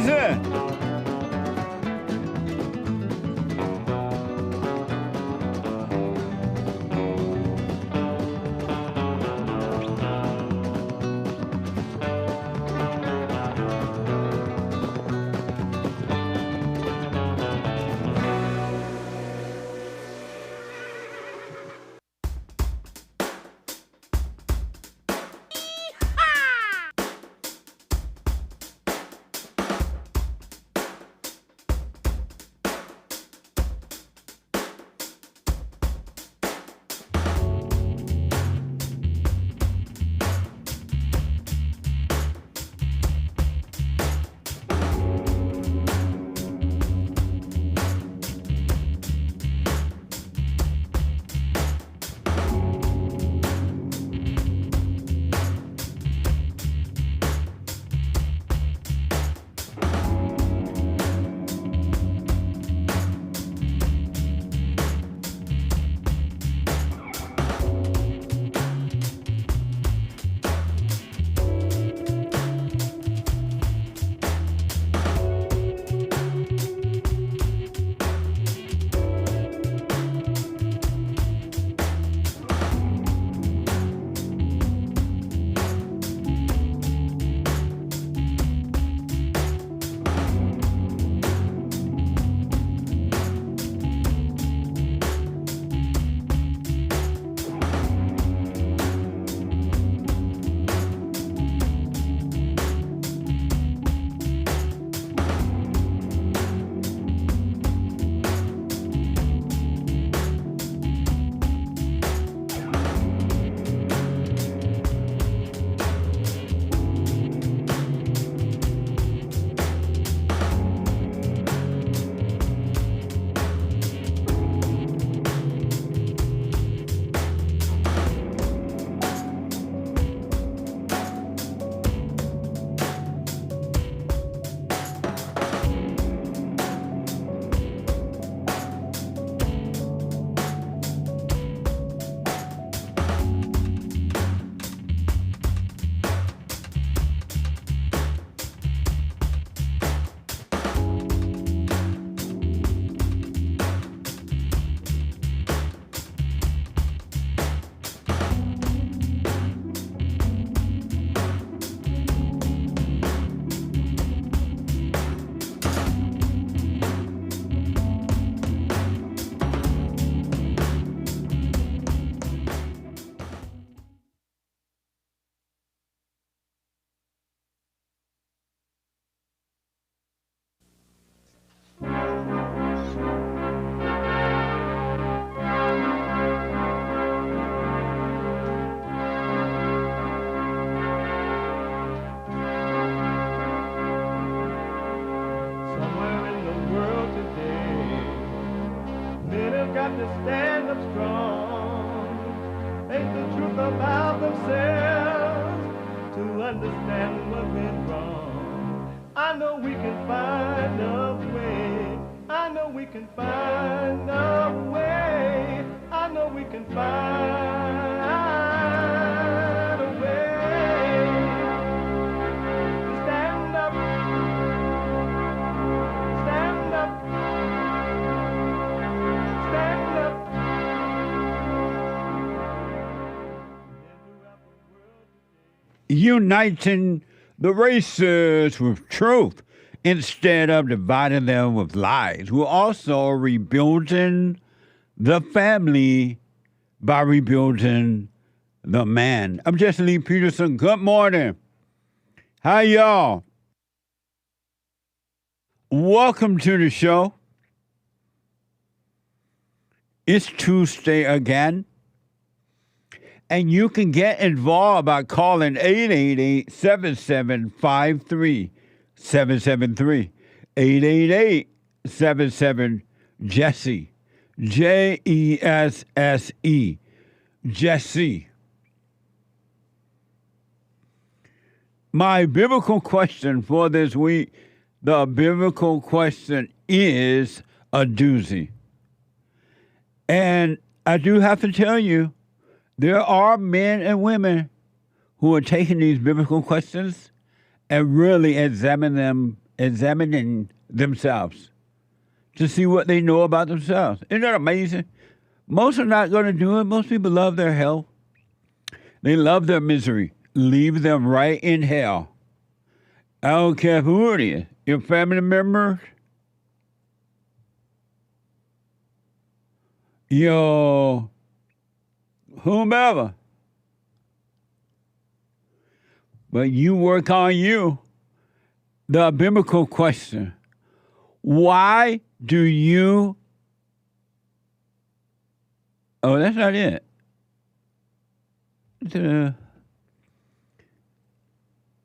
crazy. Uniting the races with truth instead of dividing them with lies. We're also rebuilding the family by rebuilding the man. I'm Jesse Lee Peterson. Good morning. Hi, y'all. Welcome to the show. It's Tuesday again. And you can get involved by calling 888-7753-773. 888-77-JESSE. Jesse. Jesse. My biblical question for this week, the biblical question is a doozy. And I do have to tell you, there are men and women who are taking these biblical questions and really examining examining themselves to see what they know about themselves. Isn't that amazing? Most are not going to do it. Most people love their health. They love their misery. Leave them right in hell. I don't care who it is. Your family members, your whomever. But you work on you. The biblical question, why do you... Oh, that's not it.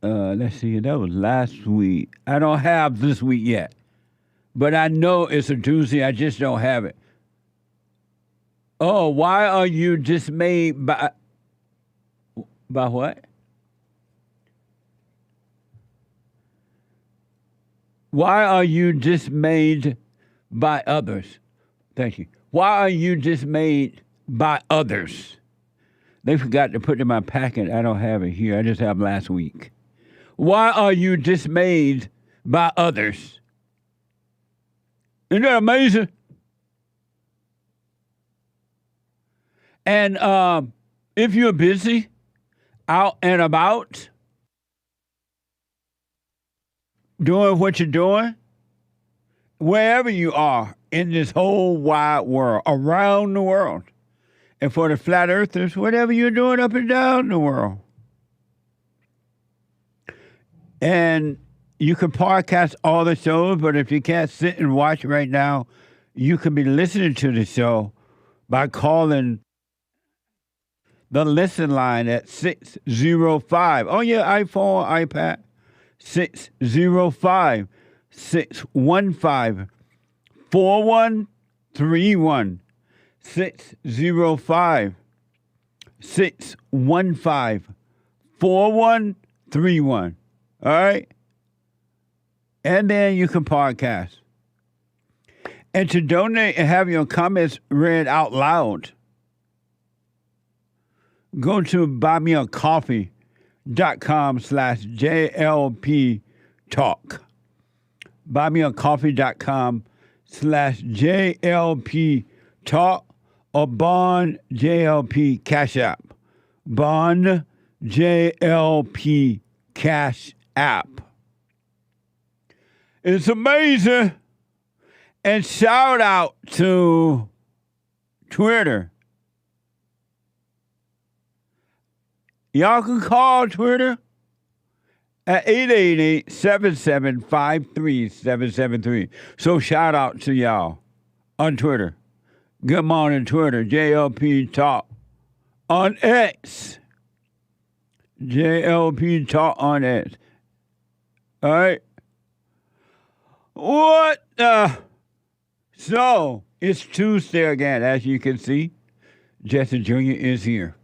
Let's see, that was last week. I don't have this week yet. But I know it's a doozy, I just don't have it. Oh, why are you dismayed by what? Why are you dismayed by others? Thank you. Why are you dismayed by others? They forgot to put in my packet. I don't have it here. I just have last week. Why are you dismayed by others? Isn't that amazing? And if you're busy, out and about, doing what you're doing, wherever you are in this whole wide world, around the world, and for the flat earthers, whatever you're doing up and down the world. And you can podcast all the shows, but if you can't sit and watch right now, you can be listening to the show by calling the listen line at 605. On your iPhone, iPad, 605-615-4131. 605-615-4131. All right? And then you can podcast. And to donate and have your comments read out loud, go to buymeacoffee.com/JLP Talk. buymeacoffee.com/JLP Talk or Bond JLP Cash App. Bond JLP Cash App. It's amazing. And shout out to Twitter. Y'all can call Twitter at 888-775-3773. So shout out to y'all on Twitter. Good morning, Twitter. JLP Talk on X. JLP Talk on X. All right. What? So, it's Tuesday again, as you can see. Jesse Jr. is here.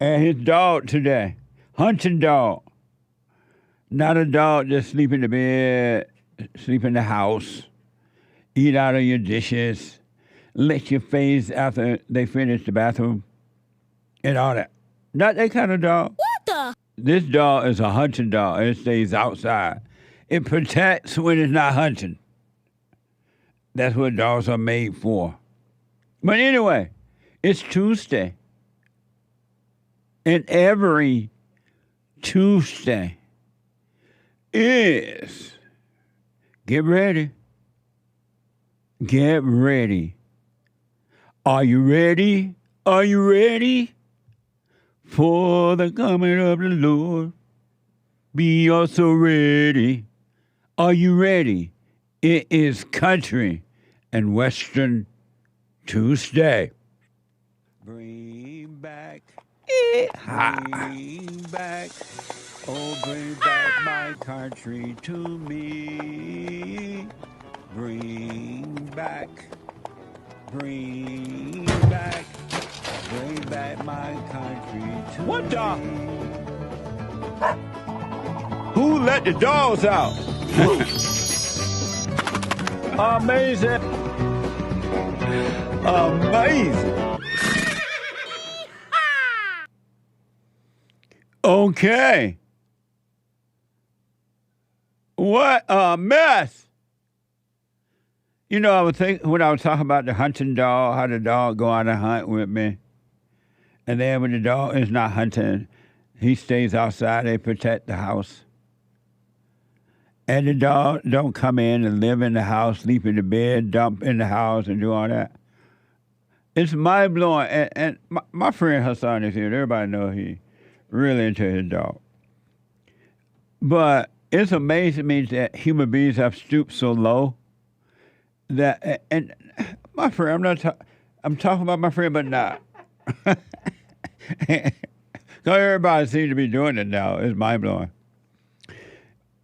And his dog today, hunting dog. Not a dog just sleep in the bed, sleep in the house, eat out of your dishes, lick your face after they finish the bathroom, and all that. Not that kind of dog. What the? This dog is a hunting dog. It stays outside. It protects when it's not hunting. That's what dogs are made for. But anyway, it's Tuesday. And every Tuesday is, get ready. Get ready. Are you ready? Are you ready for the coming of the Lord? Be also ready. Are you ready? It is Country and Western Tuesday. Bring back. Bring back, oh, bring back my country to me. Bring back my country to me. What dog? Who let the dogs out? Amazing. Amazing. Okay. What a mess! You know, I was thinking when I was talking about the hunting dog, how the dog go on a hunt with me. And then when the dog is not hunting, he stays outside. They protect the house. And the dog don't come in and live in the house, sleep in the bed, dump in the house, and do all that. It's mind-blowing. And my friend Hassan is here. Everybody knows he really into his dog. But it's amazing me that human beings have stooped so low that, and my friend, I'm talking about my friend, but not. Because everybody seems to be doing it now. It's mind-blowing.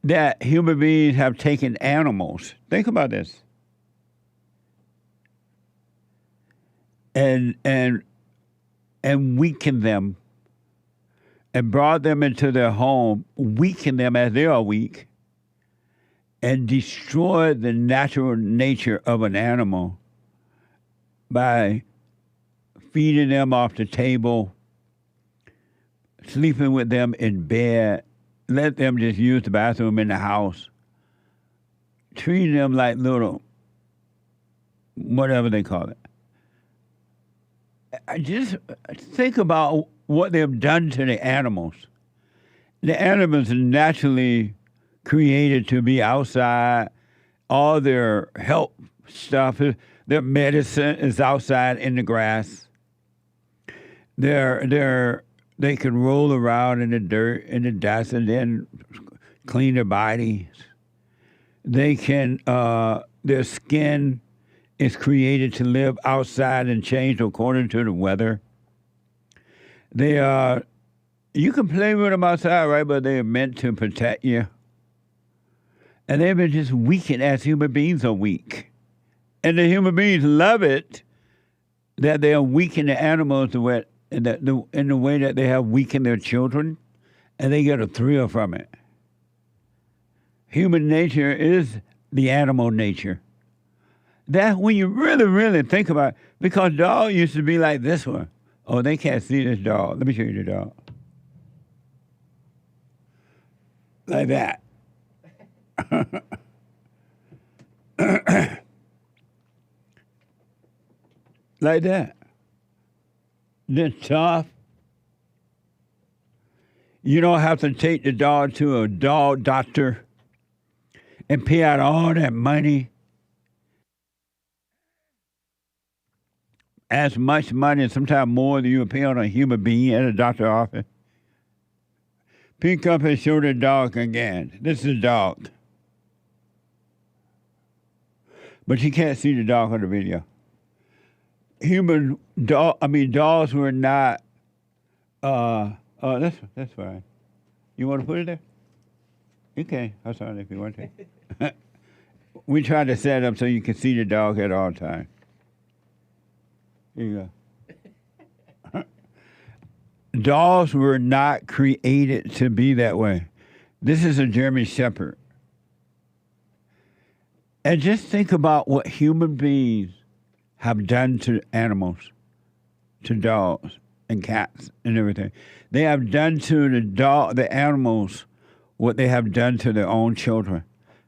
That human beings have taken animals. Think about this. And weakened them and brought them into their home, weakened them as they are weak, and destroyed the natural nature of an animal by feeding them off the table, sleeping with them in bed, let them just use the bathroom in the house, treating them like little, whatever they call it. I just think about what they've done to the animals. The animals are naturally created to be outside. All their health stuff, their medicine is outside in the grass. They can roll around in the dirt, in the dust, and then clean their bodies. They can, their skin is created to live outside and change according to the weather. They are, you can play with them outside, right? But they are meant to protect you. And they've been just weakened as human beings are weak. And the human beings love it that they are weakening the animals in the way that they have weakened their children, and they get a thrill from it. Human nature is the animal nature. That when you really, really think about it, because dog used to be like this one. Oh, they can't see this dog. Let me show you the dog. Like that. Like that. They're tough. You don't have to take the dog to a dog doctor and pay out all that money. As much money, and sometimes more than you would pay on a human being at a doctor's office. Pick up and show the dog again. This is a dog. But you can't see the dog on the video. Dogs were not, that's fine. You want to put it there? You can. Hassan, if you want to. We try to set it up so you can see the dog at all times. Here you go. Dogs were not created to be that way. This is a German Shepherd. And just think about what human beings have done to animals, to dogs and cats and everything. They have done to the animals what they have done to their own children,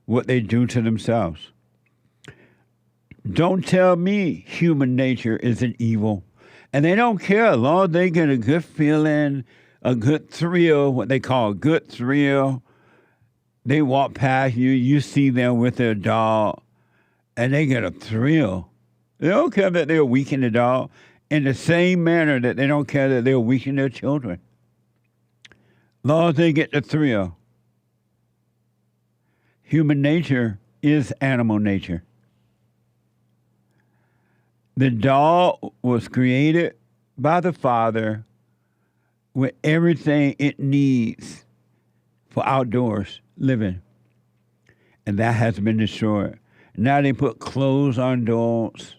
what they do to themselves. Don't tell me human nature isn't evil. And they don't care as long as they get a good feeling, a good thrill, what they call a good thrill. They walk past you, you see them with their dog, and they get a thrill. They don't care that they're weakening the dog in the same manner that they don't care that they're weakening their children. As long as they get the thrill. Human nature is animal nature. The dog was created by the Father with everything it needs for outdoors living. And that has been destroyed. Now they put clothes on dogs,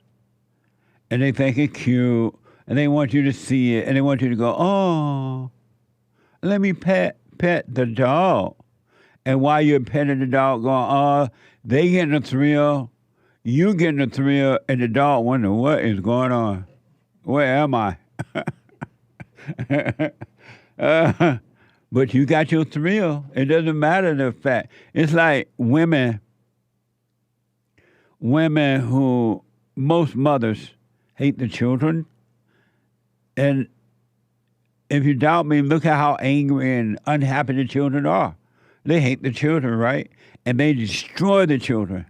and they think it's cute, and they want you to see it, and they want you to go, oh, let me pet the dog. And while you're petting the dog, going, oh, they getting a thrill, you getting a thrill, and the dog wonder, what is going on? Where am I? But you got your thrill. It doesn't matter the fact. It's like women who, most mothers hate the children. And if you doubt me, look at how angry and unhappy the children are. They hate the children, right? And they destroy the children.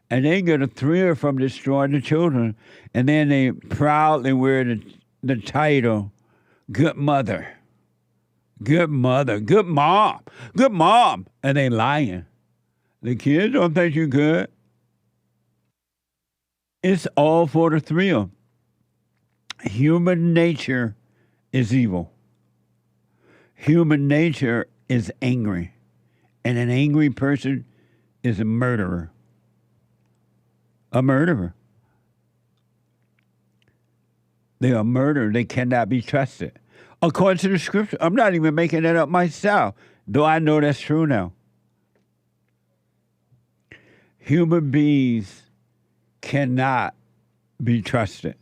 And they get a thrill from destroying the children. And then they proudly wear the title, good mother. Good mother, good mom, good mom. And they lying. The kids don't think you're good. It's all for the thrill. Human nature is evil. Human nature is angry. And an angry person is a murderer. A murderer. They are murdered. They cannot be trusted. According to the scripture. I'm not even making that up myself, though I know that's true now. Human beings cannot be trusted.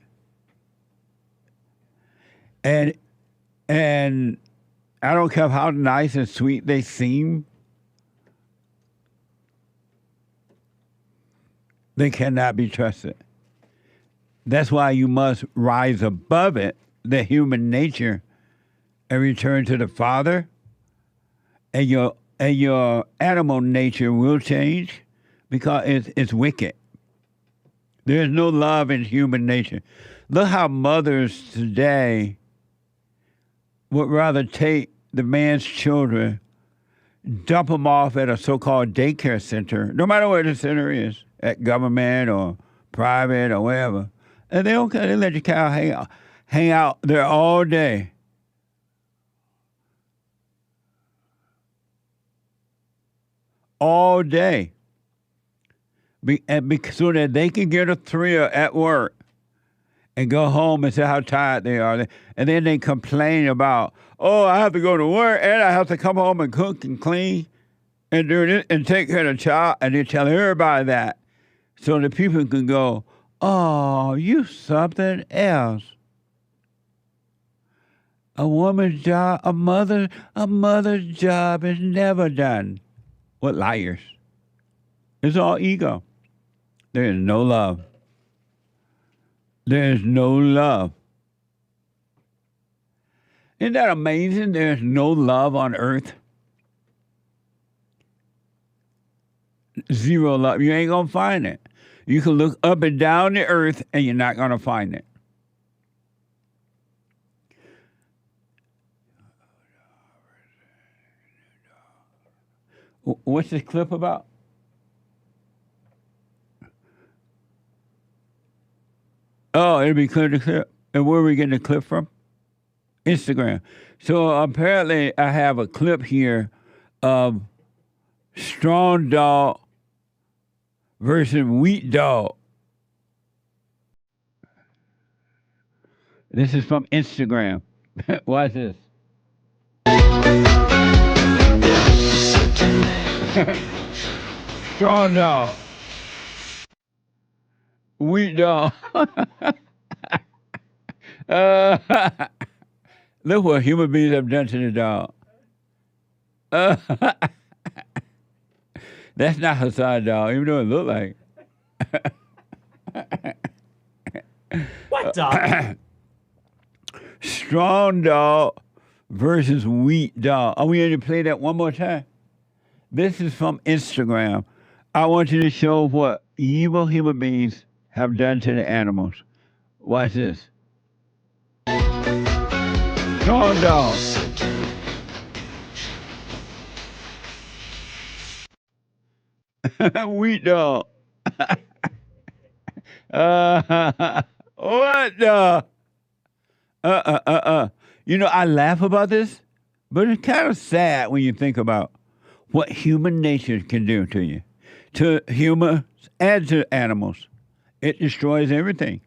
And I don't care how nice and sweet they seem, they cannot be trusted. That's why you must rise above it, the human nature, and return to the Father, and your animal nature will change because it's wicked. There's no love in human nature. Look how mothers today would rather take the man's children, dump them off at a so-called daycare center, no matter where the center is, at government or private or wherever, and they don't care. They let your cow hang out there all day. All day. So that they can get a thrill at work and go home and say how tired they are. And then they complain about, oh, I have to go to work and I have to come home and cook and clean and do this and take care of the child. And they tell everybody that so that people can go, oh, you something else. A woman's job, a mother's job is never done. What liars. It's all ego. There is no love. There is no love. Isn't that amazing? There's no love on earth. Zero love. You ain't going to find it. You can look up and down the earth and you're not going to find it. What's this clip about? Oh, it'll be clear to clip. And where are we getting the clip from? Instagram. So apparently I have a clip here of strong dog versus weak dog. This is from Instagram. Watch this. Strong dog. Weak dog. Look what human beings have done to the dog. That's not Hassan dog, even though it look like. What dog? Strong dog versus weak dog. Are we going to play that one more time? This is from Instagram. I want you to show what evil human beings have done to the animals. Watch this. Strong dog. Weak dog. What the? You know, I laugh about this, but it's kind of sad when you think about what human nature can do to you, to humans and to animals. It destroys everything.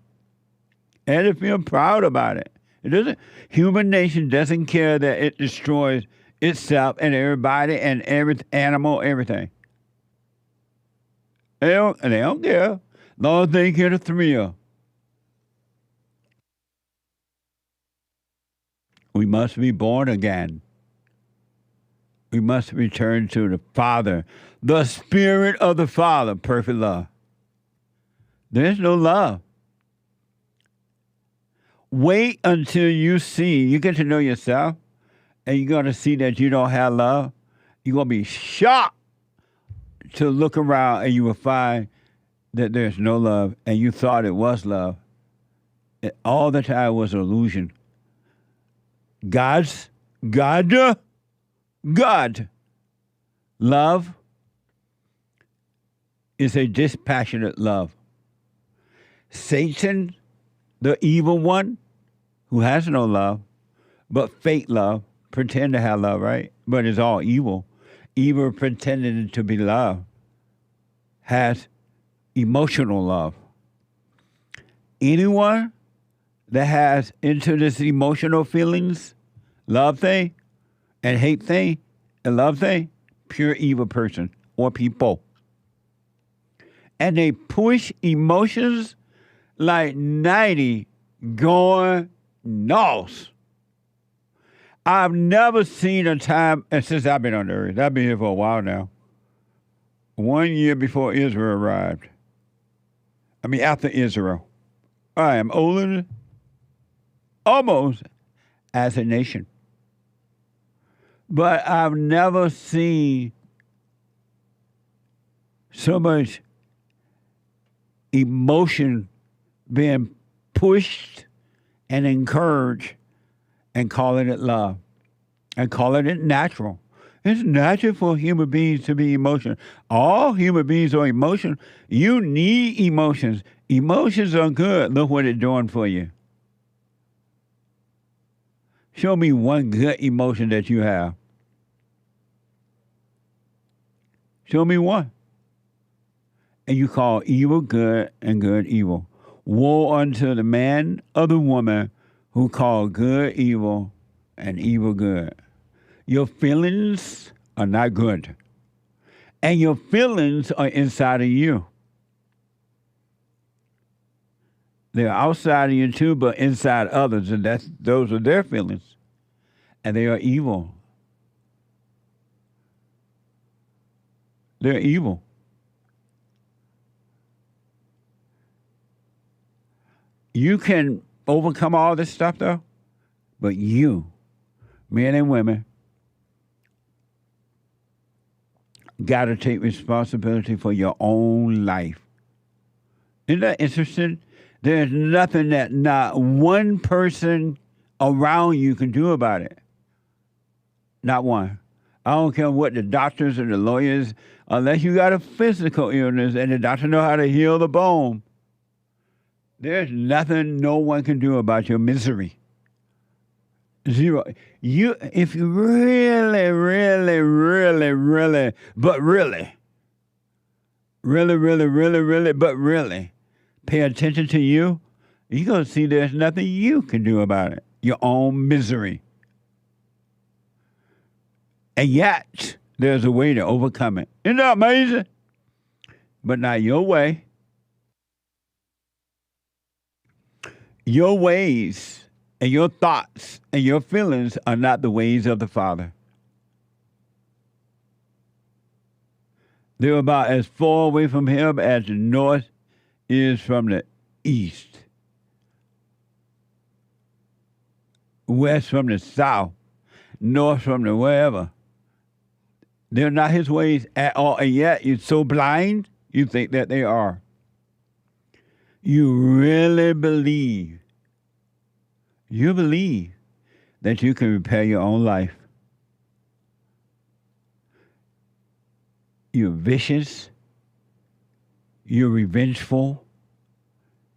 And if you're proud about it, it doesn't. Human nature doesn't care that it destroys itself and everybody and every animal, everything. They don't care. As long as they get a thrill. We must be born again. We must return to the Father, the Spirit of the Father, perfect love. There's no love. Wait until you get to know yourself, and you're going to see that you don't have love. You're going to be shocked to look around, and you will find that there's no love, and you thought it was love. All the time was an illusion. God. Love is a dispassionate love. Satan, the evil one, who has no love, but fake love, pretend to have love, right? But it's all evil. Evil pretending to be love has emotional love. Anyone that has into this emotional feelings, love thing, and hate thing, and love thing, pure evil person or people. And they push emotions like 90 going north. I've never seen a time, and since I've been on the earth, I've been here for a while now, 1 year before Israel arrived. After Israel. I am older almost as a nation. But I've never seen so much emotion being pushed and encouraged and calling it love and calling it natural. It's natural for human beings to be emotional. All human beings are emotional. You need emotions. Emotions are good. Look what it's doing for you. Show me one good emotion that you have. Show me one. And you call evil good and good evil. Woe unto the man or the woman who call good evil and evil good. Your feelings are not good. And your feelings are inside of you. They're outside of you too, but inside others, and those are their feelings. And they are evil. They're evil. You can overcome all this stuff though, but you, men and women, got to take responsibility for your own life. Isn't that interesting? There's nothing that not one person around you can do about it. Not one. I don't care what the doctors and the lawyers, unless you got a physical illness and the doctor know how to heal the bone, there's nothing no one can do about your misery. Zero. If you really, pay attention to you, you're going to see there's nothing you can do about it. Your own misery. And yet, there's a way to overcome it. Isn't that amazing? But not your way. Your ways and your thoughts and your feelings are not the ways of the Father. They're about as far away from Him as the north is from the east, west from the south, north from the wherever. They're not His ways at all, and yet you're so blind, you think that they are. You really believe, that you can repair your own life. You're vicious. You're revengeful.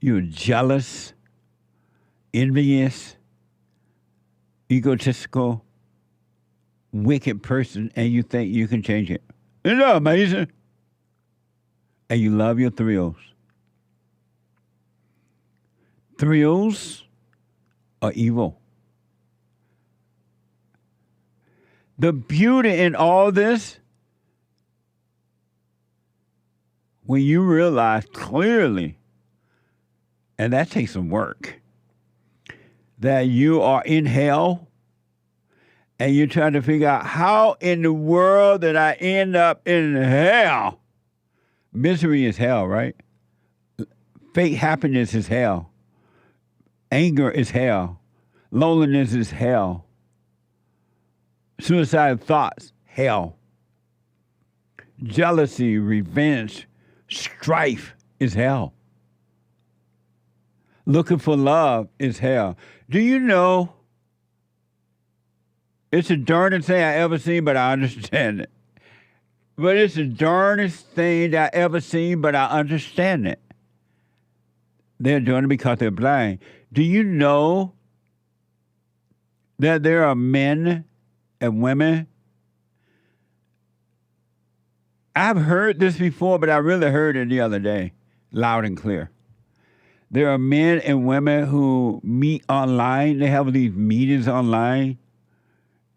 You're jealous, envious, egotistical, wicked person, and you think you can change it. Isn't that amazing? And you love your thrills. Thrills are evil. The beauty in all this, when you realize clearly, and that takes some work, that you are in hell and you're trying to figure out how in the world did I end up in hell? Misery is hell, right? Fake happiness is hell. Anger is hell. Loneliness is hell. Suicidal thoughts, hell. Jealousy, revenge, strife is hell. Looking for love is hell. Do you know it's the darndest thing I ever seen, but I understand it. But it's the darndest thing that I ever seen, but I understand it. They're doing it because they're blind. Do you know that there are men and women? I've heard this before, but I really heard it the other day, loud and clear. There are men and women who meet online. They have these meetings online,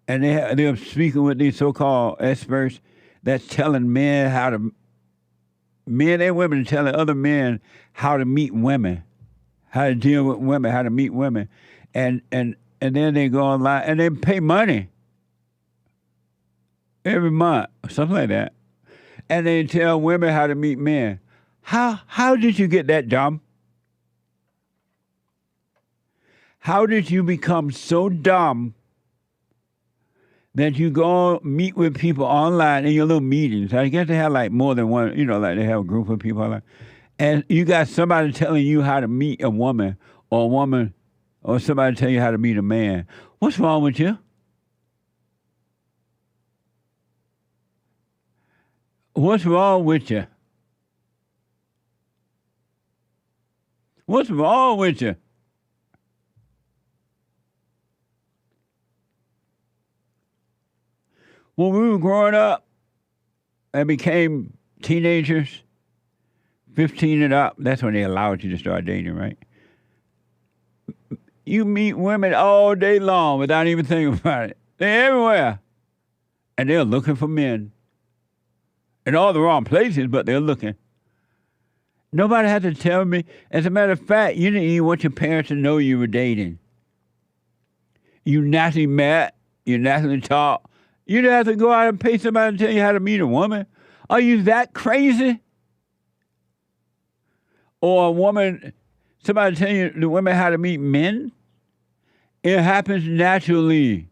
and they're speaking with these so-called experts that's telling men and women telling other men how to meet women, how to deal with women, how to meet women. And then they go online and they pay money every month, something like that. And they tell women how to meet men. How did you get that dumb? How did you become so dumb that you go meet with people online in your little meetings? I guess they have like more than one, like they have a group of people online. And you got somebody telling you how to meet a woman or somebody tell you how to meet a man. What's wrong with you? What's wrong with you? What's wrong with you? When we were growing up and became teenagers, 15 and up, that's when they allowed you to start dating, right? You meet women all day long without even thinking about it. They're everywhere. And they're looking for men. In all the wrong places, but they're looking. Nobody had to tell me. As a matter of fact, you didn't even want your parents to know you were dating. You naturally met. You naturally talked. You didn't have to go out and pay somebody to tell you how to meet a woman. Are you that crazy? Or a woman, somebody tell you the women how to meet men? It happens naturally.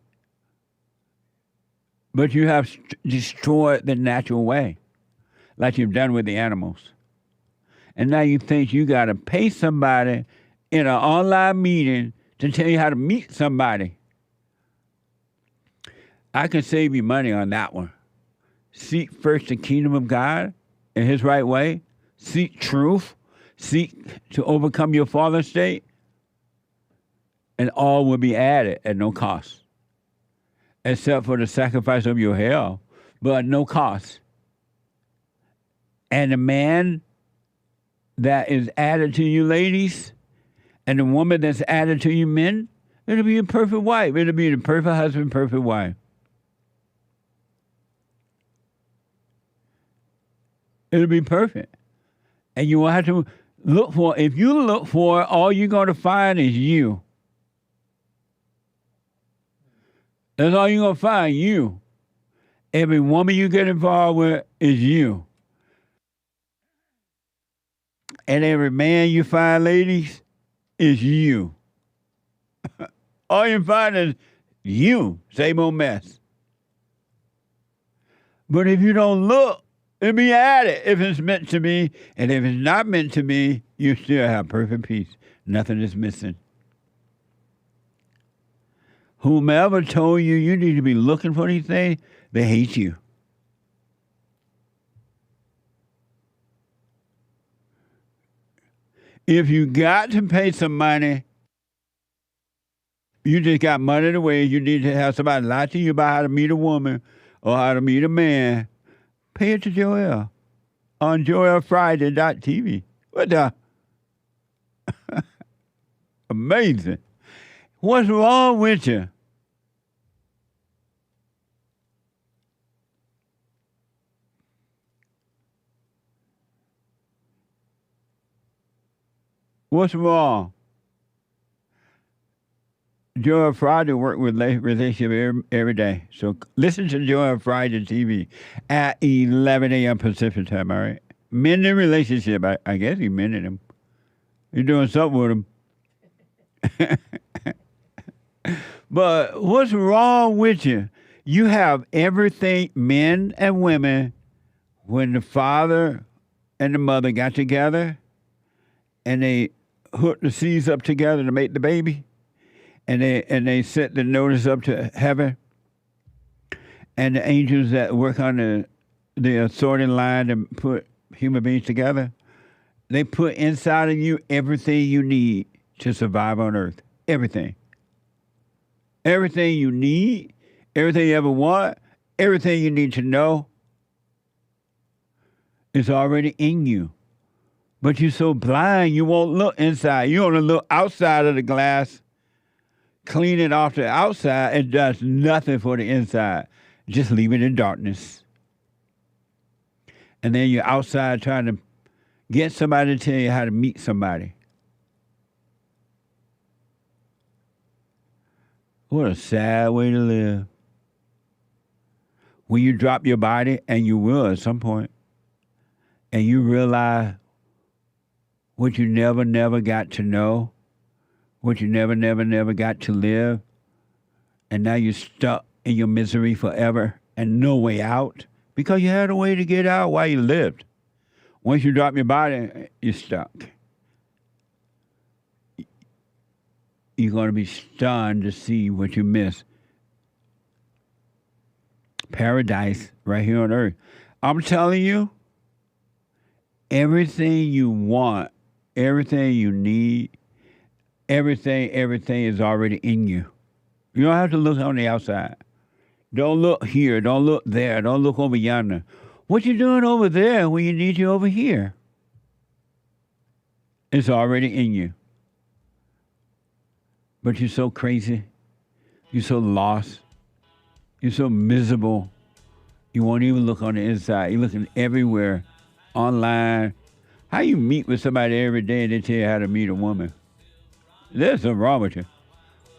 But you have destroyed the natural way, like you've done with the animals. And now you think you got to pay somebody in an online meeting to tell you how to meet somebody. I can save you money on that one. Seek first the kingdom of God in his right way. Seek truth. Seek to overcome your fallen state. And all will be added at no cost. Except for the sacrifice of your hell, but at no cost. And the man that is added to you ladies, and the woman that's added to you men, it'll be a perfect wife. It'll be the perfect husband, perfect wife. It'll be perfect. And you will have to look for, if you look for it, all you're going to find is you. That's all you're going to find, you. Every woman you get involved with is you. And every man you find, ladies, is you. All you find is you. Same old mess. But if you don't look, it'll be added if it's meant to be. And if it's not meant to be, you still have perfect peace. Nothing is missing. Whomever told you you need to be looking for these things, they hate you. If you got to pay some money, you just got money the way you need to have somebody lie to you about how to meet a woman or how to meet a man, pay it to Joel on joelfriday.tv. What the? Amazing. What's wrong with you? What's wrong? Joy of Friday work with relationship every day. So listen to Joy of Friday TV at 11 a.m. Pacific time, all right? Mending relationship. I guess he mended him. He's doing something with him. But what's wrong with you? You have everything, men and women, when the father and the mother got together and they hooked the seeds up together to make the baby, and they sent the notice up to heaven, and the angels that work on the sorting line to put human beings together, they put inside of you everything you need to survive on earth. Everything. Everything you need, everything you ever want, everything you need to know is already in you. But you're so blind, you won't look inside. You only look outside of the glass, clean it off the outside. It does nothing for the inside. Just leave it in darkness. And then you're outside trying to get somebody to tell you how to meet somebody. What a sad way to live. When you drop your body, and you will at some point, and you realize what you never got to know, what you never got to live, and now you're stuck in your misery forever and no way out because you had a way to get out while you lived. Once you drop your body, you're stuck. You're going to be stunned to see what you miss. Paradise right here on earth. I'm telling you, everything you want, everything you need, everything is already in you. You don't have to look on the outside. Don't look here. Don't look there. Don't look over yonder. What you doing over there when you need you over here? It's already in you. But you're so crazy. You're so lost. You're so miserable. You won't even look on the inside. You're looking everywhere, online. How you meet with somebody every day and they tell you how to meet a woman? There's something wrong with you.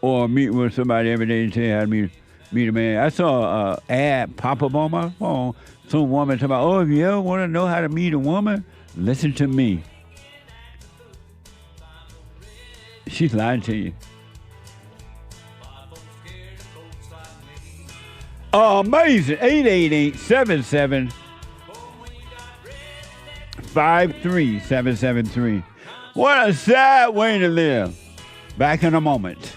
Or meet with somebody every day and tell you how to meet a man. I saw an ad pop up on my phone. Some woman talking about, oh, if you ever want to know how to meet a woman, listen to me. She's lying to you. Oh, amazing. 888-77-53773. What a sad way to live. Back in a moment.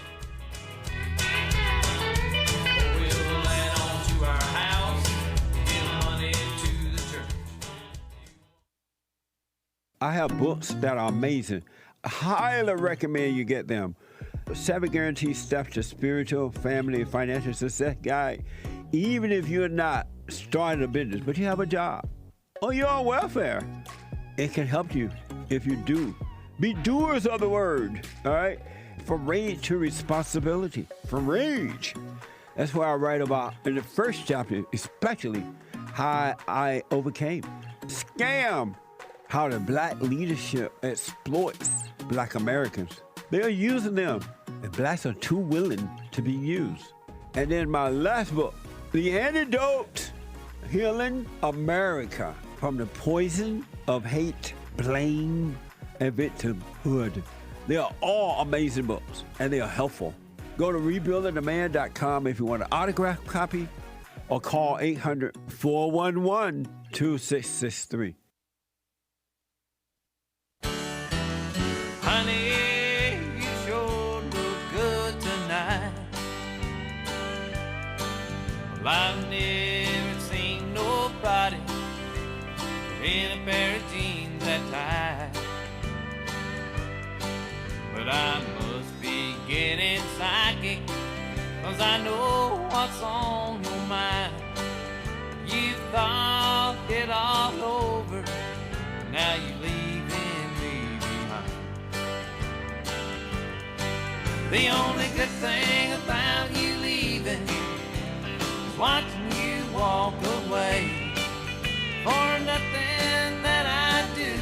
I have books that are amazing. I highly recommend you get them. 7 Guaranteed Steps to Spiritual, Family, and Financial Success Guide. Even if you're not starting a business, but you have a job, or you're on welfare, it can help you if you do. Be doers of the word, all right? From rage to responsibility. From rage. That's what I write about in the first chapter, especially how I overcame. Scam. How the black leadership exploits black Americans. They're using them, and blacks are too willing to be used. And then my last book, The Antidote, Healing America from the Poison of Hate, Blame, and Victimhood. They are all amazing books, and they are helpful. Go to rebuildingtheman.com if you want an autographed copy, or call 800-411-2663. Honey, you sure look good tonight. Well, I've never seen nobody in a pair of jeans that tight. But I must be getting psychic, 'cause I know what's on your mind. You thought it all over, now you leaving me behind. The only good thing about you leaving is watching you walk away. For nothing that I do,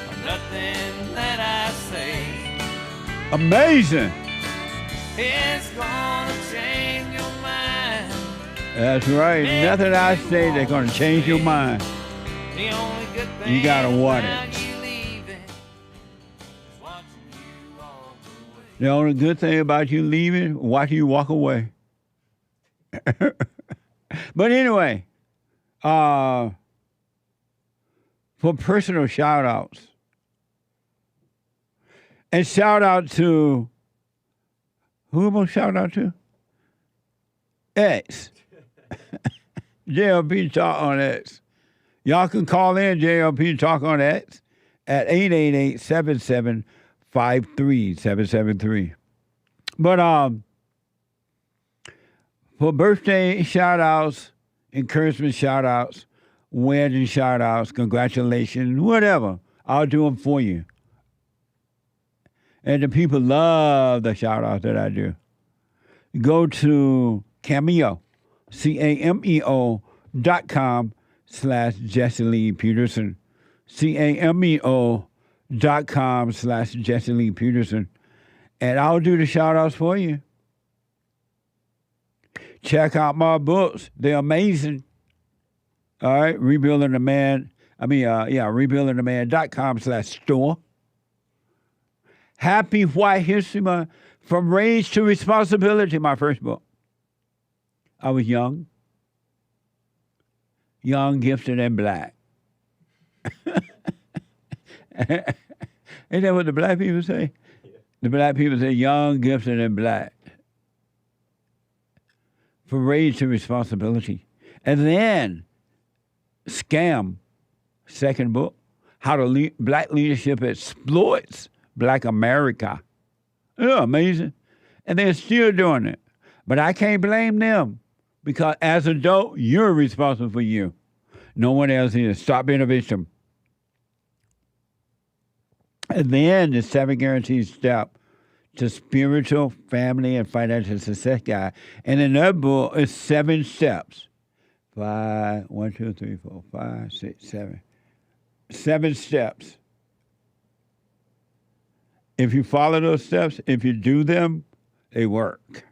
or nothing that I say. Amazing. It's gonna change your mind. That's right. Nothing I say that's going to change your mind. The only good thing You got to want about it. you leaving is watching you walk away. The only good thing about you leaving, watching you walk away. But anyway, for personal shout outs, and shout out to, who am I shout out to? X. JLP Talk on X. Y'all can call in JLP Talk on X at 888-7753-773. But for birthday shout outs, encouragement shout outs, wedding shout outs, congratulations, whatever, I'll do them for you. And the people love the shout outs that I do. Go to Cameo, CAMEO.com/Jesse Lee Peterson. CAMEO.com/Jesse Lee Peterson. And I'll do the shout outs for you. Check out my books. They're amazing. All right, rebuildingtheman.com/store. Happy White History Month, From Rage to Responsibility, my first book. I was young, gifted, and black. Ain't that what the black people say? Yeah. The black people say young, gifted, and black. From Rage to Responsibility. And then Scam, second book, How Black Leadership Exploits Black America. Yeah, amazing. And they're still doing it. But I can't blame them because as an adult, you're responsible for you. No one else is. Stop being a victim. And then the 7 guaranteed step to spiritual, family, and financial success guide. And in that book, it's 7 steps. 1, 2, 3, 4, 5, 6, 7. 7 steps. If you follow those steps, if you do them, they work.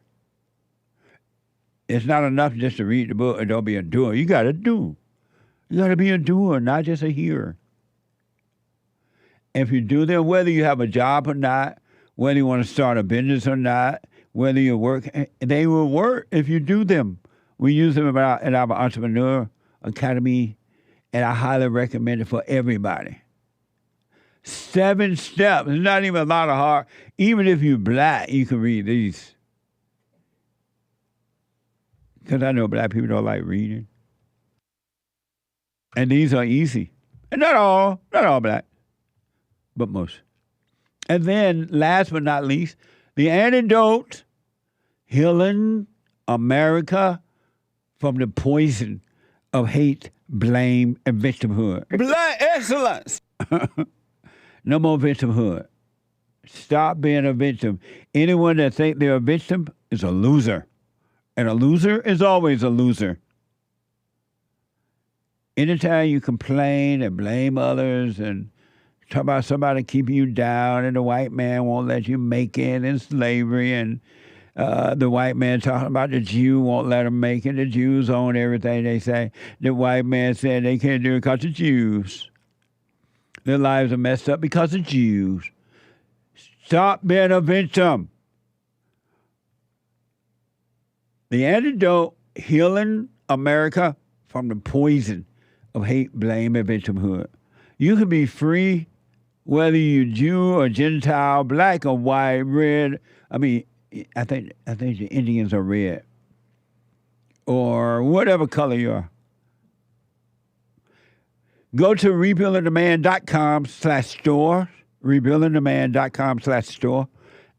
It's not enough just to read the book and don't be a doer. You got to do. You got to be a doer, not just a hearer. If you do them, whether you have a job or not, whether you want to start a business or not, whether you work, they will work if you do them. We use them in our Entrepreneur Academy, and I highly recommend it for everybody. 7 steps. It's not even a lot of hard. Even if you're black, you can read these. Because I know black people don't like reading. And these are easy. And not all black, but most. And then, last but not least, the antidote, healing America from the poison of hate, blame, and victimhood. Black excellence. No more victimhood. Stop being a victim. Anyone that thinks they're a victim is a loser. And a loser is always a loser. Anytime you complain and blame others and talk about somebody keeping you down and the white man won't let you make it in slavery and the white man talking about the Jew won't let them make it. The Jews own everything, they say. The white man said they can't do it because of Jews. Their lives are messed up because of Jews. Stop being a victim. The antidote, healing America from the poison of hate, blame, and victimhood. You can be free whether you're Jew or Gentile, black or white, red. I mean, I think the Indians are red. Or whatever color you are. Go to rebuildingtheman.com/store, rebuildingtheman.com/store,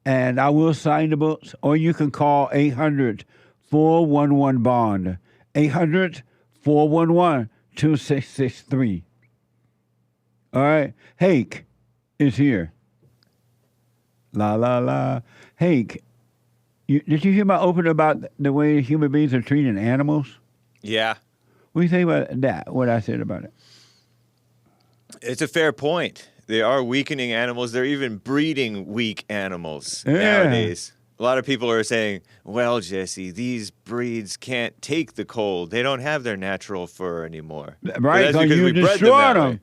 and I will sign the books. Or you can call 800-411-BOND, 800-411-2663. All right, Hake is here. La, la, la. Hake, did you hear my opening about the way human beings are treating animals? Yeah. What do you think about that, what I said about it? It's a fair point. They are weakening animals. They're even breeding weak animals nowadays. A lot of people are saying, well, Jesse, these breeds can't take the cold. They don't have their natural fur anymore. Right, that's because you we bred destroyed them.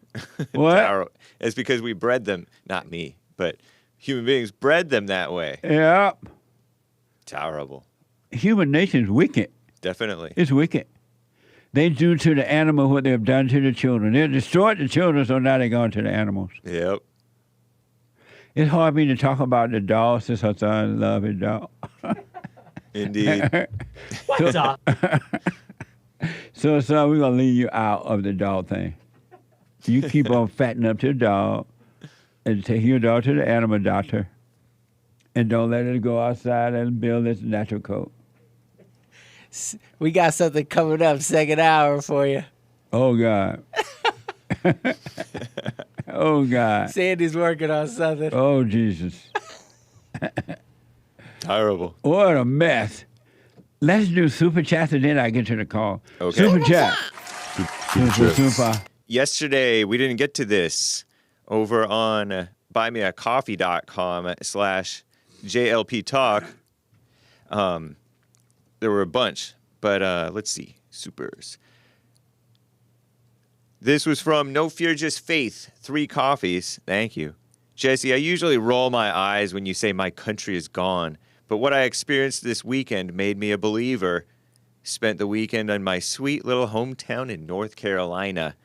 What? It's because we bred them, not me, but human beings bred them that way. Yeah. Terrible. Human nature is wicked. Definitely. It's wicked. They do to the animal what they have done to the children. They destroyed the children, so now they're going to the animals. Yep. It's hard for me to talk about the dog since Hassan loves his dog. Indeed. What dog? So, we're going to leave you out of the dog thing. You keep on fattening up to the dog and take your dog to the animal doctor and don't let it go outside and build its natural coat. We got something coming up, second hour for you. Oh, God. Oh, God. Sandy's working on something. Oh, Jesus. Terrible. What a mess. Let's do super chats and then I get to the call. Okay. Super chat. Super. Yesterday, we didn't get to this over on buymeacoffee.com/JLP Talk. There were a bunch, but let's see. Supers. This was from No Fear Just Faith, 3 coffees. Thank you. Jesse, I usually roll my eyes when you say my country is gone, but what I experienced this weekend made me a believer. Spent the weekend in my sweet little hometown in North Carolina.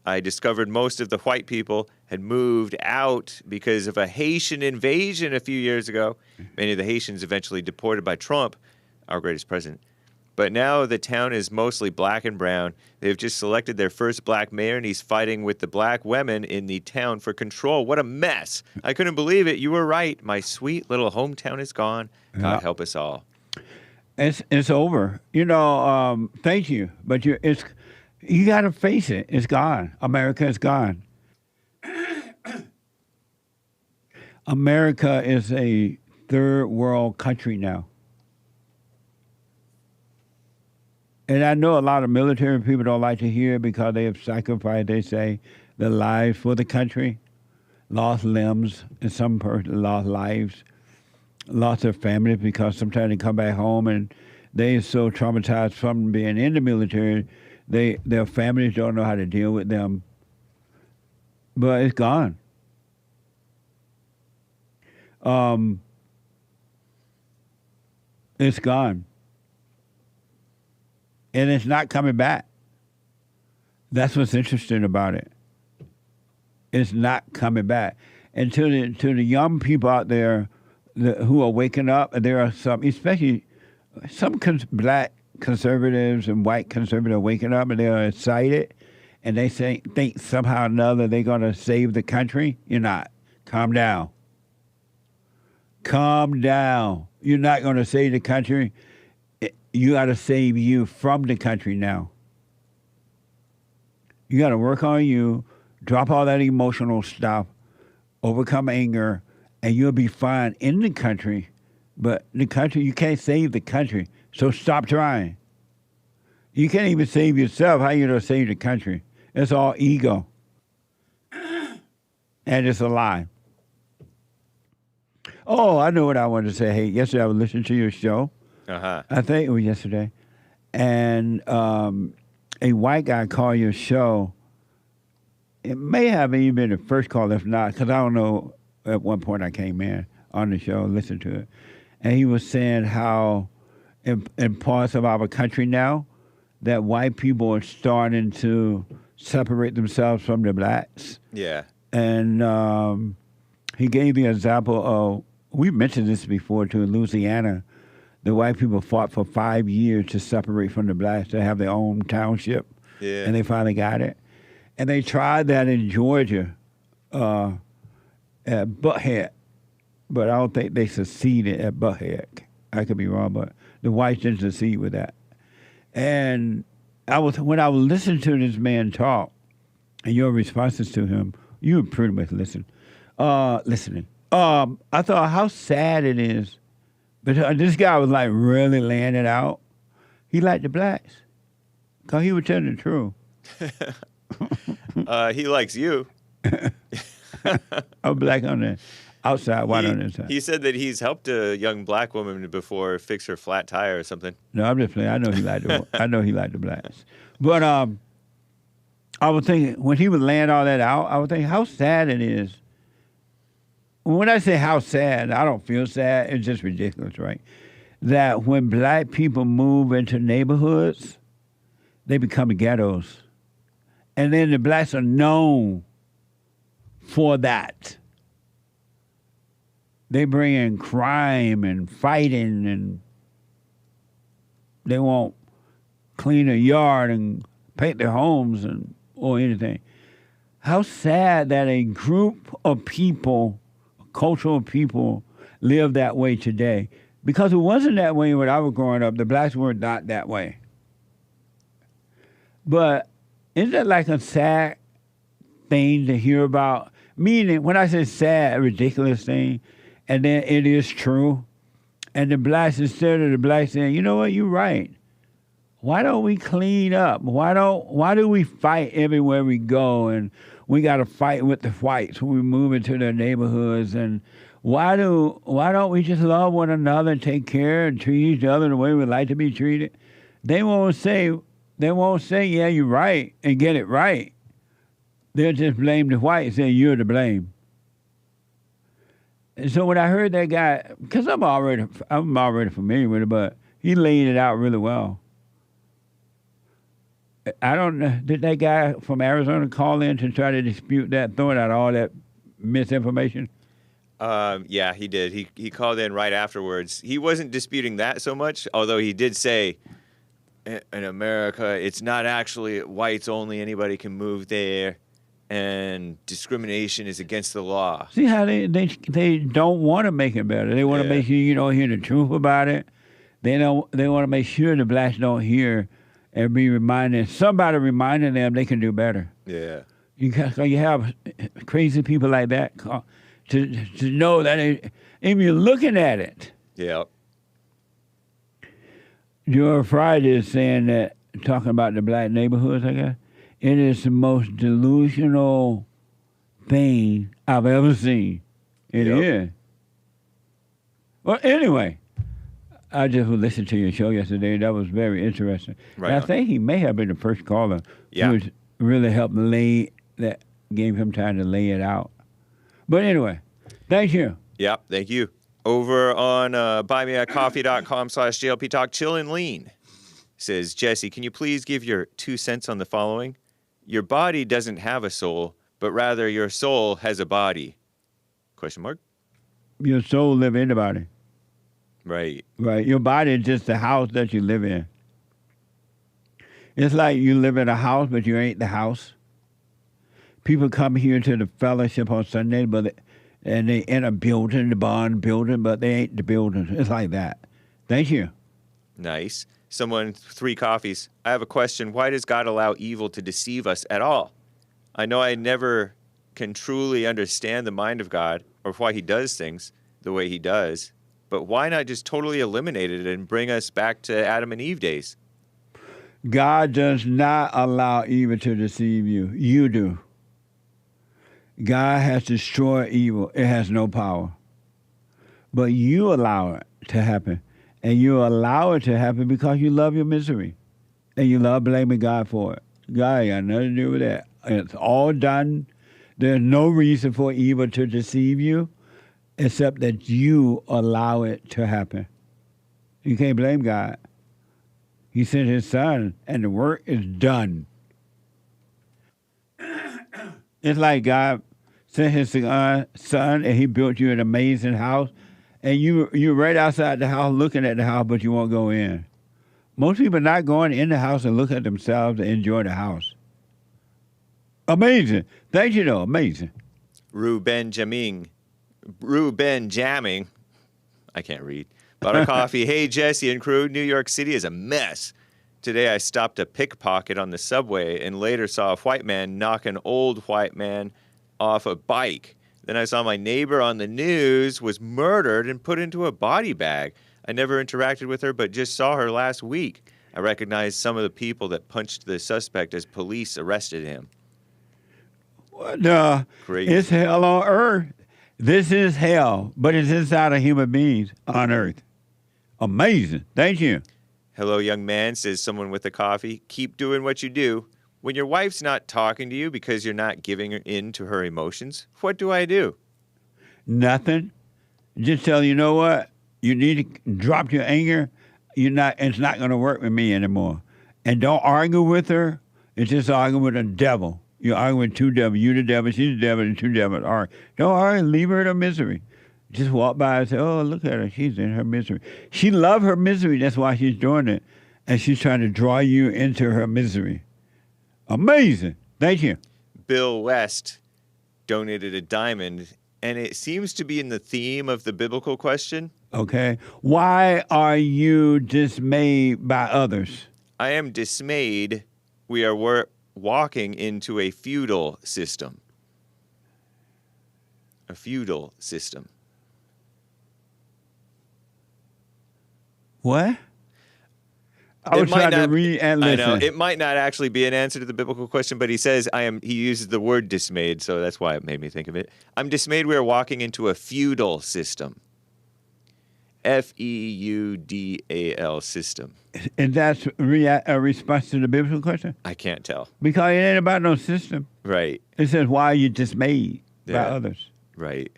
I discovered most of the white people had moved out because of a Haitian invasion a few years ago. Many of the Haitians eventually deported by Trump, our greatest president. But now the town is mostly black and brown. They've just selected their first black mayor, and he's fighting with the black women in the town for control. What a mess. I couldn't believe it. You were right. My sweet little hometown is gone. God help us all. It's over. You know, thank you. But you got to face it. It's gone. America is gone. America is a third world country now. And I know a lot of military people don't like to hear it because they have sacrificed, they say, their lives for the country, lost limbs, and some person lost lives, lost their families because sometimes they come back home and they are so traumatized from being in the military, their families don't know how to deal with them. But it's gone. It's gone. And it's not coming back. That's what's interesting about it. It's not coming back. And to the young people out there who are waking up, there are some, especially some black conservatives and white conservatives waking up and they're excited and they think somehow or another they're going to save the country. You're not. Calm down. Calm down. You're not going to save the country. You got to save you from the country now. You got to work on you, drop all that emotional stuff, overcome anger, and you'll be fine in the country. But the country, you can't save the country, so stop trying. You can't even save yourself. How you going to save the country? It's all ego. And it's a lie. Oh, I know what I wanted to say. Hey, yesterday I was listening to your show. Uh-huh. I think it was yesterday. And a white guy called your show. It may have even been the first call, if not, because I don't know. At one point I came in on the show, listened to it. And he was saying how in parts of our country now that white people are starting to separate themselves from the blacks. Yeah. And he gave the example of, we mentioned this before too, in Louisiana. The white people fought for 5 years to separate from the blacks, to have their own township. Yeah. And they finally got it. And they tried that in Georgia at Butthead. But I don't think they succeeded at Butthead. I could be wrong, but the whites didn't succeed with that. And when I was listening to this man talk, and your responses to him, you were pretty much listening. I thought how sad it is. But this guy was like really laying it out. He liked the blacks because he was telling the truth. He likes you. I'm black on that. Outside, white on the inside. He said that he's helped a young black woman before fix her flat tire or something. No, I'm just playing. I know he liked the blacks. But I was thinking, when he was laying all that out, I was thinking how sad it is. When I say how sad, I don't feel sad. It's just ridiculous, right? That when black people move into neighborhoods, they become ghettos. And then the blacks are known for that. They bring in crime and fighting, and they won't clean their yard and paint their homes or anything. How sad that a group of people, cultural people, live that way today. Because it wasn't that way when I was growing up. The blacks were not that way. But isn't that like a sad thing to hear about? Meaning, when I say sad, ridiculous thing, and then it is true, and the blacks, instead of the blacks saying, you know what, you're right. Why don't we clean up? Why do we fight everywhere we go? And we got to fight with the whites when we move into their neighborhoods. And why don't we just love one another and take care and treat each other the way we like to be treated? They won't say, yeah, you're right, and get it right. They'll just blame the whites, saying you're to blame. And so when I heard that guy, because I'm already familiar with it, but he laid it out really well. I don't know, did that guy from Arizona call in to try to dispute that, throwing out all that misinformation? Yeah, he did. He called in right afterwards. He wasn't disputing that so much, although he did say, in America, it's not actually whites only. Anybody can move there. And discrimination is against the law. See how they don't want to make it better. They want to make sure you don't hear the truth about it. They want to make sure the blacks don't hear and be reminded. Somebody reminding them they can do better. Yeah. You have crazy people like that to know that if you're looking at it. Yeah. George Friday is saying that, talking about the black neighborhoods, I guess. It is the most delusional thing I've ever seen. It is. Well, anyway, I just listened to your show yesterday. That was very interesting. Right. And I think he may have been the first caller who really helped gave him time to lay it out. But anyway, thank you. Yep, thank you. Over on buymeacoffee.com/JLP Talk, Chill and Lean. Says, Jesse, can you please give your 2 cents on the following? Your body doesn't have a soul, but rather your soul has a body. Question mark? Your soul live in the body. Right. Right. Your body is just the house that you live in. It's like you live in a house, but you ain't the house. People come here to the fellowship on Sunday, and they in a building, the barn building, but they ain't the building. It's like that. Thank you. Nice. Someone, 3 coffees. I have a question. Why does God allow evil to deceive us at all? I know I never can truly understand the mind of God or why he does things the way he does, but why not just totally eliminate it and bring us back to Adam and Eve days? God does not allow evil to deceive you. You do. God has destroyed evil. It has no power. But you allow it to happen. And you allow it to happen because you love your misery. And you love blaming God for it. God ain't got nothing to do with that. It's all done. There's no reason for evil to deceive you except that you allow it to happen. You can't blame God. He sent his son, and the work is done. It's like God sent his son, and he built you an amazing house. And you're right outside the house looking at the house, but you won't go in. Most people are not going in the house and look at themselves and enjoy the house. Amazing. Thank you, though. Amazing. Ruben Jamming. I can't read. Bought a coffee. Hey, Jesse and crew. New York City is a mess. Today I stopped a pickpocket on the subway and later saw a white man knock an old white man off a bike. Then I saw my neighbor on the news was murdered and put into a body bag. I never interacted with her, but just saw her last week. I recognized some of the people that punched the suspect as police arrested him. What the? Crazy. It's hell on earth. This is hell, but it's inside of human beings on earth. Amazing. Thank you. Hello, young man, says someone with a coffee. Keep doing what you do. When your wife's not talking to you because you're not giving in to her emotions, what do I do? Nothing. Just tell you know what? You need to drop your anger. It's not going to work with me anymore. And don't argue with her. It's just arguing with a devil. You're arguing with two devils. You the devil, she's the devil, and two devils are. Don't argue. Leave her in her misery. Just walk by and say, oh, look at her. She's in her misery. She loves her misery. That's why she's doing it. And she's trying to draw you into her misery. Amazing. Thank you. Bill West donated a diamond, and it seems to be in the theme of the biblical question. Okay. Why are you dismayed by others? I am dismayed. We are walking into a feudal system. A feudal system. What? I was trying to read and listen. I know. It might not actually be an answer to the biblical question, but he says he uses the word dismayed, so that's why it made me think of it. I'm dismayed we are walking into a feudal system. Feudal system. And that's a response to the biblical question? I can't tell. Because it ain't about no system. Right. It says, why are you dismayed by others? Right.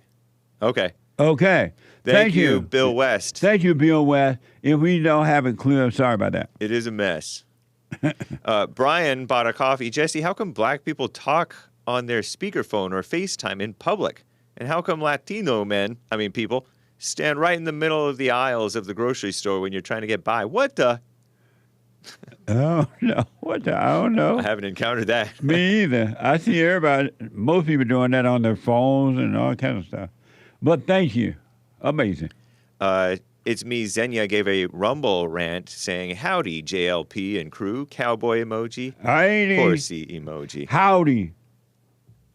Okay. Okay. Thank you, Bill West. Thank you, Bill West. If we don't have it clear, I'm sorry about that. It is a mess. Brian bought a coffee. Jesse, how come black people talk on their speakerphone or FaceTime in public? And how come Latino people, stand right in the middle of the aisles of the grocery store when you're trying to get by? What the? Oh, no. What the? I don't know. I haven't encountered that. Me either. I see everybody, most people doing that on their phones and all kinds of stuff. But thank you. Amazing. It's me, Xenia, gave a Rumble rant saying, howdy, JLP and crew, cowboy emoji, horsey emoji. Howdy.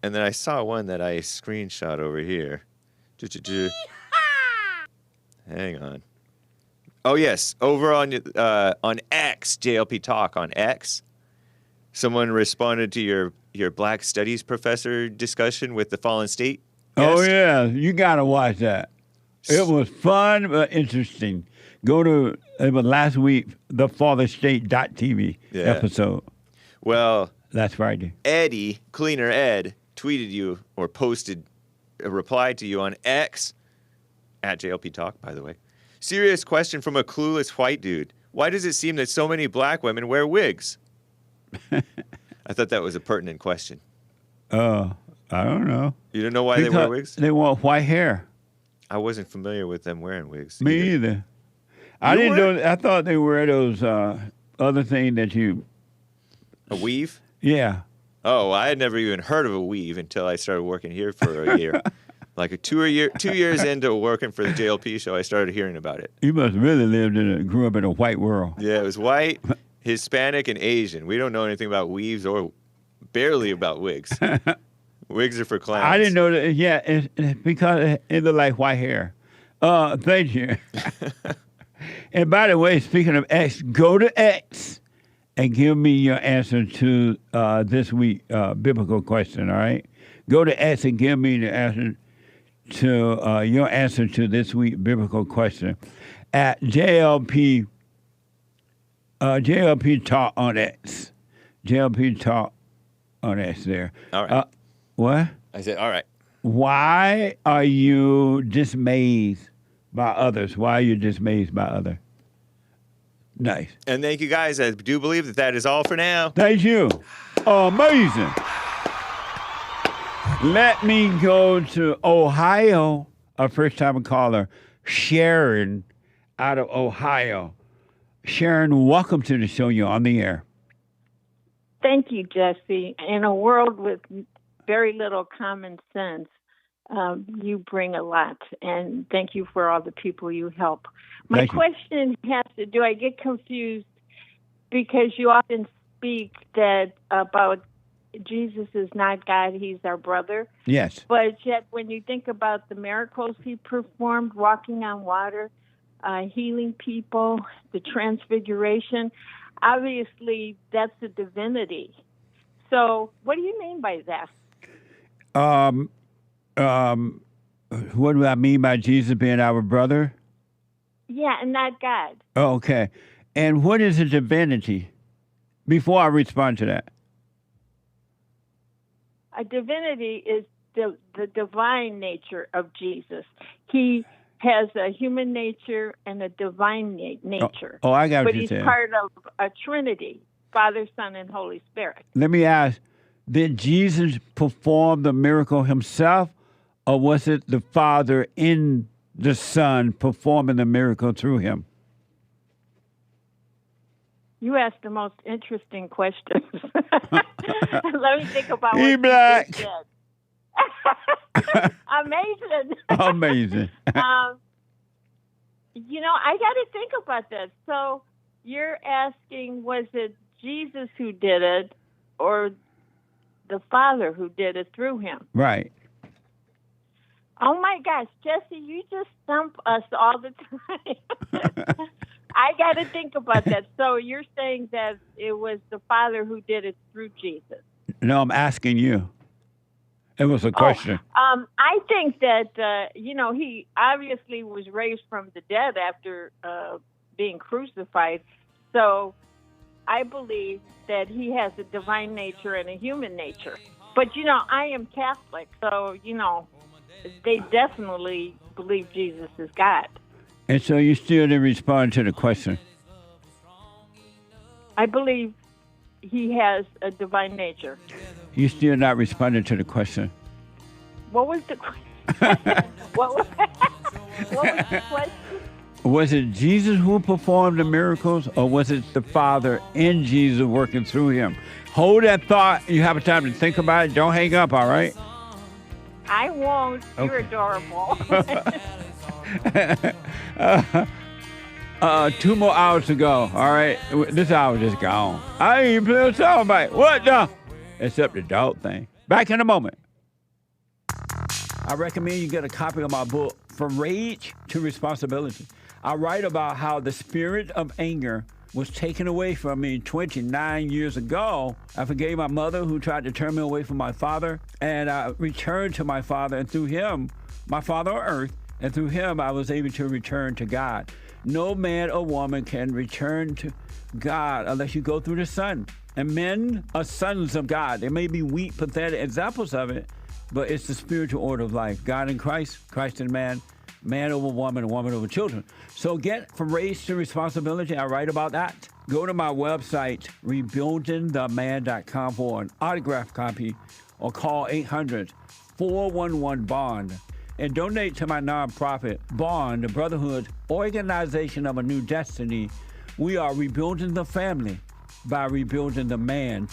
And then I saw one that I screenshot over here. Hang on. Oh, yes. Over on X, JLP Talk on X, someone responded to your Black Studies professor discussion with the Fallen State guest. Oh, yeah. You got to watch that. It was fun but interesting. It was last week, the FallenState.tv episode. Well, that's Friday. Eddie, Cleaner Ed, tweeted you or posted a reply to you on X, at JLP Talk, by the way. Serious question from a clueless white dude. Why does it seem that so many black women wear wigs? I thought that was a pertinent question. I don't know. You don't know why they wear wigs? They want white hair. I wasn't familiar with them wearing wigs. Me either. I didn't know. I thought they wear those other thing that you. A weave? Yeah. Oh, I had never even heard of a weave until I started working here for a year. Like 2 years into working for the JLP show, I started hearing about it. You must really grew up in a white world. Yeah, it was white, Hispanic, and Asian. We don't know anything about weaves or barely about wigs. Wigs are for clowns. I didn't know that. Yeah, it's because it looked like white hair. Thank you. And by the way, speaking of X, go to X and give me your answer to this week biblical question. All right, go to X and give me the answer to your answer to this week biblical question at JLP Talk on X. JLP Talk on X there. All right. What? I said, all right. Why are you dismayed by others? Why are you dismayed by others? Nice. And thank you, guys. I do believe that is all for now. Thank you. Amazing. Let me go to Ohio. Our first-time caller, Sharon, out of Ohio. Sharon, welcome to the show. You're on the air. Thank you, Jesse. In a world with very little common sense, you bring a lot, and thank you for all the people you help. My question has to do, I get confused because you often speak that about Jesus is not God, he's our brother. Yes. But yet when you think about the miracles he performed, walking on water, healing people, the transfiguration, obviously that's a divinity. So what do you mean by that? What do I mean by Jesus being our brother? Yeah, and not God. Oh, okay. And what is a divinity? Before I respond to that. A divinity is the divine nature of Jesus. He has a human nature and a divine nature. Oh, I got what but you're he's saying. part of a trinity, Father, Son, and Holy Spirit. Let me ask, did Jesus perform the miracle himself, or was it the Father in the Son performing the miracle through him? You asked the most interesting questions. Let me think about what He you black. just said. Amazing. Amazing. You know, I got to think about that. So you're asking, was it Jesus who did it or the Father who did it through him? Right. Oh, my gosh, Jesse, you just stump us all the time. I got to think about that. So you're saying that it was the Father who did it through Jesus? No, I'm asking you. It was a question. I think that, he obviously was raised from the dead after being crucified. So I believe that he has a divine nature and a human nature. But, I am Catholic, so, they definitely believe Jesus is God. And so you still didn't respond to the question. I believe he has a divine nature. You still not responding to the question. What was the question? what was the question? Was it Jesus who performed the miracles, or was it the Father in Jesus working through him? Hold that thought. You have a time to think about it. Don't hang up, all right? I won't. Okay. You're adorable. 2 more hours to go, all right? This hour just gone. I ain't even playing a song, mate. What the? Except the dog thing. Back in a moment. I recommend you get a copy of my book, From Rage to Responsibility. I write about how the spirit of anger was taken away from me 29 years ago. I forgave my mother who tried to turn me away from my father, and I returned to my father, and through him, my father on earth, and through him, I was able to return to God. No man or woman can return to God unless you go through the Son. And men are sons of God. There may be weak, pathetic examples of it, but it's the spiritual order of life. God in Christ, Christ in man, man over woman, and woman over children. So get From Rage to Responsibility. I write about that. Go to my website, rebuildingtheman.com for an autographed copy, or call 800-411-BOND. And donate to my nonprofit, Bond, the Brotherhood Organization of a New Destiny. We are rebuilding the family by rebuilding the man.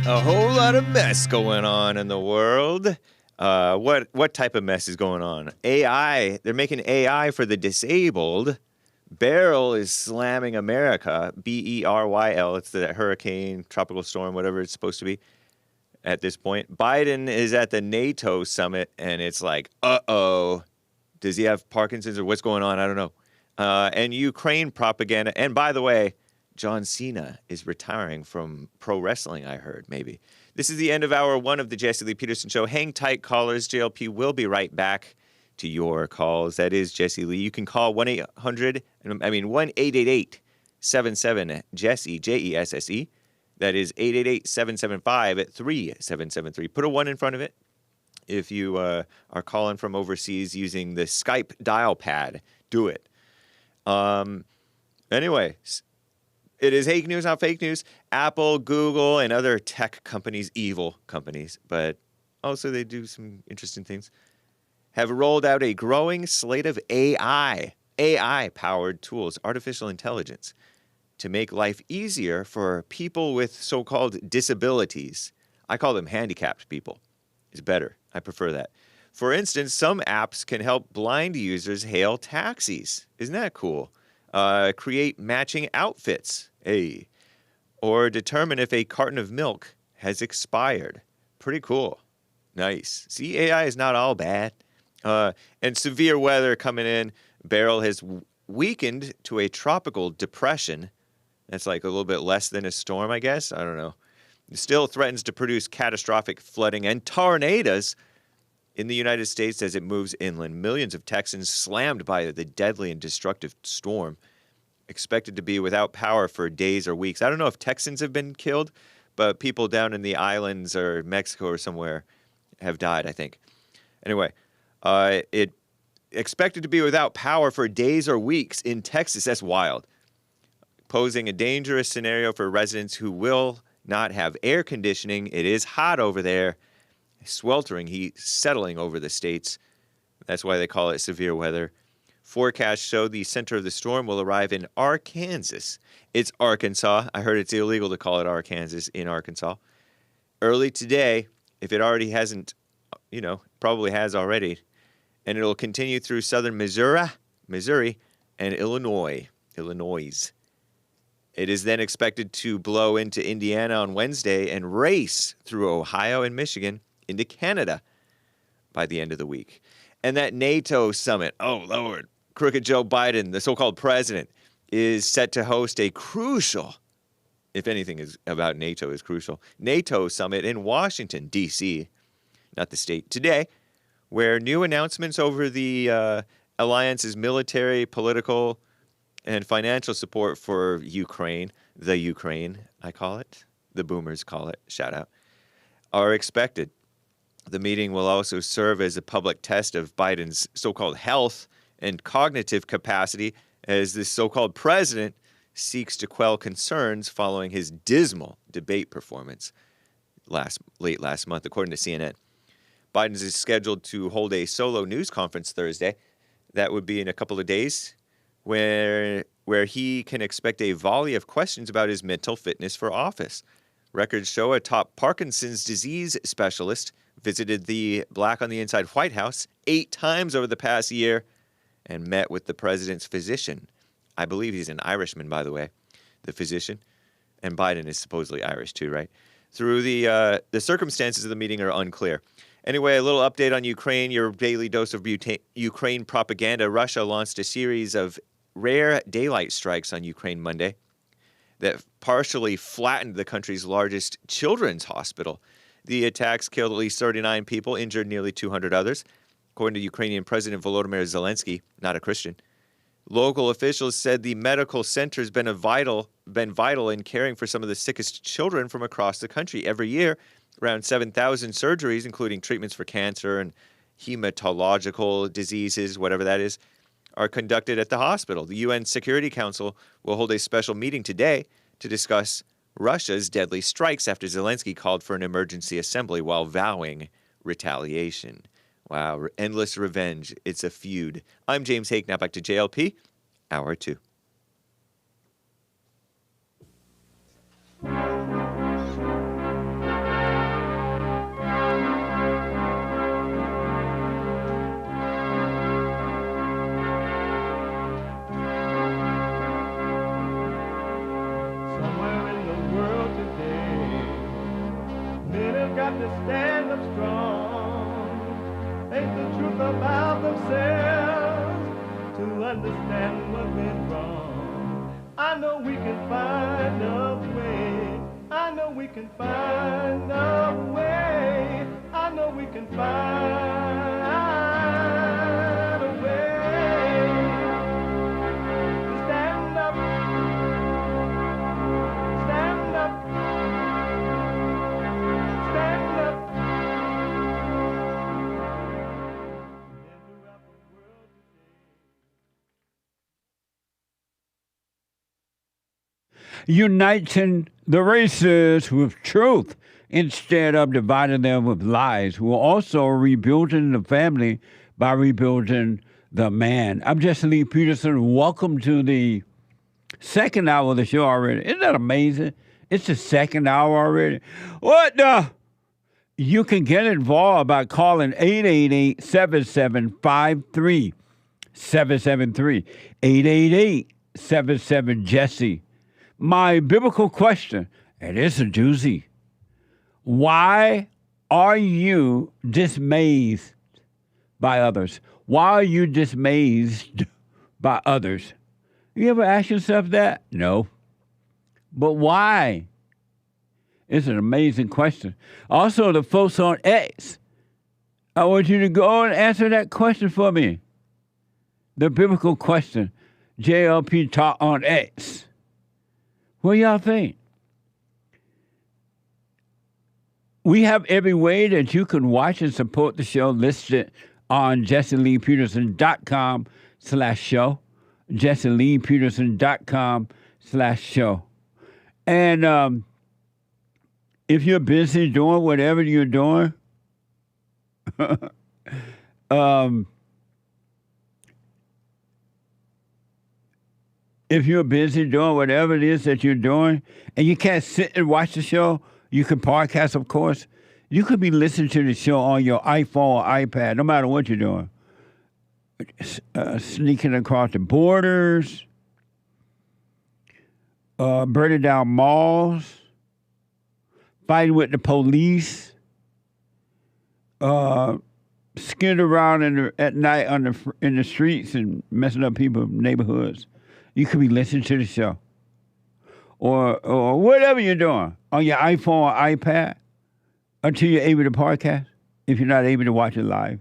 A whole lot of mess going on in the world. What type of mess is going on? AI. They're making AI for the disabled. Beryl is slamming America, Beryl. It's the hurricane, tropical storm, whatever it's supposed to be at this point. Biden is at the NATO summit, and it's like, uh-oh. Does he have Parkinson's or what's going on? I don't know. And Ukraine propaganda. And by the way, John Cena is retiring from pro wrestling, I heard, maybe. This is the end of hour 1 of the Jesse Lee Peterson Show. Hang tight, callers. JLP will be right back to your calls. That is Jesse Lee. You can call 1-888-77-JESSE, Jesse. That is 888-775-3773. Put a 1 in front of it if you are calling from overseas using the Skype dial pad. Do it. Anyway, it is Hake News, not fake news. Apple, Google, and other tech companies, evil companies, but also they do some interesting things, have rolled out a growing slate of AI-powered tools, artificial intelligence, to make life easier for people with so-called disabilities. I call them handicapped people. It's better. I prefer that. For instance, some apps can help blind users hail taxis. Isn't that cool? Create matching outfits, or determine if a carton of milk has expired. Pretty cool. Nice. See, AI is not all bad. And severe weather coming in. Beryl has weakened to a tropical depression. That's like a little bit less than a storm, I guess. I don't know. It still threatens to produce catastrophic flooding and tornadoes in the United States as it moves inland. Millions of Texans slammed by the deadly and destructive storm, expected to be without power for days or weeks. I don't know if Texans have been killed, but people down in the islands or Mexico or somewhere have died, I think. Anyway, it expected to be without power for days or weeks in Texas. That's wild. Posing a dangerous scenario for residents who will not have air conditioning. It is hot over there. Sweltering heat settling over the states. That's why they call it severe weather. Forecasts show the center of the storm will arrive in Arkansas. It's Arkansas. I heard it's illegal to call it Arkansas in Arkansas. Early today, if it already hasn't, probably has already. And it'll continue through southern Missouri, and Illinois. It is then expected to blow into Indiana on Wednesday and race through Ohio and Michigan into Canada by the end of the week. And that NATO summit, oh, Lord, crooked Joe Biden, the so-called president, is set to host a crucial, if anything is about NATO is crucial, NATO summit in Washington, D.C., not the state, today, where new announcements over the alliance's military, political, and financial support for Ukraine, the Ukraine, I call it, the boomers call it, shout out, are expected. The meeting will also serve as a public test of Biden's so-called health and cognitive capacity as this so-called president seeks to quell concerns following his dismal debate performance late last month, according to CNN. Biden is scheduled to hold a solo news conference Thursday. That would be in a couple of days, where he can expect a volley of questions about his mental fitness for office. Records show a top Parkinson's disease specialist visited the Black on the Inside White House 8 times over the past year and met with the president's physician. I believe he's an Irishman, by the way, the physician. And Biden is supposedly Irish too, right? Through the circumstances of the meeting are unclear. Anyway, a little update on Ukraine, your daily dose of Ukraine propaganda. Russia launched a series of rare daylight strikes on Ukraine Monday that partially flattened the country's largest children's hospital. The attacks killed at least 39 people, injured nearly 200 others, according to Ukrainian President Volodymyr Zelensky, not a Christian. Local officials said the medical center has been vital in caring for some of the sickest children from across the country. Every year, around 7,000 surgeries, including treatments for cancer and hematological diseases, whatever that is, are conducted at the hospital. The UN Security Council will hold a special meeting today to discuss Russia's deadly strikes after Zelensky called for an emergency assembly while vowing retaliation. Wow, endless revenge. It's a feud. I'm James Hake. Now back to JLP, Hour 2. To stand up strong, think the truth about themselves, to understand what went wrong. I know we can find a way. I know we can find a way. I know we can find a way to stand up, stand up. Uniting the races with truth instead of dividing them with lies. We're also rebuilding the family by rebuilding the man. I'm Jesse Lee Peterson. Welcome to the second hour of the show already. Isn't that amazing? It's the second hour already. What the? You can get involved by calling 888-7753. 773 888-77-JESSE. My biblical question, and it's a doozy. Why are you dismayed by others? Why are you dismayed by others? You ever ask yourself that? No. But why? It's an amazing question. Also, the folks on X, I want you to go and answer that question for me. The biblical question, JLP Talk on X. What do y'all think? We have every way that you can watch and support the show listed on JesseLeePeterson.com/show. JesseLeePeterson.com/show. And if you're busy doing whatever you're doing, if you're busy doing whatever it is that you're doing and you can't sit and watch the show, you can podcast, of course. You could be listening to the show on your iPhone or iPad, no matter what you're doing. Sneaking across the borders, burning down malls, fighting with the police, skid around at night in the streets and messing up people's neighborhoods. You could be listening to the show. Or whatever you're doing on your iPhone or iPad until you're able to podcast, if you're not able to watch it live,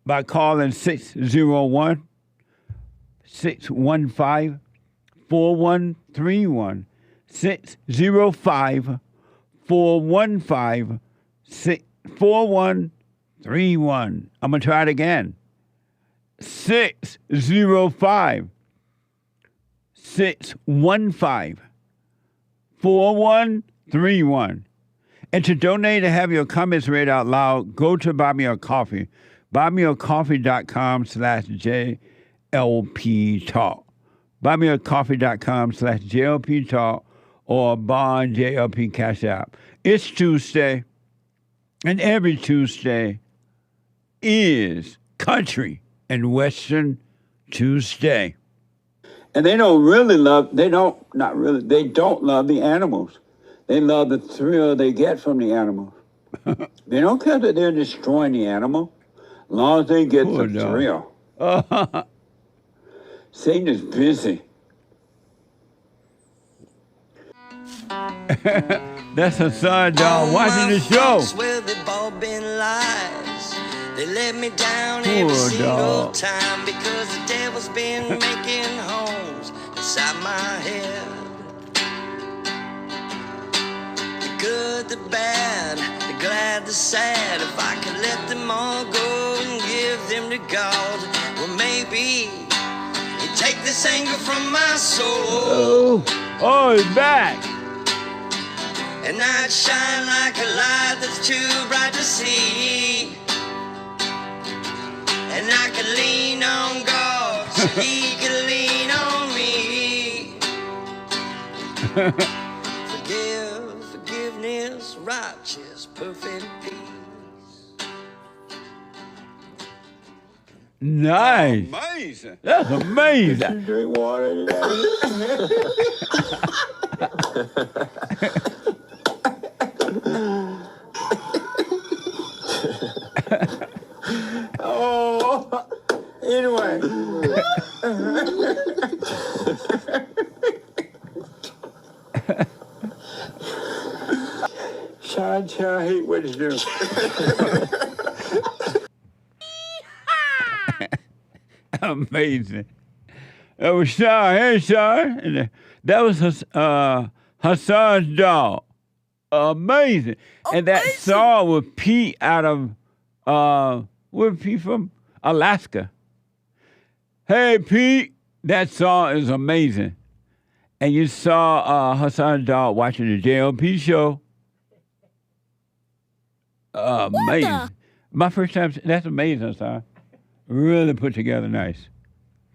by calling 601-615-4131. 605-415-4131. I'm going to try it again. 605-615-4131. And to donate and have your comments read out loud, go to Buy Me a Coffee. BuyMeACoffee.com/JLP Talk. BuyMeACoffee.com/JLP Talk or Bond JLP Cash App. It's Tuesday, and every Tuesday is Country and Western Tuesday. And they don't love the animals. They love the thrill they get from the animals. They don't care that they're destroying the animal, as long as they get the thrill. Satan is busy. That's Hassan, dog, watching the show. Well, they've all been lies. They let me down every single time because the devil's been making homes inside my head. The good, the bad, the glad, the sad. If I could let them all go and give them to God, well, maybe he'd take this anger from my soul. Oh, he's back. And I'd shine like a light that's too bright to see. And I could lean on God so he could lean on me. Forgiveness, righteous, perfect peace. Nice. Amazing. That's amazing. Drink water. Oh, anyway. Sharon, tell Hake what to do. Amazing. That was Sharon. Hey, Sharon. And that was Hassan's dog. Amazing. And that song with Pete out of, where's Pete from? Alaska. Hey, Pete. That song is amazing. And you saw Hassan's dog watching the JLP show. Amazing. My first time, that's amazing, Hassan. Really put together nice.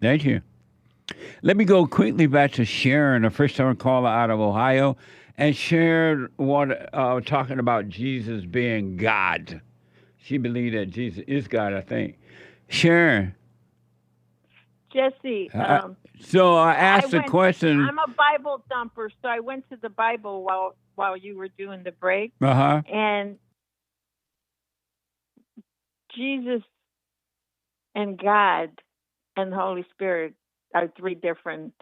Thank you. Let me go quickly back to Sharon, a first-time caller out of Ohio. And Sharon talking about Jesus being God. She believed that Jesus is God, I think. Sharon. Jesse. So I asked the question. I'm a Bible thumper, so I went to the Bible while you were doing the break. Uh-huh. And Jesus and God and the Holy Spirit are three different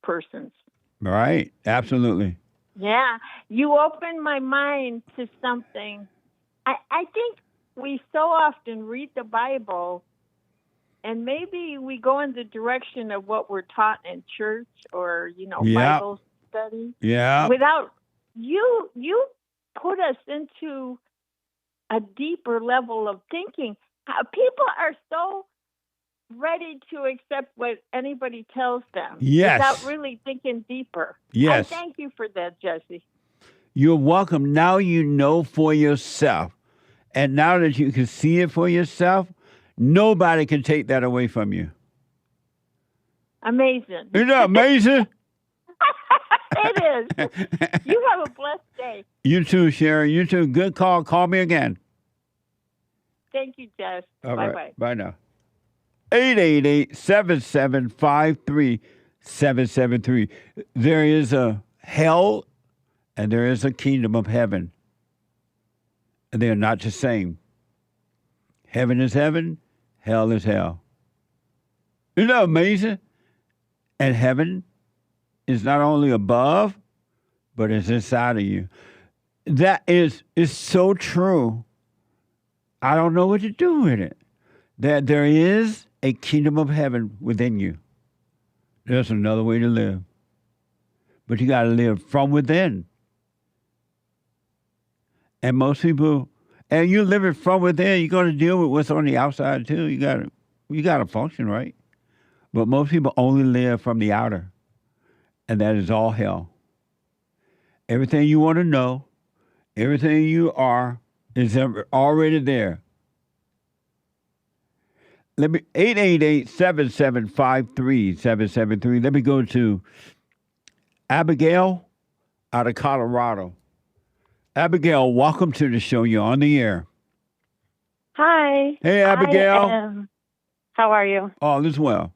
persons. Right. Absolutely. Yeah, you opened my mind to something. I think we so often read the Bible, and maybe we go in the direction of what we're taught in church or, Yeah. Bible study. Yeah. Without you put us into a deeper level of thinking. People are so ready to accept what anybody tells them without really thinking deeper. Yes. I thank you for that, Jesse. You're welcome. Now you know for yourself. And now that you can see it for yourself, nobody can take that away from you. Amazing. Isn't that amazing? It is. You have a blessed day. You too, Sharon. You too. Good call. Call me again. Thank you, Jess. All Bye-bye. right. Bye now. 888-7753-773. There is a hell and there is a kingdom of heaven. And they are not the same. Heaven is heaven. Hell is hell. Isn't that amazing? And heaven is not only above, but it's inside of you. That is so true. I don't know what to do with it. That there is a kingdom of heaven within you. There's another way to live. But you got to live from within. And most people, and you live it from within, you're going to deal with what's on the outside too. You got to function, right? But most people only live from the outer. And that is all hell. Everything you want to know, everything you are, is already there. Let me 888-7753-773. Let me go to Abigail out of Colorado. Abigail, welcome to the show. You're on the air. Hi. Hey, Abigail. How are you? All is well.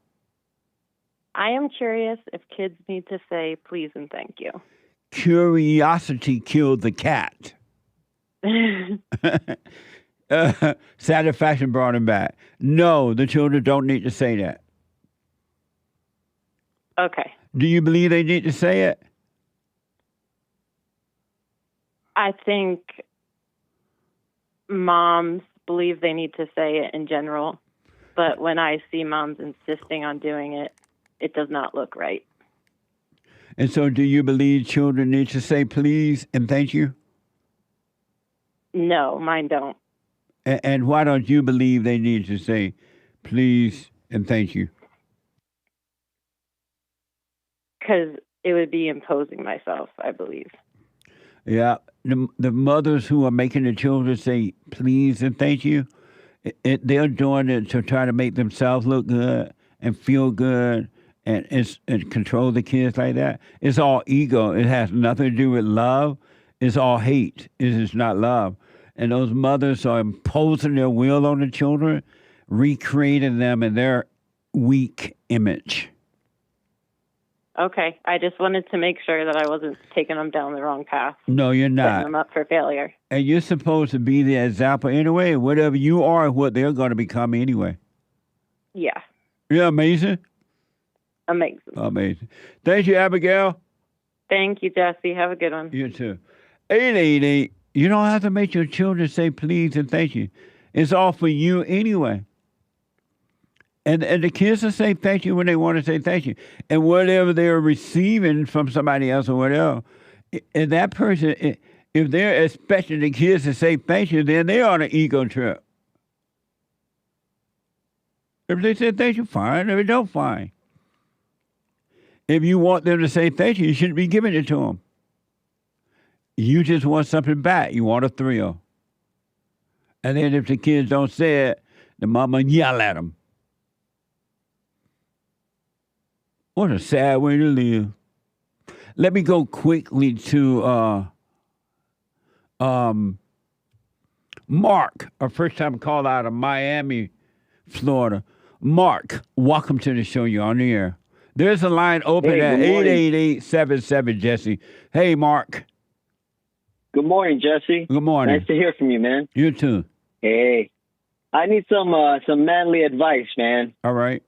I am curious if kids need to say please and thank you. Curiosity killed the cat. Satisfaction brought him back. No, the children don't need to say that. Okay. Do you believe they need to say it? I think moms believe they need to say it in general, but when I see moms insisting on doing it, it does not look right. And so do you believe children need to say please and thank you? No, mine don't. And why don't you believe they need to say please and thank you? Because it would be imposing myself, I believe. Yeah, the mothers who are making the children say please and thank you, they're doing it to try to make themselves look good and feel good and control the kids like that. It's all ego. It has nothing to do with love. It's all hate. It is not love. And those mothers are imposing their will on the children, recreating them in their weak image. Okay, I just wanted to make sure that I wasn't taking them down the wrong path. No, you're not. Setting them up for failure. And you're supposed to be the example anyway. Whatever you are, what they're going to become anyway. Yeah. Yeah, amazing. Amazing. Amazing. Thank you, Abigail. Thank you, Jesse. Have a good one. You too. 888. You don't have to make your children say please and thank you. It's all for you anyway. And the kids will say thank you when they want to say thank you. And whatever they're receiving from somebody else or whatever, and that person, if they're expecting the kids to say thank you, then they're on an ego trip. If they say thank you, fine. If they don't, fine. If you want them to say thank you, you shouldn't be giving it to them. You just want something back. You want a thrill. And then if the kids don't say it, the mama yell at them. What a sad way to live. Let me go quickly to Mark, a first-time call out of Miami, Florida. Mark, welcome to the show. You're on the air. There's a line open at 888-77, Jesse. Hey, Mark. Good morning, Jesse. Good morning. Nice to hear from you, man. You too. Hey. I need some manly advice, man. All right.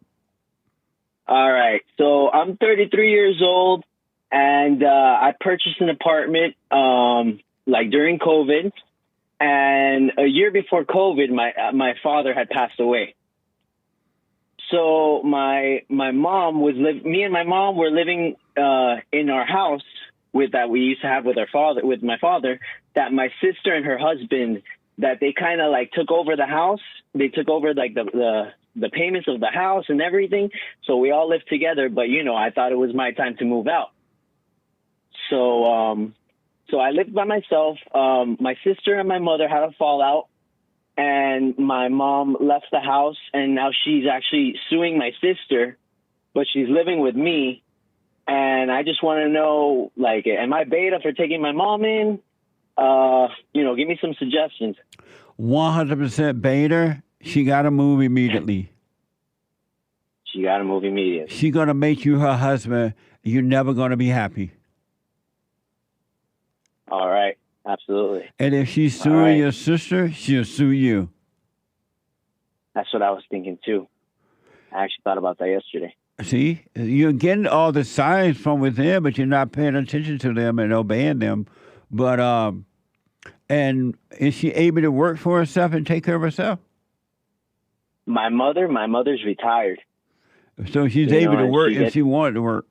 All right. So I'm 33 years old. And I purchased an apartment like during COVID. And a year before COVID, my father had passed away. So my mom me and my mom were living in our house that we used to have with my father, that my sister and her husband, that they kind of like took over the house. They took over like the payments of the house and everything. So we all lived together, but I thought it was my time to move out. So so I lived by myself. My sister and my mother had a fallout, and my mom left the house, and now she's actually suing my sister, but she's living with me. And I just want to know, like, am I beta for taking my mom in? Give me some suggestions. 100% beta. She got to move immediately. She got to move immediately. She's going to make you her husband. You're never going to be happy. All right. Absolutely. And if she's suing your sister, she'll sue you. That's what I was thinking, too. I actually thought about that yesterday. See, you're getting all the signs from within, but you're not paying attention to them and obeying them. But, and is she able to work for herself and take care of herself? My mother's retired. So she's able to work if she wanted to work.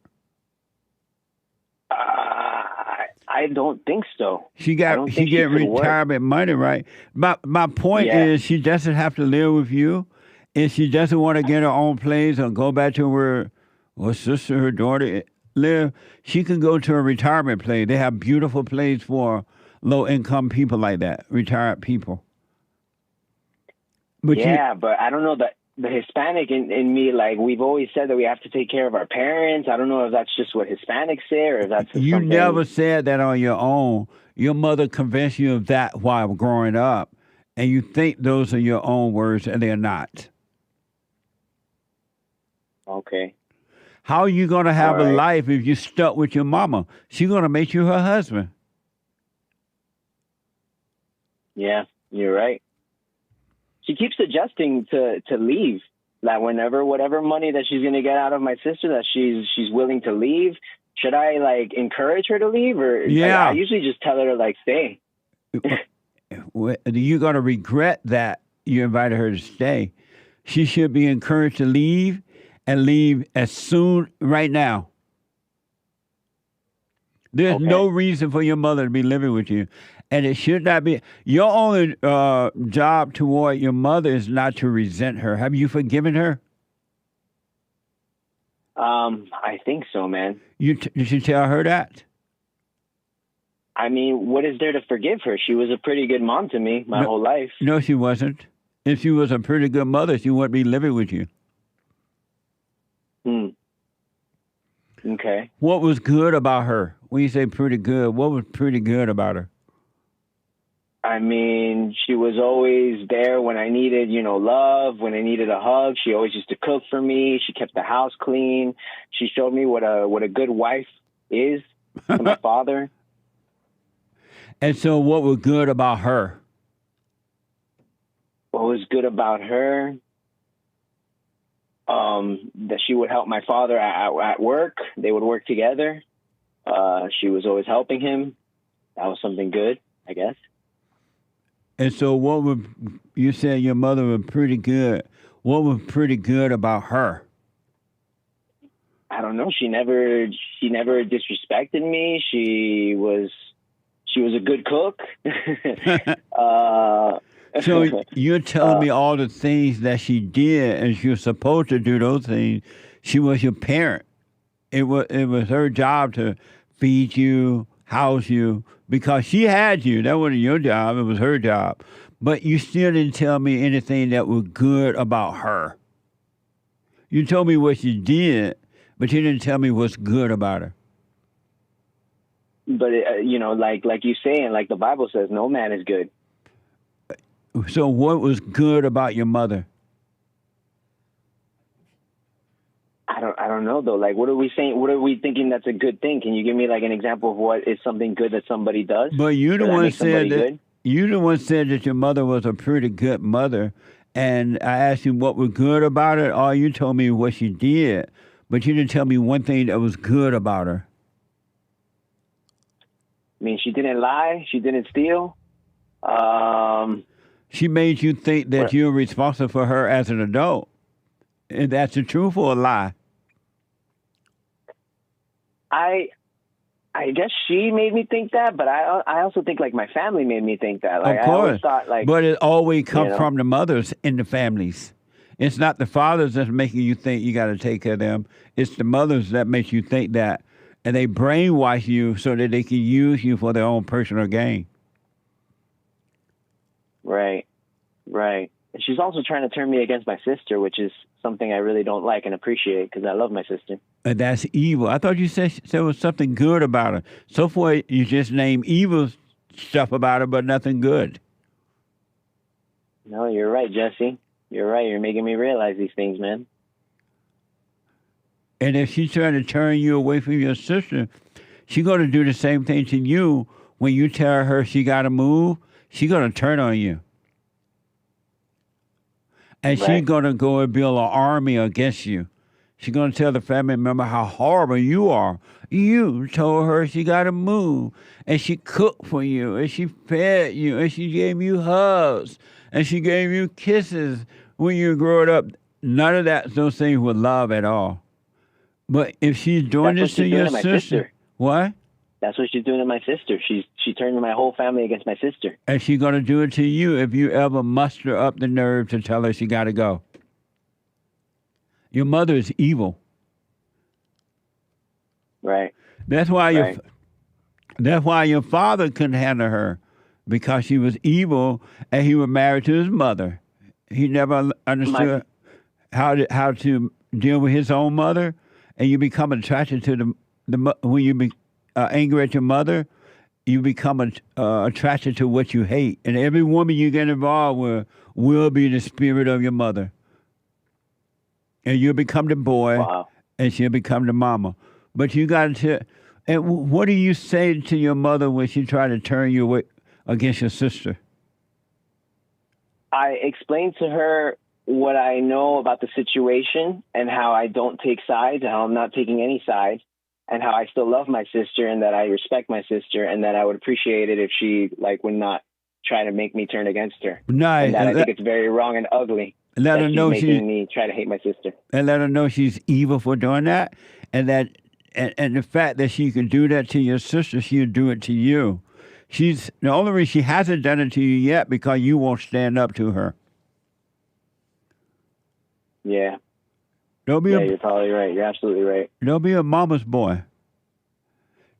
I don't think so. She get retirement money, right? My point is she doesn't have to live with you. If she doesn't want to get her own place or go back to where her sister, her daughter live, she can go to a retirement place. They have beautiful places for low-income people like that, retired people. But but I don't know that the Hispanic in me, like, we've always said that we have to take care of our parents. I don't know if that's just what Hispanics say or if that's just You never said that on your own. Your mother convinced you of that while growing up, and you think those are your own words, and they're not. Okay. How are you going to have a life if you're stuck with your mama? She's going to make you her husband. Yeah, you're right. She keeps suggesting to leave. That whatever money that she's going to get out of my sister, that she's willing to leave. Should I, like, encourage her to leave? Or I usually just tell her to, like, stay. You're going to regret that you invited her to stay. She should be encouraged to leave. And leave as soon, right now. There's no reason for your mother to be living with you. And it should not be. Your only job toward your mother is not to resent her. Have you forgiven her? I think so, man. You should tell her that. I mean, what is there to forgive her? She was a pretty good mom to me my whole life. No, she wasn't. If she was a pretty good mother, she wouldn't be living with you. Okay. What was good about her? When you say pretty good, what was pretty good about her? I mean, she was always there when I needed, love, when I needed a hug. She always used to cook for me. She kept the house clean. She showed me what a good wife is to my father. And so what was good about her? What was good about her? That she would help my father at work. They would work together. She was always helping him. That was something good, I guess. And so you said your mother was pretty good. What was pretty good about her? I don't know. She never disrespected me. She was a good cook. So you're telling me all the things that she did, and she was supposed to do those things. She was your parent. It was her job to feed you, house you, because she had you. That wasn't your job. It was her job. But you still didn't tell me anything that was good about her. You told me what she did, but you didn't tell me what's good about her. But, like you say, and like the Bible says, no man is good. So what was good about your mother? I don't know though. Like, what are we saying? What are we thinking that's a good thing? Can you give me like an example of what is something good that somebody does? But you the one said that your mother was a pretty good mother, and I asked you what was good about it. All you told me what she did, but you didn't tell me one thing that was good about her. I mean, she didn't lie. She didn't steal. She made you think that you're responsible for her as an adult. And that's the truth or a lie? I guess she made me think that, but I also think like my family made me think that. Like, Of course. I always thought like, but it always comes you know. from the mothers in the families. It's not the fathers that's making you think you got to take care of them. It's the mothers that make you think that. And they brainwash you so that they can use you for their own personal gain. Right. And she's also trying to turn me against my sister, which is something I really don't like and appreciate because I love my sister. And that's evil. I thought you said there was something good about her. So far, you just name evil stuff about her, but nothing good. No, you're right, Jesse. You're right. You're making me realize these things, man. And if she's trying to turn you away from your sister, she's going to do the same thing to you. When you tell her she got to move, she's going to turn on you. And she's going to go and build an army against you. She's going to tell the family member how horrible you are. You told her she got to move. And she cooked for you. And she fed you. And she gave you hugs. And she gave you kisses when you were growing up. None of that, those things were love at all. But if she's doing this to your sister, what? That's what she's doing to my sister. She turned my whole family against my sister. And she's going to do it to you if you ever muster up the nerve to tell her she got to go. Your mother is evil. Right. That's why your father couldn't handle her, because she was evil and he was married to his mother. He never understood how to deal with his own mother, and you become attracted to when you be angry at your mother, you become attracted to what you hate. And every woman you get involved with will be the spirit of your mother. And you'll become the boy, and she'll become the mama. But you got to. And what do you say to your mother when she tried to turn you away against your sister? I explained to her what I know about the situation and how I don't take sides, and how I'm not taking any sides, and how I still love my sister and that I respect my sister and that I would appreciate it if she would not try to make me turn against her. Nice. And that I think it's very wrong and ugly. Let her know making me try to hate my sister. And let her know she's evil for doing that, and that and the fact that she can do that to your sister, she'll do it to you. She's the only reason she hasn't done it to you yet because you won't stand up to her. Yeah. Don't you're probably right. You're absolutely right. Don't be a mama's boy.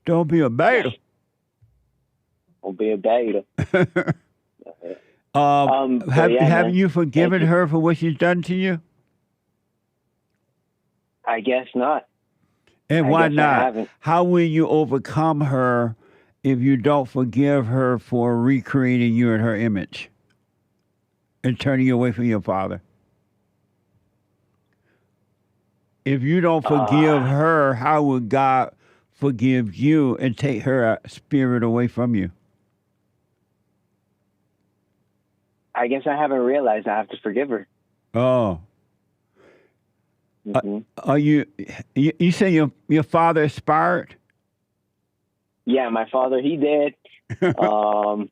Don't be a beta. Don't be a beta. Have you forgiven her for what she's done to you? I guess not. And why not? How will you overcome her if you don't forgive her for recreating you in her image and turning you away from your father? If you don't forgive her, how will God forgive you and take her spirit away from you? I guess I haven't realized I have to forgive her. Oh. Mm-hmm. Are you say your father expired? Yeah, my father, he did. No,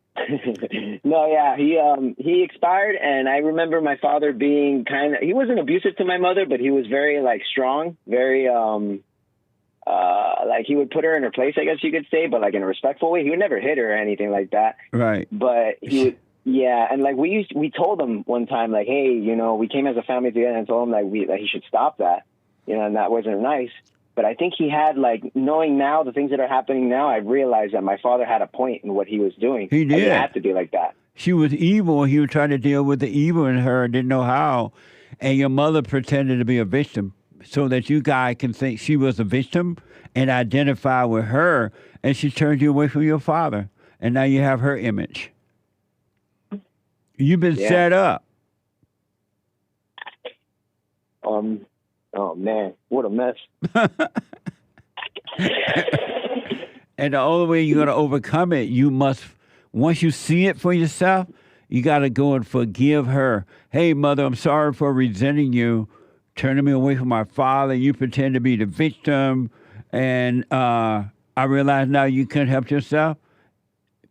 yeah, he expired, and I remember my father being he wasn't abusive to my mother, but he was very strong, very he would put her in her place, I guess you could say, but in a respectful way. He would never hit her or anything like that. Right. But he would. Yeah, and we told him one time, hey, we came as a family together and told him that he should stop that, and that wasn't nice. But I think he had knowing now the things that are happening now, I realized that my father had a point in what he was doing. He did. It didn't have to be like that. She was evil. He was trying to deal with the evil in her and didn't know how. And your mother pretended to be a victim so that you guys can think she was a victim and identify with her. And she turned you away from your father. And now you have her image. You've been set up. Oh man, what a mess. And the only way you're going to overcome it, you must, once you see it for yourself, you got to go and forgive her. Hey, mother, I'm sorry for resenting you, turning me away from my father. You pretend to be the victim. And I realize now you can't help yourself.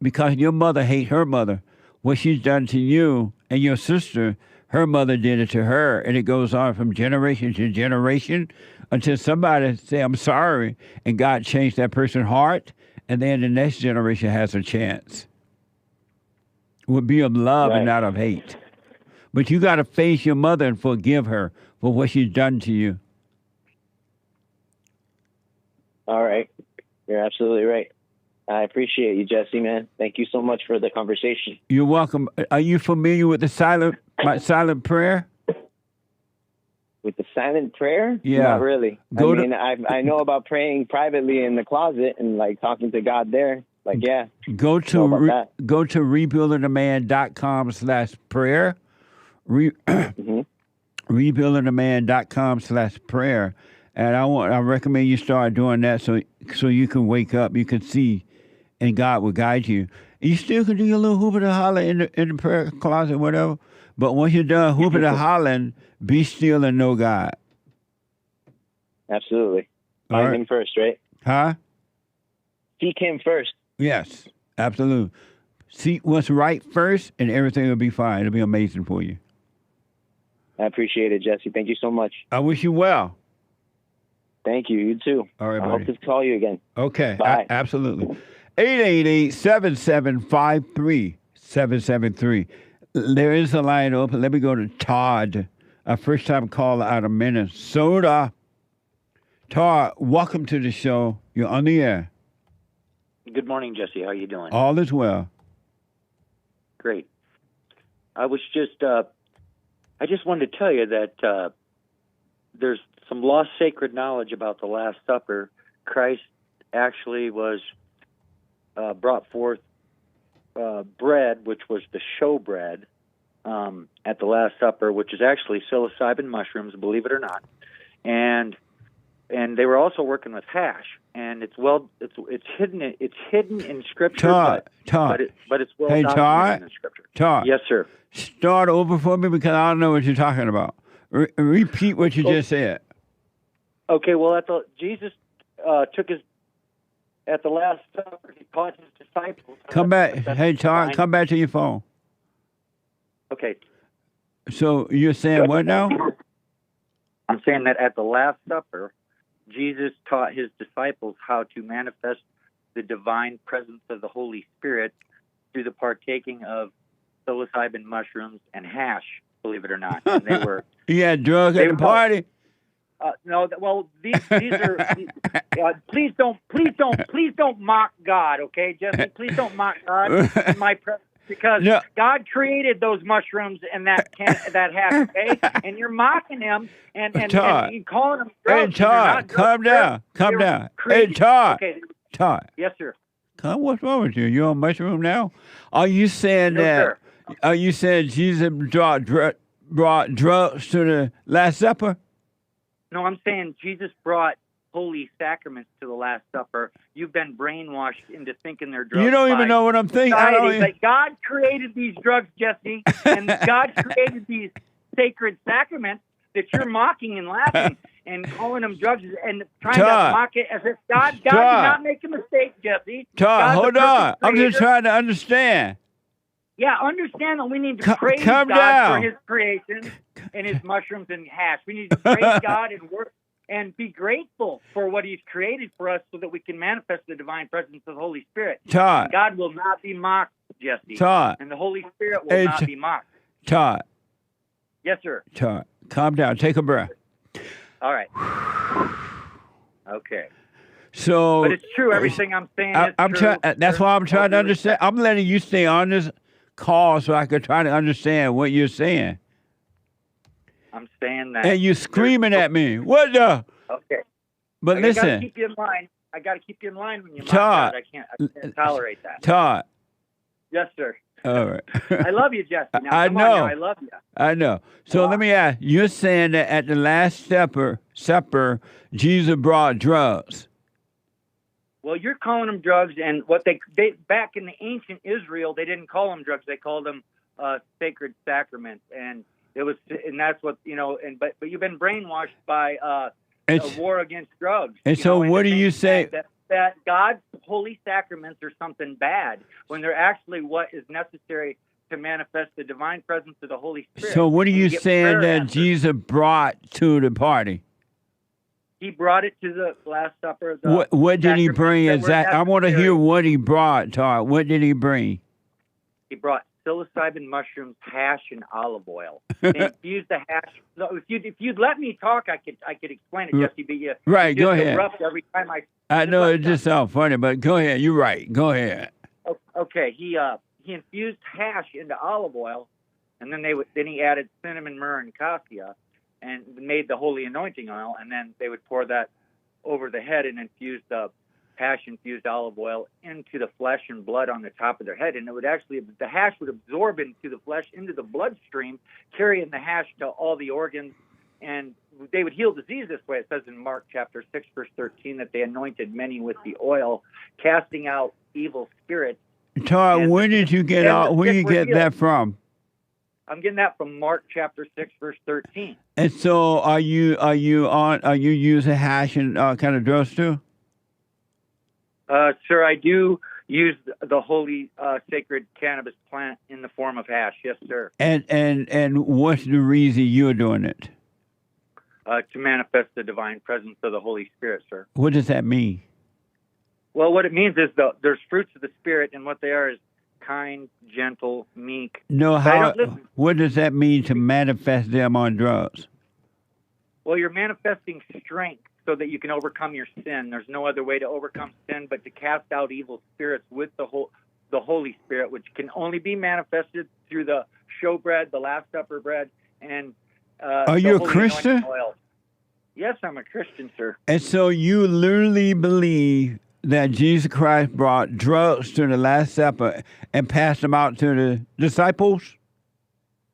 because your mother hates her mother. What she's done to you and your sister, her mother did it to her, and it goes on from generation to generation until somebody say, I'm sorry, and God changed that person's heart, and then the next generation has a chance. It would be of love and not of hate. But you got to face your mother and forgive her for what she's done to you. All right. You're absolutely right. I appreciate you, Jesse, man. Thank you so much for the conversation. You're welcome. Are you familiar with my silent prayer? With the silent prayer? Yeah. Not really. I know about praying privately in the closet and like talking to God there. Like, yeah. Go to rebuildingtheman.com/prayer. Rebuildingtheman.com/prayer. And I recommend you start doing that so you can wake up, you can see, and God will guide you. You still can do your little hooping and hollering in the prayer closet, whatever. But once you're done hooping and hollering, be still and know God. Absolutely. Find him first, right? Huh? Seek him first. Yes, absolutely. Seek what's right first, and everything will be fine. It'll be amazing for you. I appreciate it, Jesse. Thank you so much. I wish you well. Thank you. You too. All right, I buddy. hope to call you again. Okay. Bye. Absolutely. 888-7753-773. There is a line open. Let me go to Todd, a first-time caller out of Minnesota. Todd, welcome to the show. You're on the air. Good morning, Jesse. How are you doing? All is well. Great. I just wanted to tell you that there's some lost sacred knowledge about the Last Supper. Christ actually was brought forth bread, which was the show bread, at the Last Supper, which is actually psilocybin mushrooms, believe it or not, and they were also working with hash, and it's hidden in Scripture, but it's well documented in Scripture. Todd, yes, sir. Start over for me because I don't know what you're talking about. Repeat what you just said. Okay, well, Jesus took at the Last Supper, he taught his disciples. Come back. Hey, Todd, come back to your phone. Okay. So you're saying what now? I'm saying that at the Last Supper, Jesus taught his disciples how to manifest the divine presence of the Holy Spirit through the partaking of psilocybin mushrooms and hash, believe it or not. And they were... He had drugs at the party? No, well, these are. Please don't mock God, okay, Jesse? Please don't mock God in my presence, because God created those mushrooms and that hash, okay? And you're mocking him and calling them drugs. Hey, Todd, calm down. Hey, Todd. Okay. Todd. Yes, sir. What's wrong with you? You on mushroom now? Are you saying that? Sir. Are you saying Jesus brought drugs to the Last Supper? No, I'm saying Jesus brought holy sacraments to the Last Supper. You've been brainwashed into thinking they're drugs. You don't even know what I'm thinking. Like God created these drugs, Jesse, and God created these sacred sacraments that you're mocking and laughing and calling them drugs and trying to mock it as if God did not make a mistake, Jesse. Todd, hold on. I'm just trying to understand. Yeah, understand that we need to praise God for his creation and his mushrooms and hash. We need to praise God and work and be grateful for what he's created for us so that we can manifest the divine presence of the Holy Spirit. Todd. And God will not be mocked, Jesse. Todd. And the Holy Spirit will not be mocked. Todd. Yes, sir. Todd, calm down. Take a breath. All right. Okay. So, but it's true. Everything I'm saying is true. That's why I'm trying to understand. I'm letting you stay on this call so I could try to understand what you're saying. I'm saying that. And you're screaming at me. What the? Okay. But listen. I got to keep you in line. I got to keep you in line when you mock God. I can't tolerate that. Todd. Yes, sir. All right. I love you, Jesse. Now, I know. I love you. I know. So let me ask. You're saying that at the Last Supper, Jesus brought drugs. Well, you're calling them drugs, and what they back in the ancient Israel, they didn't call them drugs; they called them sacred sacraments, and that's what but you've been brainwashed by a war against drugs. And so, what do you say? that God's holy sacraments are something bad when they're actually what is necessary to manifest the divine presence of the Holy Spirit. So what are And you get saying prayer that answered. Jesus brought to the party? He brought it to the Last Supper. What did he sacraments bring? that were I want to hear necessary. what he brought, Todd. What did he bring? He brought psilocybin mushrooms, hash, and olive oil. They infused the hash. So if you'd let me talk, I could explain it, Jesse. But you Right, you go just ahead. interrupt every time I know it just sounds funny, but go ahead. You're right. Go ahead. Okay, he infused hash into olive oil, and then he added cinnamon, myrrh, and cassia, and made the holy anointing oil, and then they would pour that over the head and infuse the hash-infused olive oil into the flesh and blood on the top of their head, and the hash would absorb into the flesh, into the bloodstream, carrying the hash to all the organs, and they would heal disease this way. It says in Mark chapter 6, verse 13, that they anointed many with the oil, casting out evil spirits. Todd, where did you get that from? I'm getting that from Mark chapter 6, verse 13. And so, are you using hash and kind of drugs too? Sir, I do use the holy sacred cannabis plant in the form of hash. Yes, sir. And what's the reason you're doing it? To manifest the divine presence of the Holy Spirit, sir. What does that mean? Well, what it means is there's fruits of the Spirit, and what they are is kind, gentle, meek. No, Listen. what does that mean to manifest them on drugs? Well, you're manifesting strength so that you can overcome your sin. There's no other way to overcome sin but to cast out evil spirits with the Holy Spirit, which can only be manifested through the showbread, the Last Supper bread, and Are you a Christian? oil. Yes, I'm a Christian, sir. And so you literally believe that Jesus Christ brought drugs to the Last Supper and passed them out to the disciples?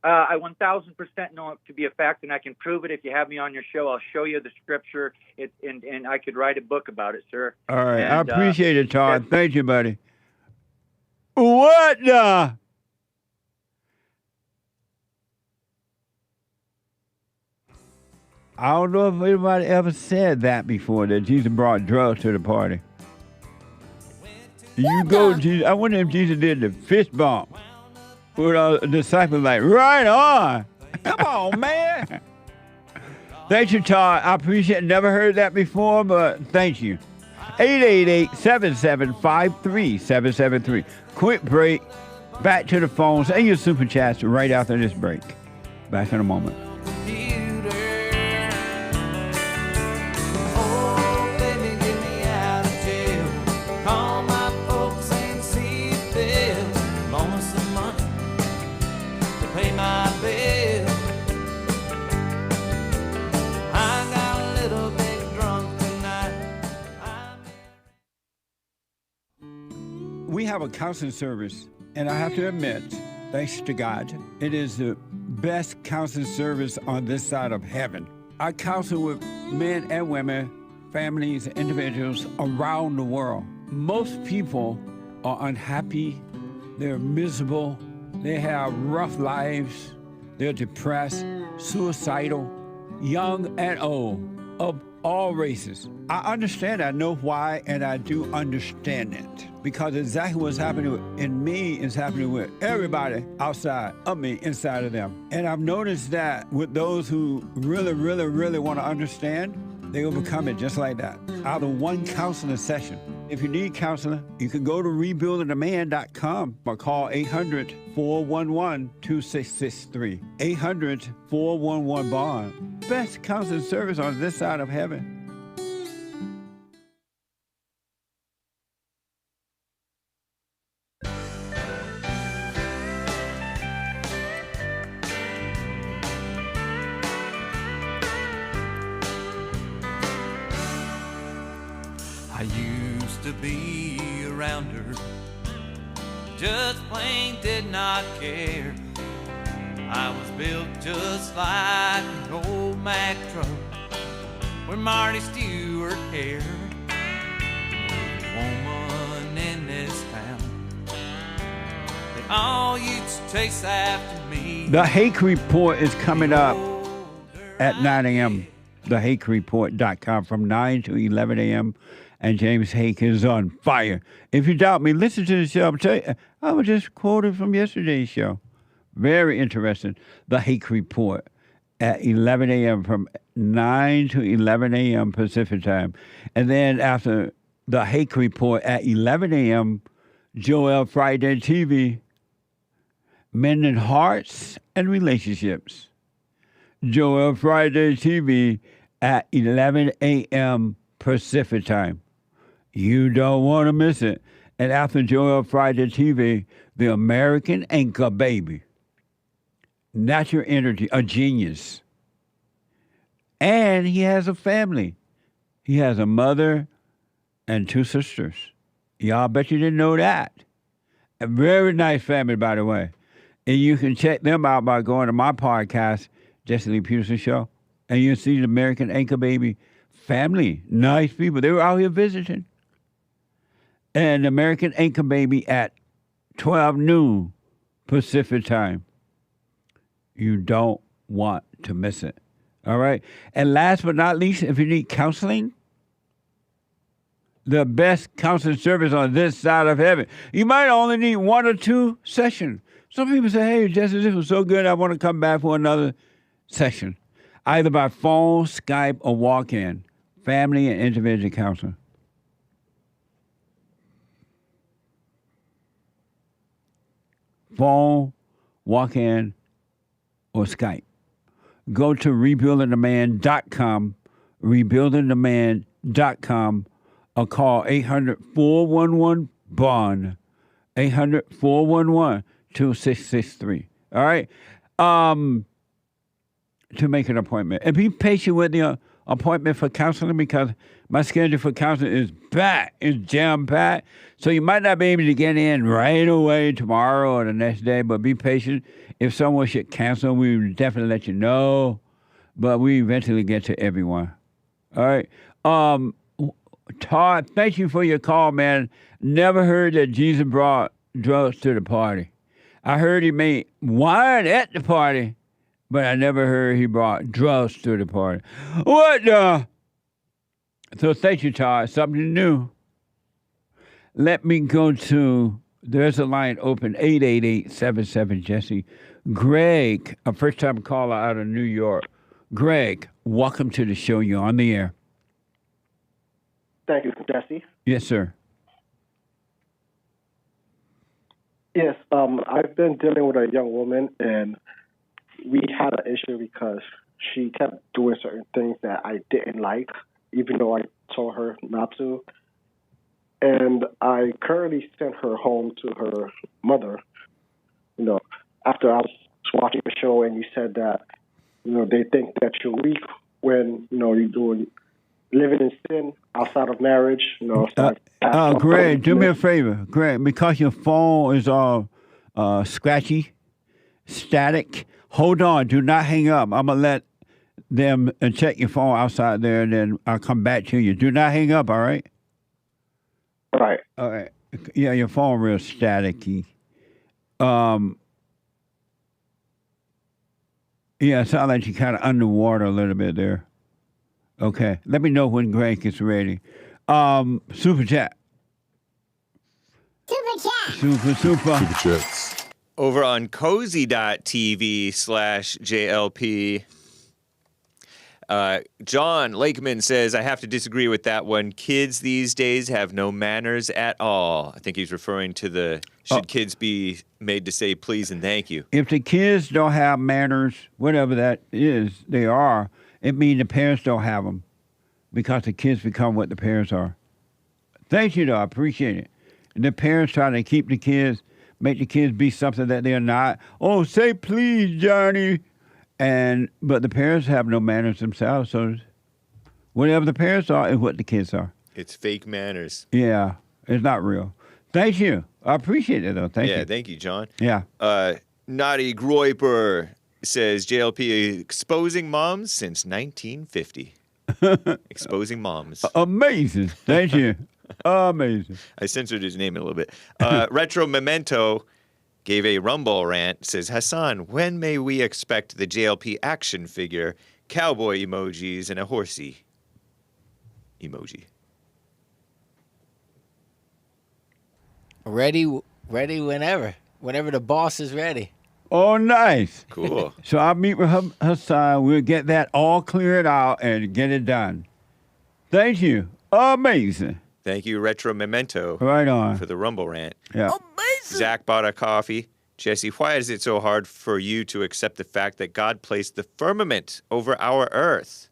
I 1,000% know it to be a fact, and I can prove it if you have me on your show. I'll show you the scripture, and I could write a book about it, sir. All right. And, I appreciate it, Todd. Thank you, buddy. What the? I don't know if anybody ever said that before, that Jesus brought drugs to the party. You go, Jesus. I wonder if Jesus did the fist bump with the disciples like, right on. Come on, man. Thank you, Todd. I appreciate it. Never heard that before, but thank you. 888-7753-773. Quick break. Back to the phones and your super chats right after this break. Back in a moment. We have a counseling service, and I have to admit, thanks to God, it is the best counseling service on this side of heaven. I counsel with men and women, families, and individuals around the world. Most people are unhappy, they're miserable, they have rough lives, they're depressed, suicidal, young and old, of all races. I understand, I know why, and I do understand it. Because exactly what's happening in me is happening with everybody outside of me, inside of them. And I've noticed that with those who really, really, really want to understand, they overcome it just like that, out of one counseling session. If you need counseling, you can go to rebuildingaman.com or call 800-411-2663. 800-411-BOND. Best counseling service on this side of heaven. I used to be around her, just plain did not care. I was built just like an old Mack truck with Marty Stewart hair. Woman in this town, they all used to chase after me. The Hake Report is coming up at 9 a.m. TheHakeReport.com from 9 to 11 a.m. And James Hake is on fire. If you doubt me, listen to the show. I'm telling you, I was just quoted from yesterday's show. Very interesting. The Hake Report at 11 a.m. from 9 to 11 a.m. Pacific time. And then after the Hake Report at 11 a.m., Joel Friday TV, Mending Hearts and Relationships. Joel Friday TV at 11 a.m. Pacific time. You don't want to miss it. And after Joel Friday TV, the American Anchor Baby. Natural energy, a genius. And he has a family. He has a mother and 2 sisters. Y'all bet you didn't know that. A very nice family, by the way. And you can check them out by going to my podcast, Jesse Lee Peterson Show. And you'll see the American Anchor Baby family. Nice people. They were out here visiting. And American Anchor Baby at 12 noon Pacific time. You don't want to miss it. All right? And last but not least, if you need counseling, the best counseling service on this side of heaven. You might only need 1 or 2 sessions. Some people say, hey, Jesse, this was so good, I want to come back for another session. Either by phone, Skype, or walk-in. Family and individual counseling. Phone, walk-in, or Skype. Go to rebuildingtheman.com, rebuildingtheman.com, or call 800-411-BOND, 800-411-2663. All right? To make an appointment. And be patient with the appointment for counseling because my schedule for counseling is packed, it's jam-packed. So you might not be able to get in right away tomorrow or the next day, but be patient. If someone should cancel, we will definitely let you know. But we eventually get to everyone. All right. Todd, thank you for your call, man. Never heard that Jesus brought drugs to the party. I heard he made wine at the party, but I never heard he brought drugs to the party. What the? So thank you, Todd. Something new. Let me go to, there's a line open, 888-77-JESSE. Greg, a first-time caller out of New York. Greg, welcome to the show. You're on the air. Thank you, Jesse. Yes, sir. Yes, I've been dealing with a young woman, and we had an issue because she kept doing certain things that I didn't like, even though I told her not to. And I currently sent her home to her mother, after I was watching the show and you said that, they think that you're weak when, you're living in sin outside of marriage, Greg, do me a favor, Greg, because your phone is all scratchy, static. Hold on, do not hang up. I'm gonna let them check your phone outside there, and then I'll come back to you. Do not hang up, all right? All right. All right. Yeah, your phone real staticky. Yeah, it sounds like you're kind of underwater a little bit there. Okay. Let me know when Greg gets ready. Super chat. Super chats. Over on cozy.tv/JLP. John Lakeman says, I have to disagree with that one. Kids these days have no manners at all. I think he's referring to the, should kids be made to say please and thank you? If the kids don't have manners, whatever that is, they are, it means the parents don't have them because the kids become what the parents are. Thank you, though. I appreciate it. And the parents trying to keep the kids, make the kids be something that they're not. Oh, say please, Johnny. But the parents have no manners themselves, so whatever the parents are is what the kids are. It's fake manners. Yeah, it's not real. Thank you. I appreciate it, though. Thank you. Yeah, thank you, John. Yeah. Naughty Groiper says, JLP exposing moms since 1950. Exposing moms. Amazing. Thank you. Amazing. I censored his name a little bit. Retro Memento gave a Rumble rant, says, Hassan, when may we expect the JLP action figure, cowboy emojis, and a horsey emoji? Ready whenever the boss is ready. Oh, nice. Cool. So I'll meet with Hassan. We'll get that all cleared out and get it done. Thank you. Amazing. Thank you, Retro Memento. Right on. For the Rumble rant. Yeah. Amazing. Zach bought a coffee. Jesse, why is it so hard for you to accept the fact that God placed the firmament over our earth?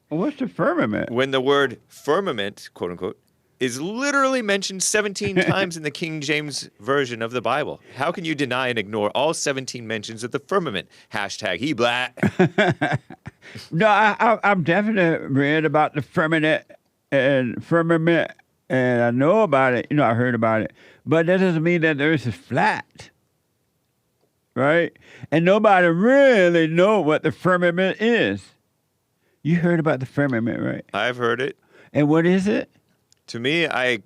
What's the firmament? When the word firmament, quote unquote, is literally mentioned 17 times in the King James Version of the Bible. How can you deny and ignore all 17 mentions of the firmament? Hashtag he black. No, I've definitely read about the firmament, and I know about it. I heard about it. But that doesn't mean that the earth is flat. Right? And nobody really know what the firmament is. You heard about the firmament, right? I've heard it. And what is it? To me, I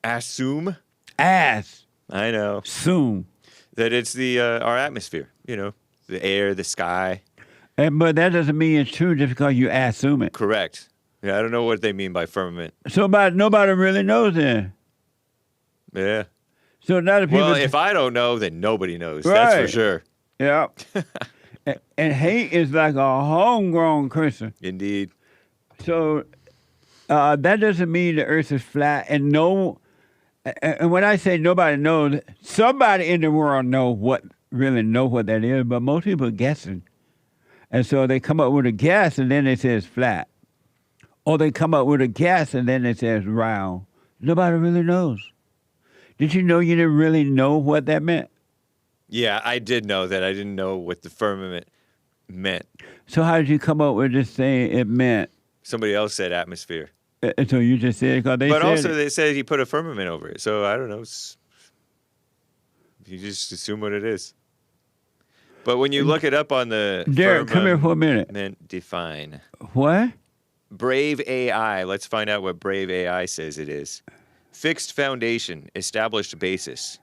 assume. I know. Assume. That it's the our atmosphere, the air, the sky. But that doesn't mean it's true just because you assume it. Correct. Yeah, I don't know what they mean by firmament. So nobody really knows then. Yeah. So now the people. Well, if I don't know, then nobody knows. Right. That's for sure. Yeah. And Hake is like a homegrown Christian. Indeed. So that doesn't mean the earth is flat. And when I say nobody knows, somebody in the world know what that is, but most people are guessing. And so they come up with a guess and then it says flat. Or they come up with a guess and then it says round. Nobody really knows. Did you know you didn't really know what that meant? Yeah, I did know that. I didn't know what the firmament meant. So how did you come up with this thing it meant? Somebody else said atmosphere. So you just said it because they but said also it. they said he put a firmament over it. So I don't know. You just assume what it is. But when you look it up on the Derrick, come here for a minute. Define. What? Brave AI. Let's find out what Brave AI says it is. Fixed foundation, established basis.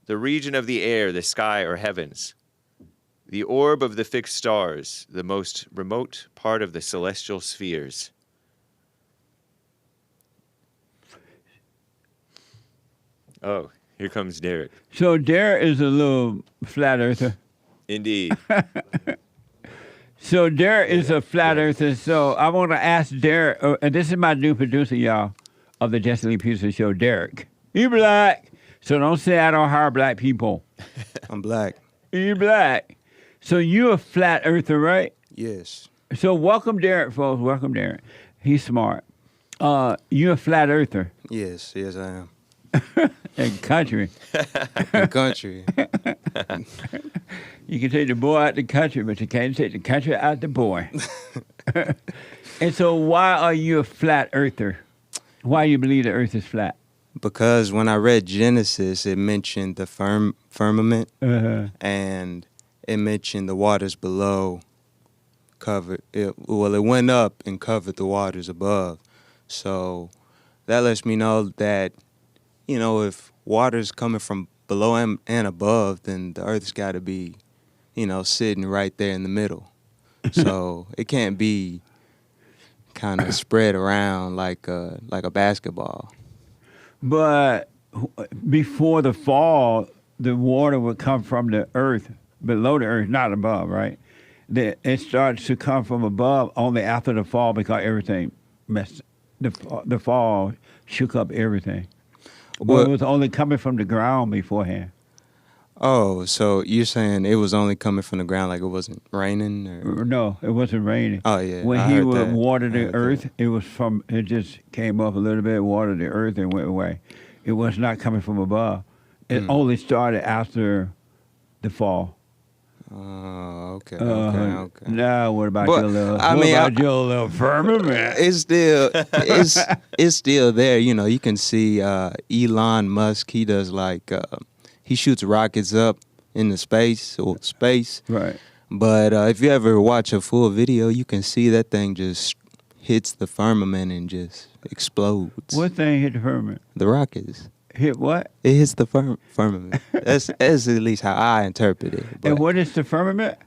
The region of the air, the sky, or heavens. The orb of the fixed stars, the most remote part of the celestial spheres. Oh, here comes Derrick. So Derrick is a little flat earther. Indeed. So Derrick is a flat earther. So I want to ask Derrick, and this is my new producer, y'all, of the JLP Tue show, Derrick. You black. So don't say I don't hire black people. I'm black. You black. So you a flat earther, right? Yes. So welcome Derrick, folks. Welcome Derrick. He's smart. You a flat earther. Yes, I am. And country. Country. You can take the boy out the country, but you can't take the country out the boy. And so why are you a flat earther? Why you believe the earth is flat? Because when I read Genesis, it mentioned the firmament, and it mentioned the waters below covered. It went up and covered the waters above. So that lets me know that, if water's coming from below and above, then the earth's got to be, sitting right there in the middle. So it can't be kind of spread around like a basketball. But before the fall, the water would come from the earth, below the earth, not above, right? It starts to come from above only after the fall because everything messed. The fall shook up everything. But it was only coming from the ground beforehand. Oh, so you're saying it was only coming from the ground, like it wasn't raining? Or? No, it wasn't raining. Oh, yeah. When he would water the earth, it just came up a little bit, watered the earth, and went away. It was not coming from above. It only started after the fall. Oh, okay. Now, what about your little firmament? It's still there. You can see Elon Musk. He does he shoots rockets up into space. Right. But if you ever watch a full video, you can see that thing just hits the firmament and just explodes. What thing hit the firmament? The rockets. Hit what? It hits the firmament. That's at least how I interpret it. But and what is the firmament?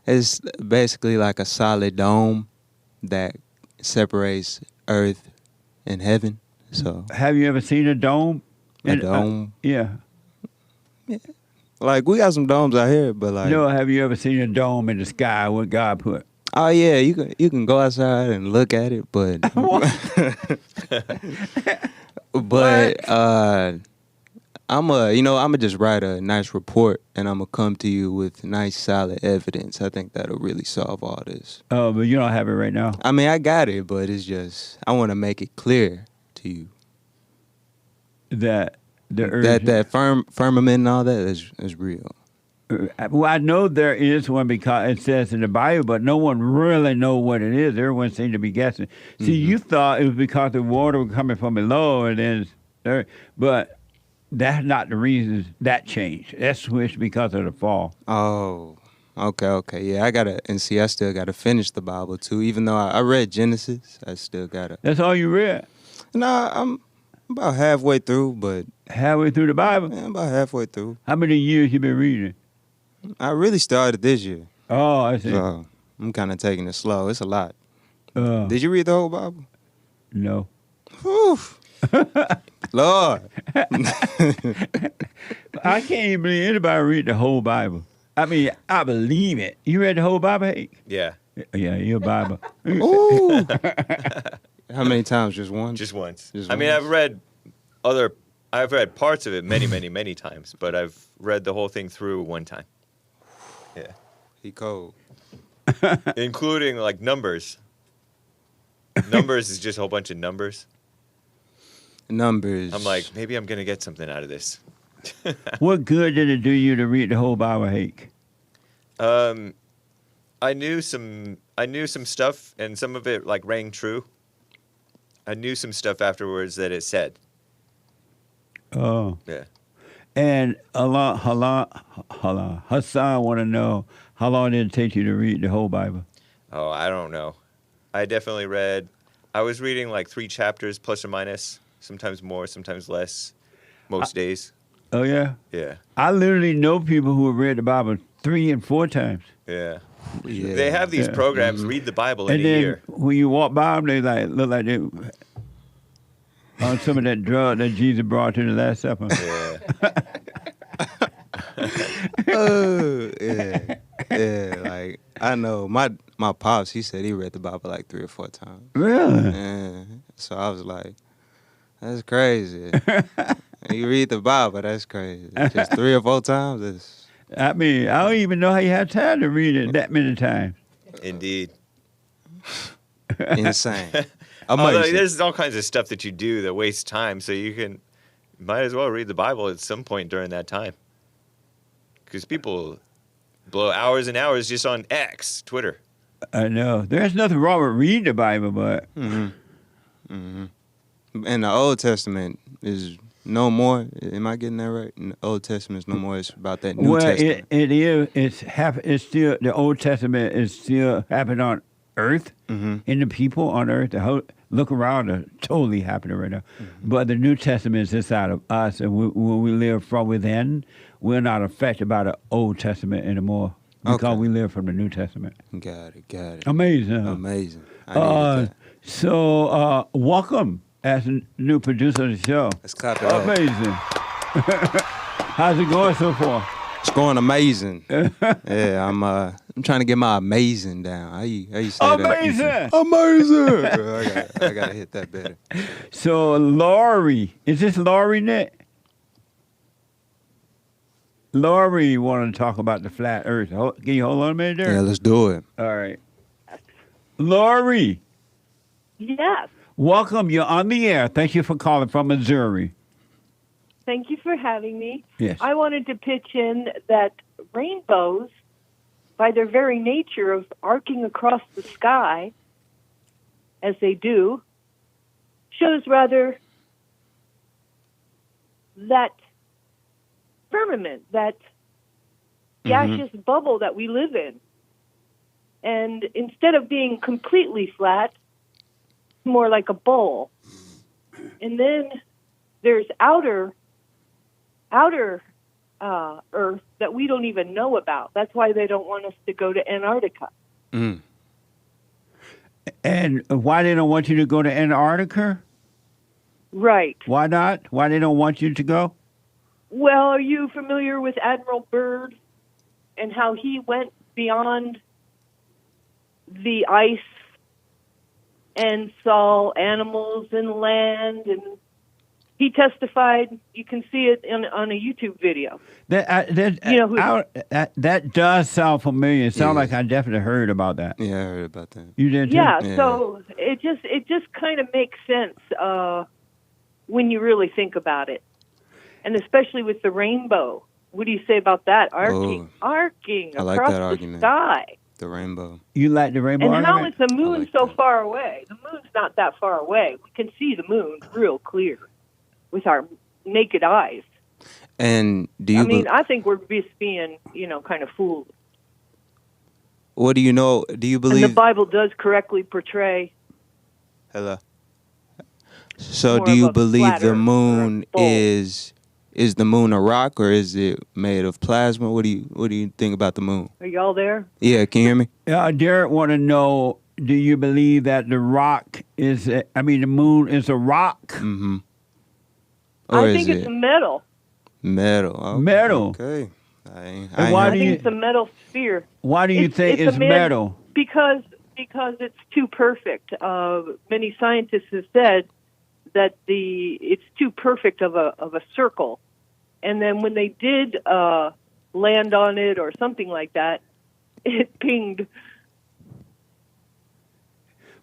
It's basically like a solid dome that separates earth and heaven. So have you ever seen a dome? A dome? Yeah. Like, we got some domes out here, but like... No, have you ever seen a dome in the sky what God put? Oh, yeah, you can go outside and look at it, but... but, I'ma just write a nice report, and I'ma come to you with nice, solid evidence. I think that'll really solve all this. Oh, but you don't have it right now? I mean, I got it, but it's just, I want to make it clear to you. That the earth... That firmament and all that is real. Well, I know there is one because it says in the Bible, but no one really know what it is. Everyone seems to be guessing. See, you thought it was because the water was coming from below, and then, but that's not the reason that changed. That switched because of the fall. Oh, okay. Yeah, I still gotta finish the Bible too. Even though I read Genesis, I still gotta. That's all you read? Nah, I'm about halfway through, but. Halfway through the Bible? Yeah, about halfway through. How many years you been reading? I really started this year. Oh, I see. So I'm kind of taking it slow. It's a lot. Did you read the whole Bible? No. Whew. Lord. I can't even believe anybody read the whole Bible. I mean, I believe it. You read the whole Bible, Hake? Yeah. Yeah, you're a Bible. Ooh. How many times? Just once? Just once. Just I mean, once? I've read parts of it many, many, many times, but I've read the whole thing through one time. Yeah. He cold. Including, like, numbers. Numbers is just a whole bunch of numbers. Numbers. I'm like, maybe I'm going to get something out of this. What good did it do you to read the whole Bible, Hake? I knew some stuff, and some of it, like, rang true. I knew some stuff afterwards that it said. Oh. Yeah. And Hassan want to know, how long did it take you to read the whole Bible? Oh, I don't know. I was reading like 3 chapters plus or minus, sometimes more, sometimes less, most days. Oh, yeah? Yeah. I literally know people who have read the Bible 3 and 4 times. Yeah. They have these programs, read the Bible in a year. When you walk by them, they look like they on some of that drug that Jesus brought to the Last Supper. Yeah. Yeah, like, I know my pops, he said he read the Bible like 3 or 4 times. Really? Yeah. So I was like, that's crazy. You read the Bible, that's crazy. Just 3 or 4 times. I mean, I don't even know how you have time to read it that many times. Indeed. Insane. Although there's all kinds of stuff that you do that wastes time, so you might as well read the Bible at some point during that time. Because people blow hours and hours just on X, Twitter. I know. There's nothing wrong with reading the Bible, but... And the Old Testament is no more. Am I getting that right? In the Old Testament is no more. It's about that New Testament. It is. It's still, the Old Testament is still happening on earth, and the people on earth, look around, are totally happening right now. But the New Testament is inside of us, and when we live from within, we're not affected by the Old Testament anymore because we live from the New Testament. Got it. Amazing. Huh? Amazing. I needed that. So, welcome as a new producer of the show. Let's clap it up. Amazing. How's it going so far? It's going amazing. Yeah, I'm trying to get my amazing down. How you say amazing. that? Amazing. I gotta hit that better. So LAURIE, is this LAURIE net? LAURIE want to talk about the flat Earth. Can you hold on a minute there? Yeah, let's do it. All right. LAURIE. Yes. Welcome. You're on the air. Thank you for calling from Missouri. Thank you for having me. Yes. I wanted to pitch in that rainbows, by their very nature of arcing across the sky, as they do, shows rather that firmament, that gaseous bubble that we live in. And instead of being completely flat, more like a bowl. And then there's outer Earth that we don't even know about. That's why they don't want us to go to Antarctica. And why they don't want you to go to Antarctica? Right. Why not? Why they don't want you to go? Well, are you familiar with Admiral Byrd and how he went beyond the ice and saw animals and land, and he testified? You can see it on a YouTube video. That does sound familiar. It sounds like I definitely heard about that. Yeah, I heard about that. You did too? Yeah, so it just kind of makes sense when you really think about it, and especially with the rainbow. What do you say about that? Arcing I like across that the argument. sky. The rainbow. You like the rainbow And how argument? is the moon so far away? The moon's not that far away. We can see the moon real clear with our naked eyes. And do you? I think we're just being, kind of fooled. What do you know? Do you believe? And the Bible does correctly portray. Hello. So More do of you a believe the flatter moon bowl. is the moon a rock, or is it made of plasma? What do you think about the moon? Are y'all there? Yeah, can you hear me? Derrick want to know, do you believe that the moon is a rock? Mm-hmm. I think it's a metal. Metal. Okay. Metal. Okay. I think it's a metal sphere. Why do you think it's metal? Because it's too perfect. Many scientists have said that it's too perfect of a circle, and then when they did land on it or something like that, it pinged.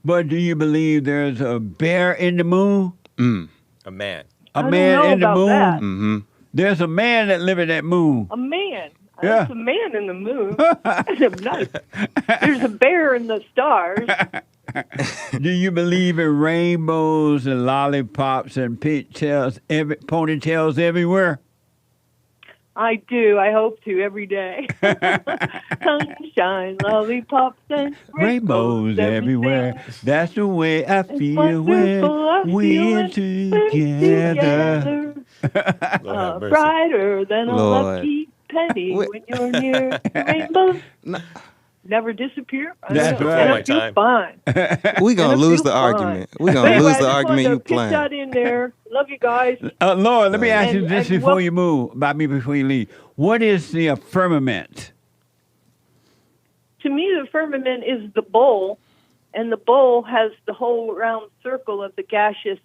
But do you believe there's a bear in the moon? A man. A man in the moon? That. Mm-hmm. There's a man that live in that moon. A man. Yeah. There's a man in the moon. There's a bear in the stars. Do you believe in rainbows and lollipops and ponytails everywhere? I do. I hope to every day. Sunshine, lollipops, and rainbows everywhere. That's the way I feel when we're together. Brighter than a lucky penny when you're near the rainbow. Never disappear. That's right. And I feel fine. We're going to lose the argument. We're going to lose the argument you playing. Put that in there. Love you guys. Lord, let me ask you this before you leave. What is the firmament? To me, the firmament is the bowl, and the bowl has the whole round circle of the gaseous,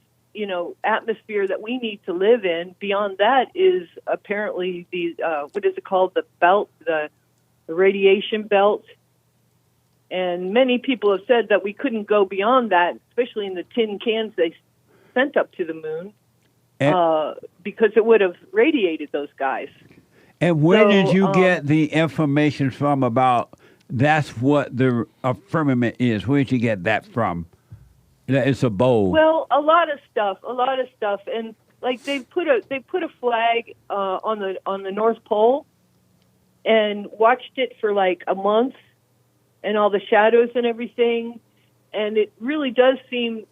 atmosphere that we need to live in. Beyond that is apparently the, what is it called? The belt, the radiation belt. And many people have said that we couldn't go beyond that, especially in the tin cans they sent up to the moon, because it would have radiated those guys. And where did you get the information from about that's what the firmament is? Where did you get that from? That it's a bowl. Well, a lot of stuff, and like they put a flag on the North Pole, and watched it for like a month, and all the shadows and everything, and it really does seem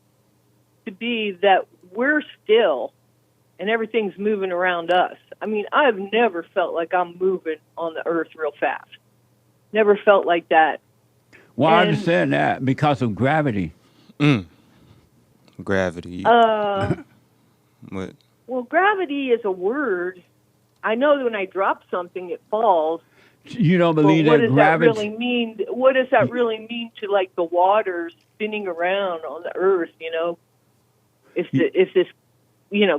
to be that we're still, and everything's moving around us. I mean, I've never felt like I'm moving on the earth real fast. Never felt like that. Well, I understand that because of gravity. Gravity. What? Well, gravity is a word. I know that when I drop something, it falls. You don't believe that gravity? That really mean? What does that really mean to like the water spinning around on the earth? If this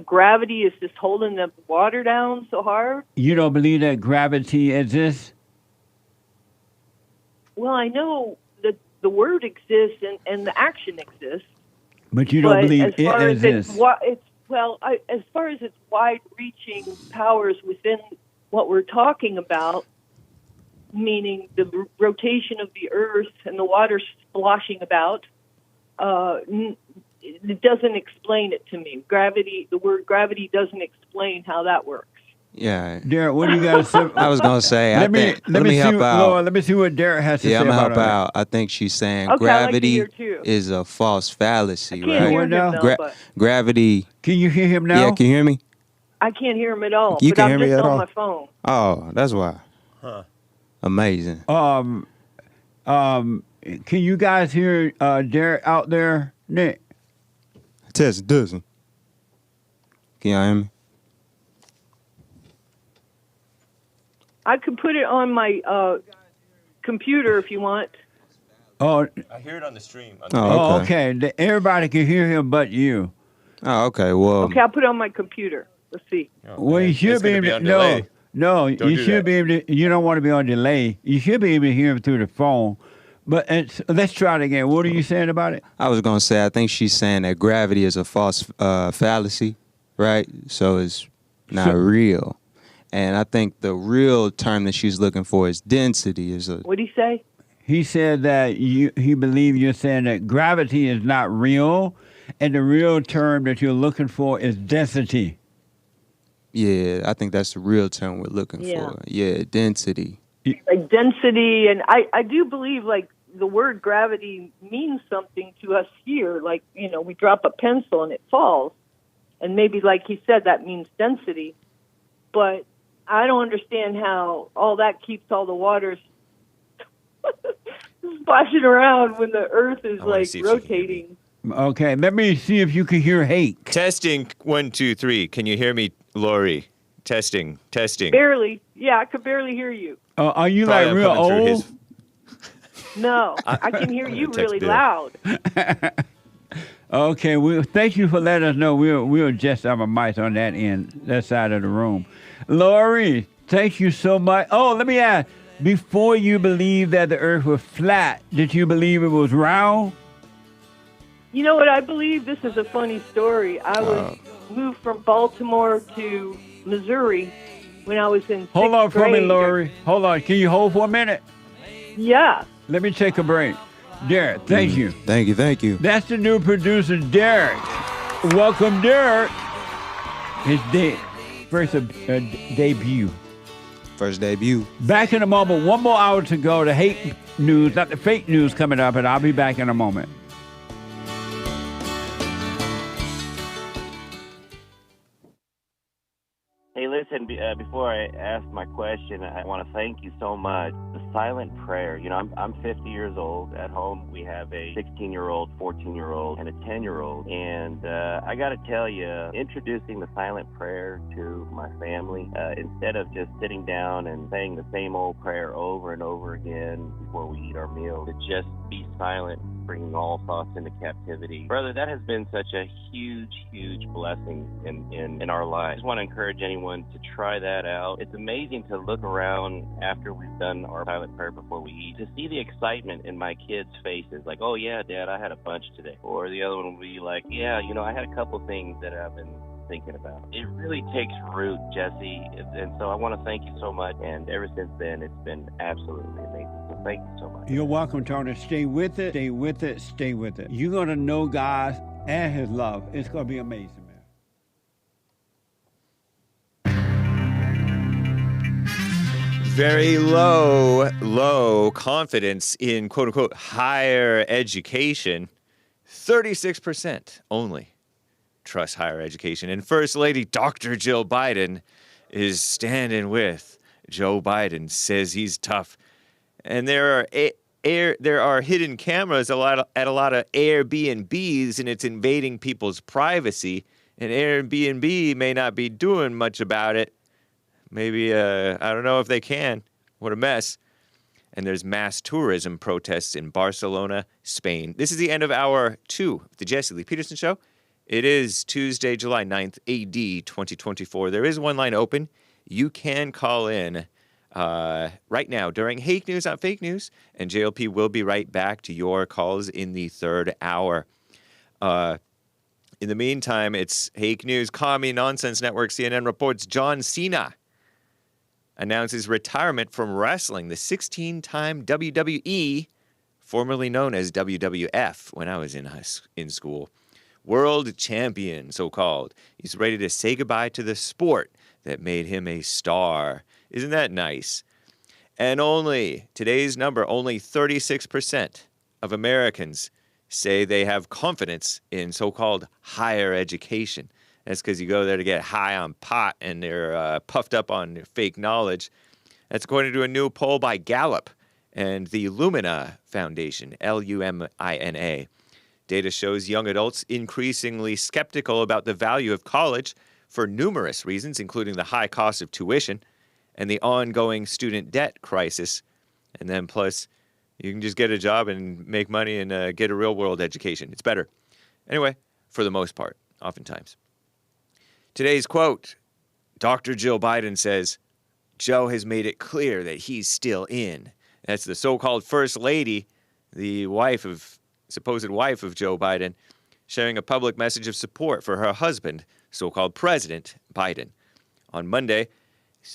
gravity is just holding the water down so hard. You don't believe that gravity exists? Well, I know that the word exists and the action exists. But you don't believe it exists? As far as its wide-reaching powers within what we're talking about, meaning the rotation of the earth and the water sloshing about, it doesn't explain it to me. The word gravity doesn't explain how that works. Yeah. Derrick, what do you got to say? I was going to say, let me help out. Lord, let me see what Derrick has to say I'm about help out. I think she's saying Okay, gravity like is a false fallacy, I can't hear him now, gravity. Can you hear him now? Yeah, can you hear me? I can't hear him at all. You but can't I'm hear me just at on all? my phone. Oh, that's why. Huh. Amazing. Can you guys hear Derrick out there, Nick? Test doesn't. Can y'all hear me? I could put it on my computer if you want. Oh, I hear it on the stream. oh, okay. Everybody can hear him but you. Oh, okay. Well, Okay, I'll put it on my computer. Let's see. Well, you should be able to. No, Don't you do should be able to. You don't want to be on delay. You should be able to hear him through the phone. But let's try it again. What are you saying about it? I was gonna say I think she's saying that gravity is a false fallacy, right? So it's not real. And I think the real term that she's looking for is density. What did he say? He said that he believes you're saying that gravity is not real, and the real term that you're looking for is density. Yeah, I think that's the real term we're looking for. Yeah, density. Like density, and I do believe like the word gravity means something to us here. Like, you know, we drop a pencil and it falls. And maybe like he said, that means density. But I don't understand how all that keeps all the waters splashing around when the earth is like rotating. Okay, let me see if you can hear Hake. Testing 1, 2, 3. Can you hear me, Laurie? Testing. Barely. Yeah, I could barely hear you. Are you Probably like real old? No, I can hear you really loud. Okay, well, thank you for letting us know. We'll adjust our mics on that end, that side of the room. Laurie, thank you so much. Oh, let me ask, before you believed that the earth was flat, did you believe it was round? You know what I believe? This is a funny story. I was moved from Baltimore to Missouri when I was in Hold on sixth for me, grade. Laurie. Hold on. Can you hold for a minute? Yeah. Let me take a break. Derrick, thank you. Thank you. That's the new producer, Derrick. Welcome, Derrick. His first debut. First debut. Back in a moment. One more hour to go. The hate news, not the fake news coming up, and I'll be back in a moment. Hey, listen, before I ask my question, I want to thank you so much. The silent prayer, you know, I'm 50 years old. At home, we have a 16-year-old, 14-year-old, and a 10-year-old. And I got to tell you, introducing the silent prayer to my family, instead of just sitting down and saying the same old prayer over and over again before we eat our meal, to just be silent, bringing all thoughts into captivity. Brother, that has been such a huge, huge blessing in our lives. I just want to encourage anyone to try that out. It's amazing to look around after we've done our silent prayer before we eat, to see the excitement in my kids' faces, like, oh yeah, Dad, I had a bunch today. Or the other one will be like, yeah, you know, I had a couple things that I've been thinking about. It really takes root, Jesse, and so I want to thank you so much, and ever since then, it's been absolutely amazing. So thank you so much. You're welcome, Tony. Stay with it. Stay with it. Stay with it. You're going to know God and his love. It's going to be amazing, man. Very low confidence in quote-unquote higher education. 36% only trust higher education. And First Lady Dr. Jill Biden is standing with Joe Biden, says he's tough. And there are hidden cameras at a lot of Airbnbs, and it's invading people's privacy. And Airbnb may not be doing much about it. Maybe, I don't know if they can. What a mess. And there's mass tourism protests in Barcelona, Spain. This is the end of hour 2 of the Jesse Lee Peterson Show. It is Tuesday, July 9th, AD 2024. There is one line open. You can call in right now during Hake News, not Fake News. And JLP will be right back to your calls in the third hour. In the meantime, it's Hake News, Commie Nonsense Network. CNN reports John Cena announces retirement from wrestling, the 16-time WWE, formerly known as WWF when I was in school. World champion, so-called. He's ready to say goodbye to the sport that made him a star. Isn't that nice? And today's number, only 36% of Americans say they have confidence in so-called higher education. That's because you go there to get high on pot and they're puffed up on fake knowledge. That's according to a new poll by Gallup and the Lumina Foundation, Lumina. Data shows young adults increasingly skeptical about the value of college, for numerous reasons, including the high cost of tuition and the ongoing student debt crisis. And then plus, you can just get a job and make money and get a real-world education. It's better. Anyway, for the most part, oftentimes. Today's quote, Dr. Jill Biden says, Joe has made it clear that he's still in. That's the so-called First Lady, the supposed wife of Joe Biden, sharing a public message of support for her husband, so-called President Biden. On Monday,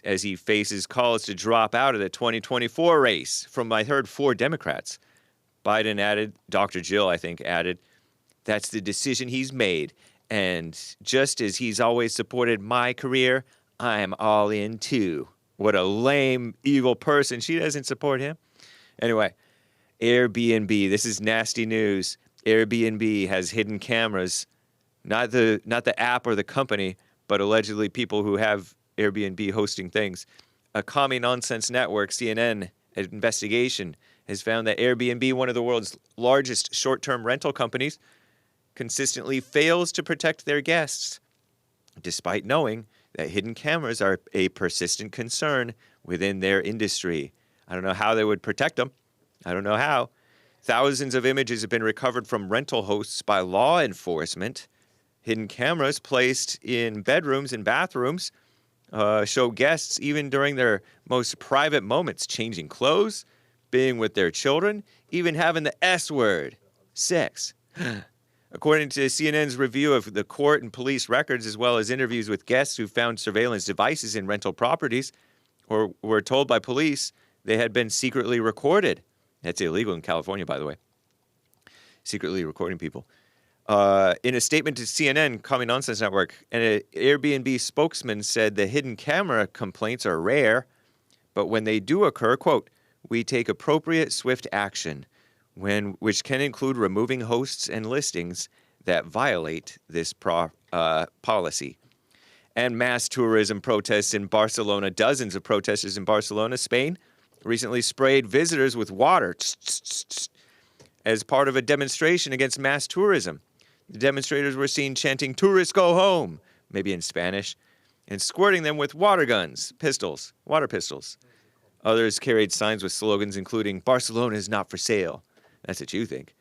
as he faces calls to drop out of the 2024 race from, I heard, 4 Democrats. Biden added, Dr. Jill, I think, added, that's the decision he's made. And just as he's always supported my career, I'm all in too. What a lame, evil person. She doesn't support him. Anyway, Airbnb. This is nasty news. Airbnb has hidden cameras. Not the app or the company, but allegedly people who have Airbnb hosting things. A commie nonsense network, CNN, investigation has found that Airbnb, one of the world's largest short-term rental companies, consistently fails to protect their guests, despite knowing that hidden cameras are a persistent concern within their industry. I don't know how they would protect them. I don't know how. Thousands of images have been recovered from rental hosts by law enforcement. Hidden cameras placed in bedrooms and bathrooms show guests, even during their most private moments, changing clothes, being with their children, even having the S word, sex. According to CNN's review of the court and police records, as well as interviews with guests who found surveillance devices in rental properties or were told by police they had been secretly recorded. That's illegal in California, by the way. Secretly recording people. In a statement to CNN, Commie Nonsense Network, an Airbnb spokesman said the hidden camera complaints are rare, but when they do occur, quote, we take appropriate, swift action, which can include removing hosts and listings that violate this policy. And mass tourism protests in Barcelona. Dozens of protesters in Barcelona, Spain, recently sprayed visitors with water as part of a demonstration against mass tourism. The demonstrators were seen chanting, tourists go home, maybe in Spanish, and squirting them with water guns, water pistols. Others carried signs with slogans including, Barcelona is not for sale. That's what you think.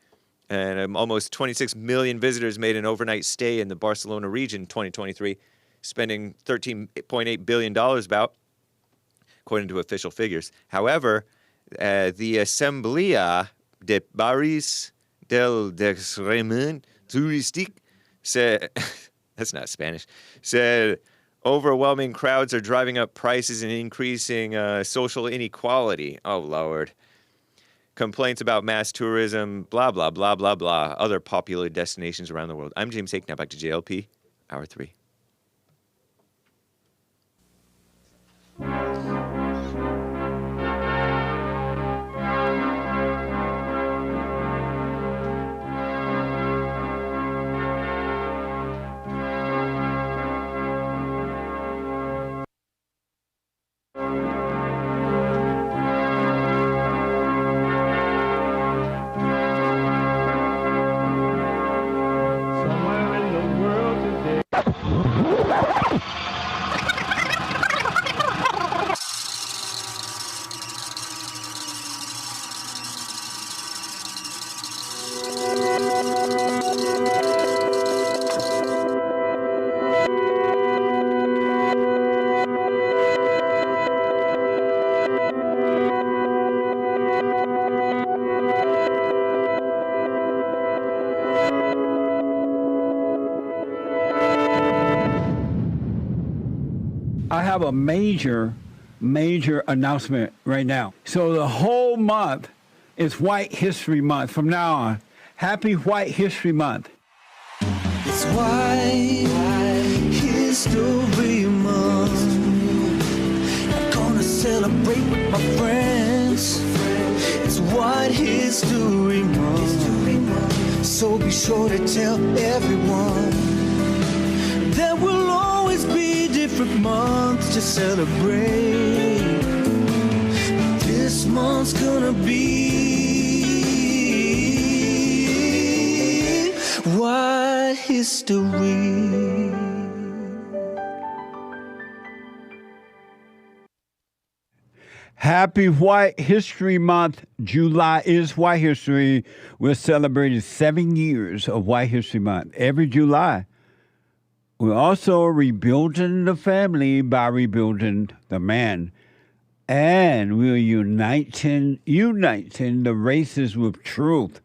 And almost 26 million visitors made an overnight stay in the Barcelona region in 2023, spending $13.8 billion about, according to official figures. However, the Asamblea de Barris del Decreement Turístic said, that's not Spanish, said overwhelming crowds are driving up prices and increasing social inequality. Oh, Lord. Complaints about mass tourism, blah, blah, blah, blah, blah. Other popular destinations around the world. I'm James Hake. Now back to JLP, Hour 3. I have a major announcement right now. So the whole month is White History Month from now on. Happy White History Month. It's White History Month. I'm gonna celebrate with my friends. It's White History Month. So be sure to tell everyone there will always be different months to celebrate. This month's gonna be White History. Happy White History Month. July is White History. We're celebrating 7 years of White History Month every July. We're also rebuilding the family by rebuilding the man. And we're uniting the races with truth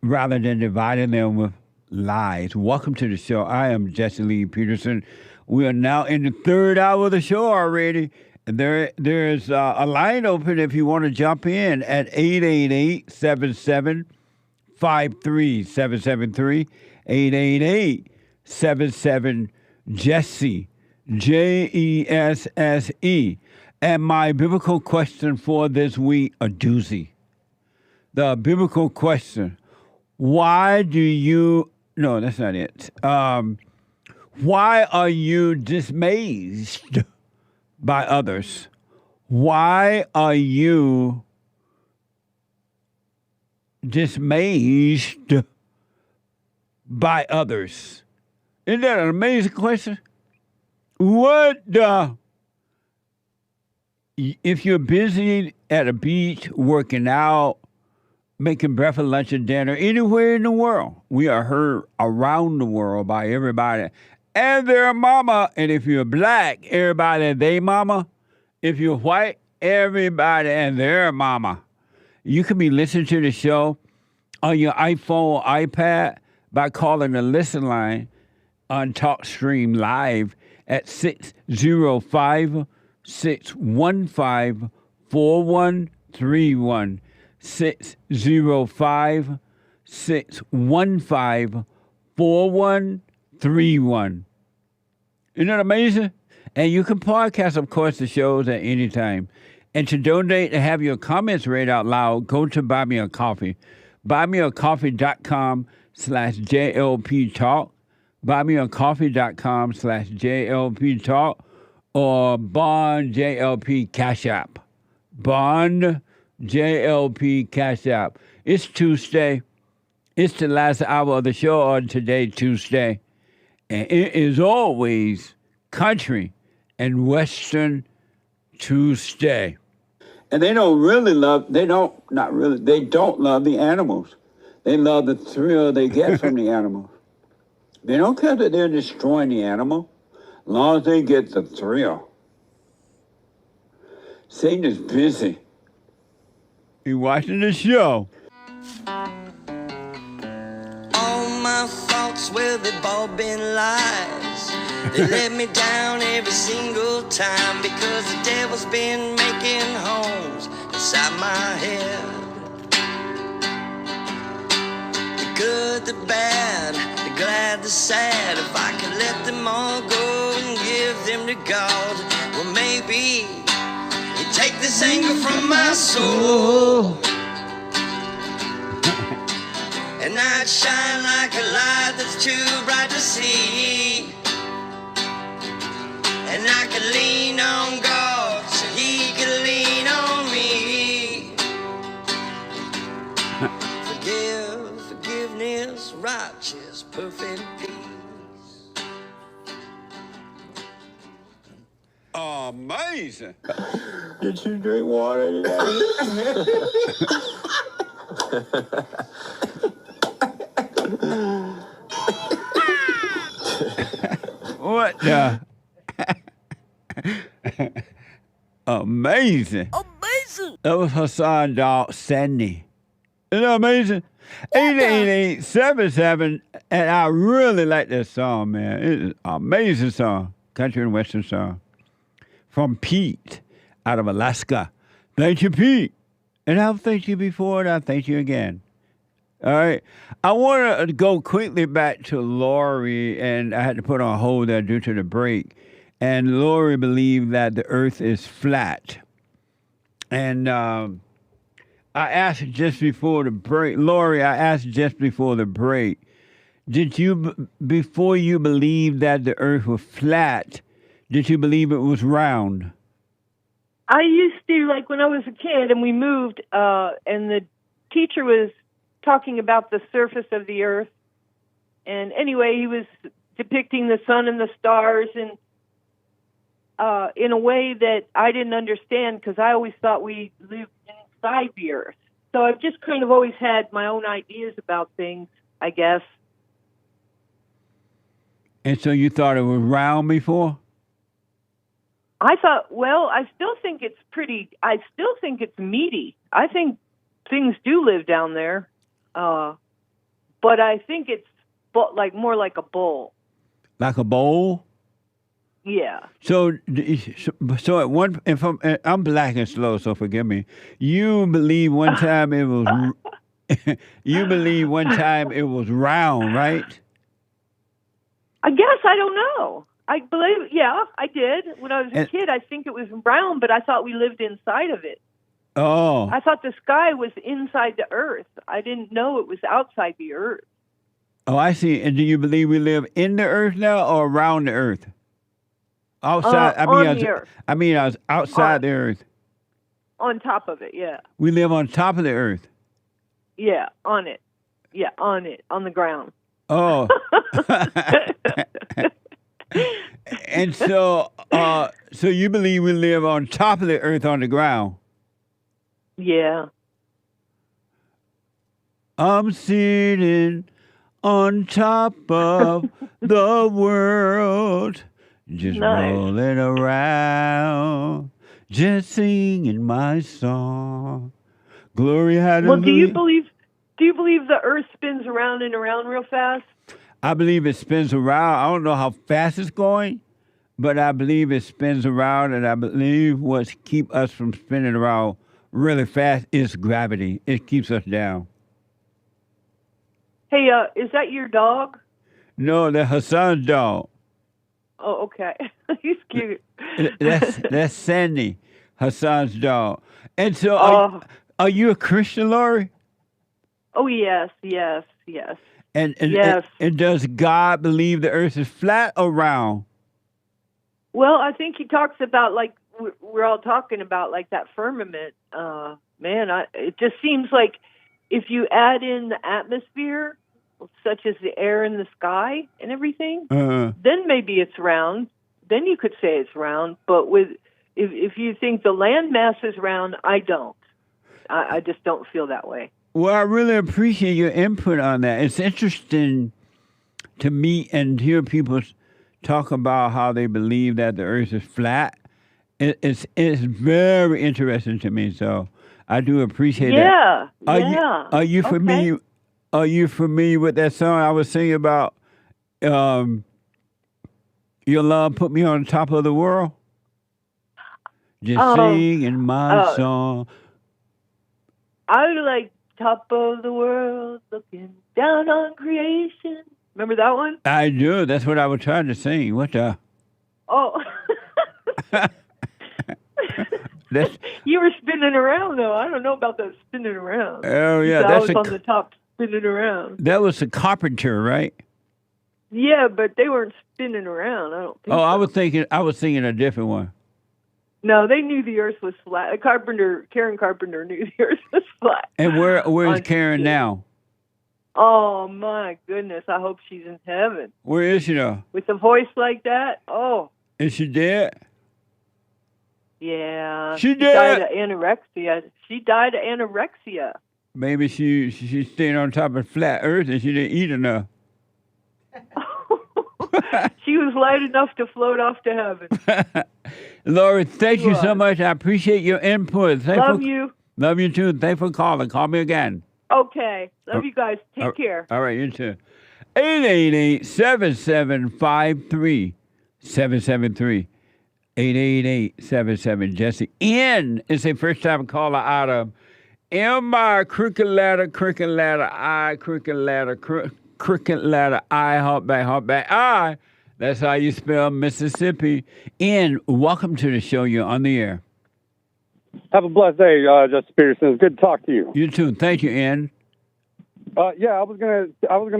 rather than dividing them with lies. Welcome to the show. I am Jesse Lee Peterson. We are now in the third hour of the show already. There's a line open if you want to jump in at 888-77-53773, 888-77-JESSE, JESSE. And my biblical question for this week, a doozy. The biblical question, why do you... No, that's not it. Why are you dismayed by others? Why are you dismayed by others? Isn't that an amazing question? If you're busy at a beach, working out, making breakfast, lunch, and dinner, anywhere in the world, we are heard around the world by everybody and their mama. And if you're black, everybody and their mama. If you're white, everybody and their mama. You can be listening to the show on your iPhone or iPad by calling the listen line on TalkStream Live at 605-615-4131. 605-615-4131. Isn't that amazing? And you can podcast, of course, the shows at any time. And to donate and have your comments read out loud, go to Buy Me a Coffee. BuyMeACoffee.com/JLP Talk. BuyMeACoffee.com/JLP Talk. Or Bond JLP Cash App. Bond JLP Cash App. It's Tuesday. It's the last hour of the show on today, Tuesday. And it is always Country and Western Tuesday. And they don't love the animals. They love the thrill they get from the animals. They don't care that they're destroying the animal, as long as they get the thrill. Satan is busy. He's watching the show. All my thoughts, well, they've all been lies. They let me down every single time because the devil's been making homes inside my head. The good, the bad, the glad, the sad. If I could let them all go and give them to God, well, maybe you take this anger from my soul. And I'd shine like a light that's too bright to see. And I could lean on God so He could lean on me. Forgiveness, righteous, perfect peace. Amazing. Did you drink water today? What the? Amazing. That was Hassan dog Sandy. Isn't that amazing? 888-77. And I really like that song, man. It's an amazing song. Country and Western song. From Pete out of Alaska. Thank you, Pete. And I've thanked you before, and I'll thank you again. All right. I want to go quickly back to LAURIE, and I had to put on hold there due to the break. And LAURIE believed that the earth is flat. And I asked just before the break, LAURIE, did you, before you believed that the earth was flat, did you believe it was round? I used to, like when I was a kid and we moved, and the teacher was talking about the surface of the earth. And anyway, he was depicting the sun and the stars, and in a way that I didn't understand because I always thought we lived inside the earth. So I've just kind of always had my own ideas about things, I guess. And so you thought it was round before? I thought, well, I still think it's meaty. I think things do live down there. But I think it's more like a bowl. Like a bowl? Yeah. So at one, I'm black and slow, so forgive me. You believe one time it was, round, right? I guess, I don't know. I believe, yeah, I did. When I was a kid, I think it was round, but I thought we lived inside of it. Oh. I thought the sky was inside the earth. I didn't know it was outside the earth. Oh, I see. And do you believe we live in the earth now or around the earth? Outside. The earth. I was outside the earth. On top of it, yeah. We live on top of the earth. Yeah, on it. Yeah, on it, on the ground. Oh. And so you believe we live on top of the earth on the ground? Yeah. I'm sitting on top of the world, just rolling around, just singing my song. Glory, hallelujah. Well, do you believe the earth spins around and around real fast? I believe it spins around. I don't know how fast it's going, but I believe it spins around, and I believe what's keep us from spinning around really fast is gravity. It keeps us down. Hey, is that your dog? No, that's Hassan's dog. Oh, okay. He's cute. That's Sandy, Hassan's dog. And so, are you a Christian, Laurie? Oh, yes. And yes. And does God believe the earth is flat or round? Well, I think he talks about, like, we're all talking about, like, that firmament. It just seems like if you add in the atmosphere, such as the air in the sky and everything, then maybe it's round. Then you could say it's round. But if you think the land mass is round, I don't. I just don't feel that way. Well, I really appreciate your input on that. It's interesting to meet and hear people talk about how they believe that the earth is flat. It's very interesting to me, so I do appreciate that. Are you familiar? Are you familiar with that song I was singing about? Your love put me on top of the world. Just singing my song. I would like top of the world, looking down on creation. Remember that one? I do. That's what I was trying to sing. What the? Oh. You were spinning around, though. I don't know about that spinning around. Oh, yeah. I was on the top spinning around. That was the Carpenter, right? Yeah, but they weren't spinning around. I don't think so. I was thinking a different one. No, they knew the earth was flat. Karen Carpenter knew the earth was flat. And where is Karen now? Oh, my goodness. I hope she's in heaven. Where is she now? With a voice like that? Oh. Is she dead? Yeah. She died of anorexia. She died of anorexia. Maybe she's staying on top of flat earth and she didn't eat enough. She was light enough to float off to heaven. Laurie, thank you so much. I appreciate your input. Love you. Love you too. Thanks for calling. Call me again. Okay. Love you guys. Take care. All right, you too. 888-7753-773. 888-77-JESSE. Ian is a first-time caller out of M-I, crooked ladder, I, crooked ladder, I, humpback, I. That's how you spell Mississippi. Ian, welcome to the show. You're on the air. Have a blessed day, Justice Peterson. It's good to talk to you. You too. Thank you, Ian. I was gonna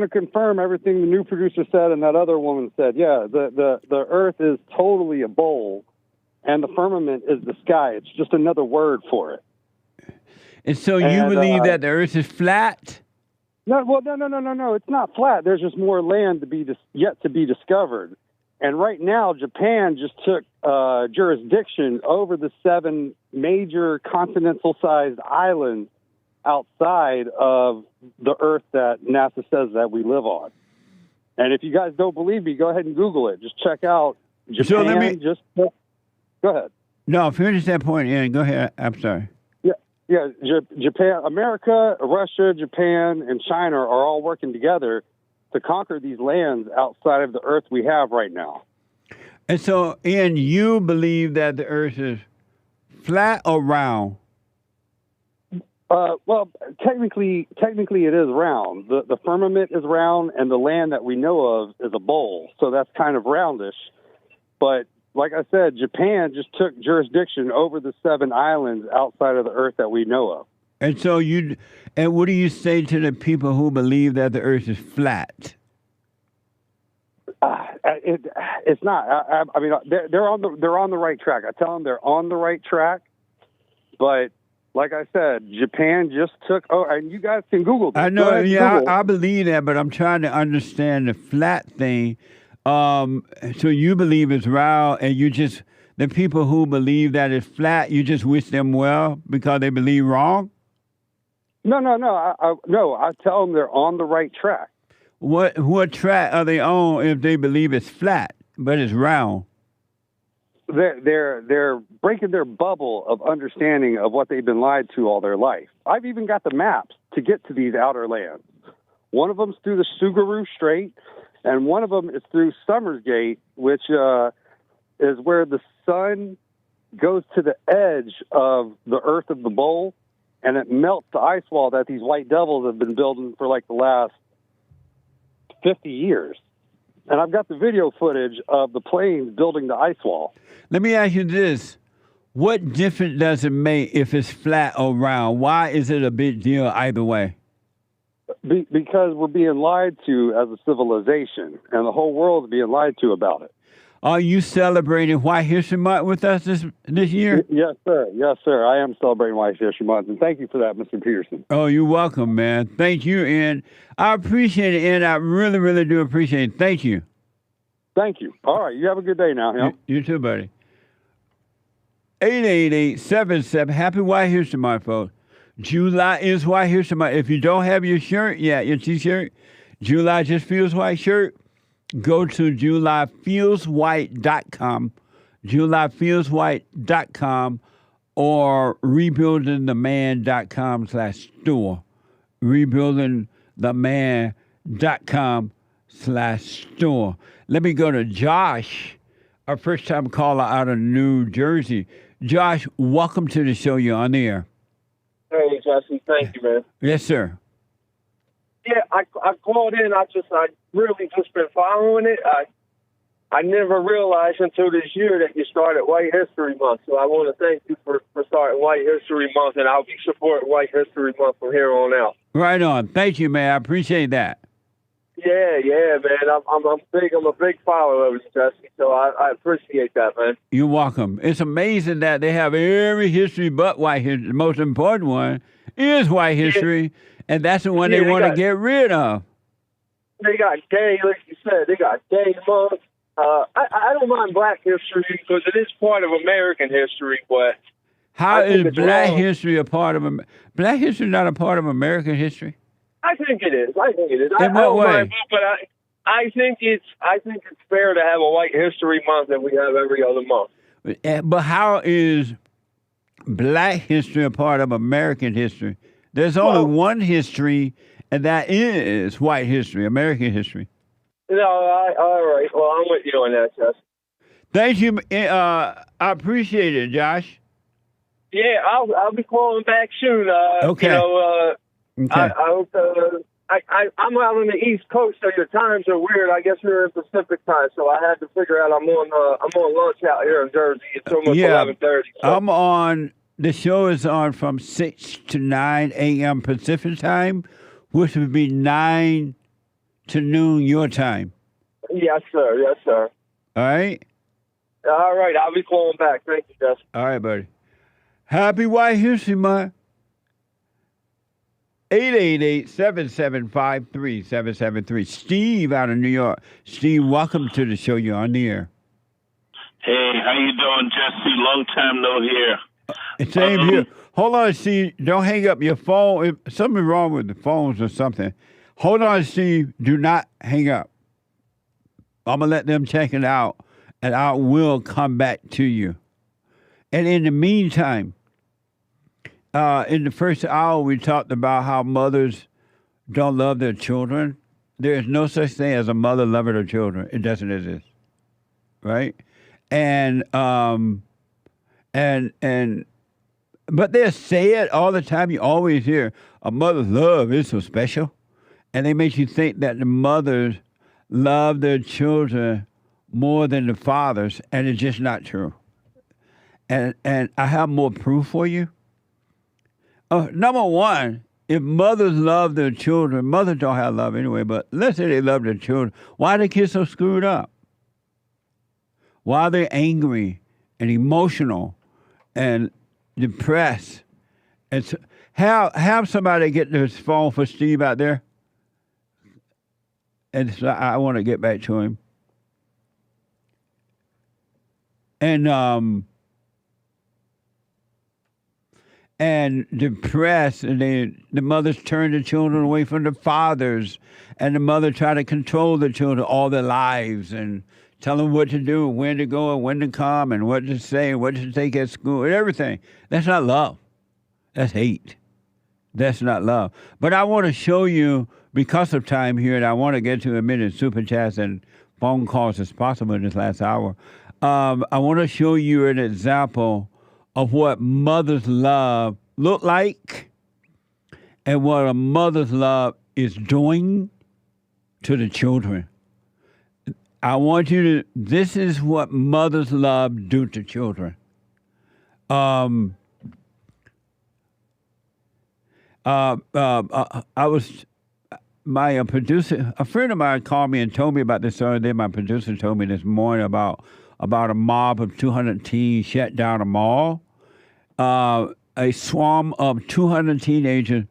confirm everything the new producer said and that other woman said. Yeah, the earth is totally a bowl, and the firmament is the sky. It's just another word for it. And so you believe that the earth is flat? No. It's not flat. There's just more land yet to be discovered. And right now, Japan just took jurisdiction over the 7 major continental-sized islands outside of the Earth that NASA says that we live on. And if you guys don't believe me, go ahead and Google it. Just check out Japan. So let me... Go ahead. No, finish that point, Ian. Go ahead. I'm sorry. Yeah, Japan, America, Russia, Japan, and China are all working together to conquer these lands outside of the Earth we have right now. And so, Ian, you believe that the Earth is flat or round? Well, technically it is round. The firmament is round, and the land that we know of is a bowl, so that's kind of roundish. But like I said, Japan just took jurisdiction over the 7 islands outside of the Earth that we know of. And so and what do you say to the people who believe that the Earth is flat? It's not. I mean, they're on the right track. I tell them they're on the right track, but like I said, Japan just took. Oh, and you guys can Google this. I know. Yeah, I believe that, but I'm trying to understand the flat thing. So you believe it's round, and the people who believe that it's flat, you just wish them well because they believe wrong? No. I tell them they're on the right track. What track are they on if they believe it's flat but it's round? They're breaking their bubble of understanding of what they've been lied to all their life. I've even got the maps to get to these outer lands. One of them's through the Sugaru Strait. And one of them is through Summersgate, which is where the sun goes to the edge of the Earth of the bowl, and it melts the ice wall that these white devils have been building for like the last 50 years. And I've got the video footage of the planes building the ice wall. Let me ask you this. What difference does it make if it's flat or round? Why is it a big deal either way? Because we're being lied to as a civilization, and the whole world is being lied to about it. Are you celebrating White History Month with us this year? Yes, sir. Yes, sir. I am celebrating White History Month, and thank you for that, Mr. Peterson. Oh, you're welcome, man. Thank you, and I appreciate it, and I really, really do appreciate it. Thank you. Thank you. All right. You have a good day now. Yeah? You too, buddy. 888-77. Happy White History Month, folks. July is White History Month. If you don't have your shirt, your T-shirt, July Just Feels White shirt, go to julyfeelswhite.com, julyfeelswhite.com, or rebuildingtheman.com/store, rebuildingtheman.com/store. Let me go to Josh, our first-time caller out of New Jersey. Josh, welcome to the show. You're on the air. Hey, Jesse, thank you, man. Yes, sir. Yeah, I called in. I really just been following it. I never realized until this year that you started White History Month. So I want to thank you for starting White History Month, and I'll be supporting White History Month from here on out. Right on. Thank you, man. I appreciate that. Yeah, man. I'm a big follower of you, Jesse. So I appreciate that, man. You're welcome. It's amazing that they have every history but white history. The most important one is white history, and that's the one they want to get rid of. They got gay, like you said. They got gay months. I don't mind black history because it is part of American history, but how is black history a part of black history? Not a part of American history? I think it is. In what way? But I think it's fair to have a White History Month that we have every other month. But how is black history a part of American history? There's only one history, and that is white history, American history. No, all right. Well, I'm with you on that, Jess. Thank you. I appreciate it, Josh. Yeah, I'll be calling back soon. Okay. Okay. I'm out on the East Coast, so your times are weird. I guess you're in Pacific time, so I had to figure out I'm on lunch out here in Jersey. It's almost 11:30. So. The show is on from 6 to 9 a.m. Pacific time, which would be 9 to noon your time. Yes, sir. Yes, sir. All right? All right. I'll be calling back. Thank you, Justin. All right, buddy. Happy White History Month. 888-775-3773. Steve out of New York. Steve, welcome to the show. You're on the air. Hey, how you doing, Jesse? Long time no hear. Same here. Hold on, Steve. Don't hang up your phone. If something wrong with the phones or something. Hold on, Steve. Do not hang up. I'm going to let them check it out, and I will come back to you. And in the meantime, in the first hour, we talked about how mothers don't love their children. There is no such thing as a mother loving her children. It doesn't exist, right? But they say it all the time. You always hear a mother's love is so special, and they make you think that the mothers love their children more than the fathers, and it's just not true. And I have more proof for you. Number one, if mothers love their children, mothers don't have love anyway, but let's say they love their children, why are the kids so screwed up? Why are they angry and emotional and depressed? And so, have somebody get this phone for Steve out there. And so I want to get back to him. And depressed, and the mothers turn the children away from the fathers, and the mother try to control the children all their lives and tell them what to do, when to go, and when to come, and what to say, and what to take at school, and everything. That's not love. That's hate. That's not love. But I want to show you, because of time here, and I want to get to a minute super chats and phone calls as possible in this last hour. I want to show you an example of what mother's love look like and what a mother's love is doing to the children. I want you to, this is what mother's love do to children. I was, my producer, a friend of mine called me and told me about this the other day. My producer told me this morning about a mob of 200 teens shut down a mall. A swarm of 200 teenagers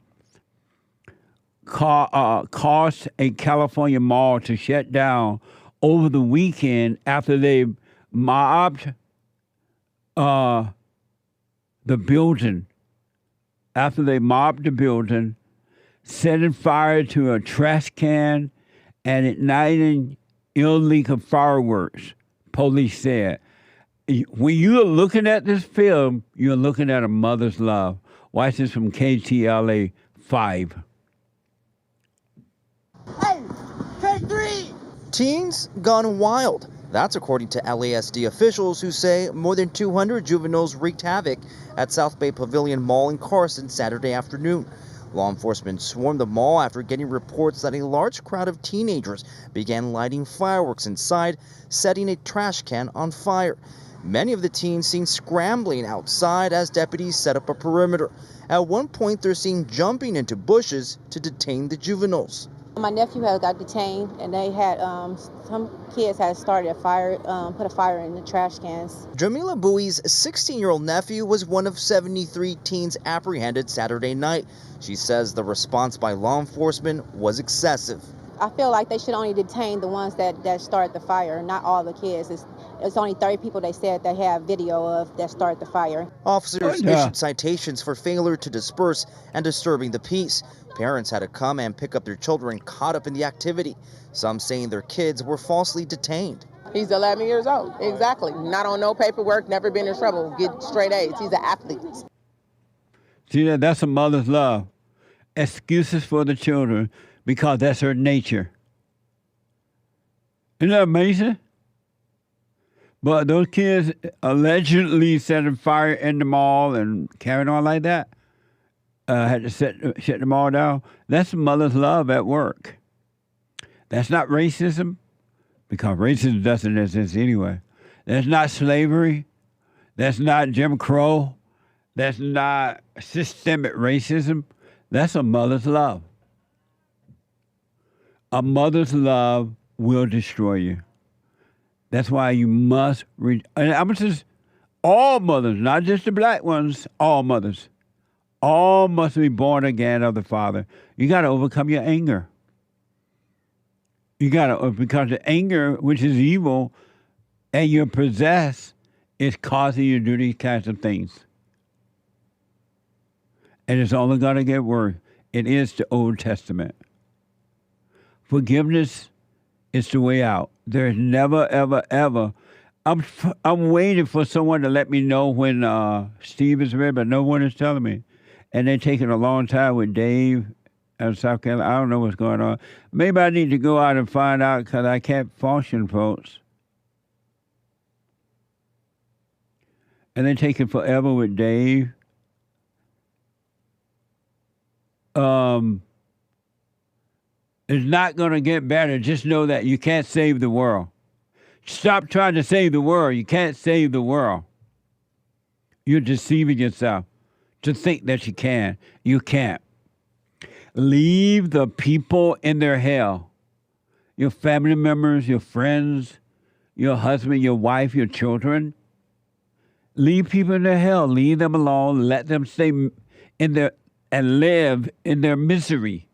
caused a California mall to shut down over the weekend after they mobbed the building. After they mobbed the building, setting fire to a trash can and igniting illegal fireworks, police said. When you're looking at this film, you're looking at a mother's love. Watch this from KTLA 5. Hey, K3! Teens gone wild. That's according to LASD officials who say more than 200 juveniles wreaked havoc at South Bay Pavilion Mall in Carson Saturday afternoon. Law enforcement swarmed the mall after getting reports that a large crowd of teenagers began lighting fireworks inside, setting a trash can on fire. Many of the teens seen scrambling outside as deputies set up a perimeter. At one point, they're seen jumping into bushes to detain the juveniles. My nephew had got detained, and they had some kids had started a fire, put a fire in the trash cans. Jamila Bowie's 16-year-old nephew was one of 73 teens apprehended Saturday night. She says the response by law enforcement was excessive. I feel like they should only detain the ones that started the fire, not all the kids. It's only 30 people they said they have video of that started the fire. Officers issued citations for failure to disperse and disturbing the peace. Parents had to come and pick up their children caught up in the activity, some saying their kids were falsely detained. He's 11 years old, exactly. Not on no paperwork, never been in trouble, get straight A's. He's an athlete. See, that's a mother's love. Excuses for the children because that's her nature. Isn't that amazing? But those kids allegedly setting fire in the mall and carrying on like that, had to shut the mall down. That's mother's love at work. That's not racism, because racism doesn't exist anyway. That's not slavery. That's not Jim Crow. That's not systemic racism. That's a mother's love. A mother's love will destroy you. That's why you must and I'm just all mothers, not just the black ones, all mothers. All must be born again of the Father. You got to overcome your anger. You got to, because the anger, which is evil, and you're possessed, it's causing you to do these kinds of things. And it's only going to get worse. It is the Old Testament. Forgiveness is the way out. There's never, ever, ever. I'm waiting for someone to let me know when Steve is ready, but no one is telling me. And they're taking a long time with Dave in South Carolina. I don't know what's going on. Maybe I need to go out and find out because I can't function, folks. And they're taking forever with Dave. It's not going to get better. Just know that you can't save the world. Stop trying to save the world. You can't save the world. You're deceiving yourself to think that you can. You can't. Leave the people in their hell. Your family members, your friends, your husband, your wife, your children. Leave people in their hell. Leave them alone. Let them stay in their and live in their misery.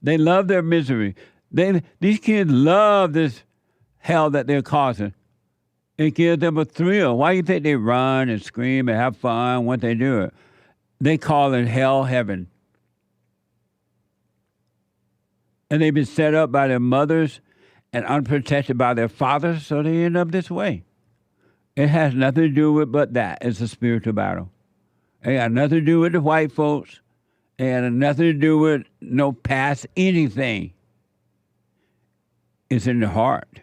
They love their misery. These kids love this hell that they're causing. It gives them a thrill. Why do you think they run and scream and have fun when they do it? They call it hell heaven. And they've been set up by their mothers and unprotected by their fathers, so they end up this way. It has nothing to do with but that. It's a spiritual battle. It got nothing to do with the white folks. It had nothing to do with no past anything. It's in the heart.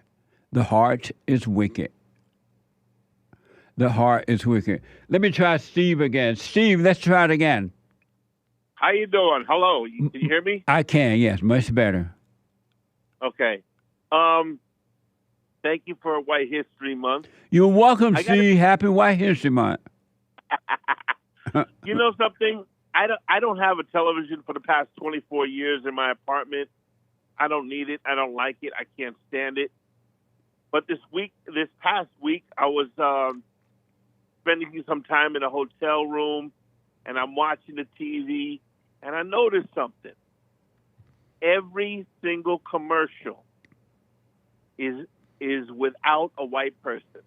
The heart is wicked. The heart is wicked. Let me try Steve again. Steve, let's try it again. How you doing? Hello. Can you hear me? I can, yes, much better. Okay. Thank you for White History Month. You're welcome, Steve. Happy White History Month. You know something? I don't have a television for the past 24 years in my apartment. I don't need it. I don't like it. I can't stand it. But this past week, I was spending some time in a hotel room, and I'm watching the TV, and I noticed something. Every single commercial is without a white person.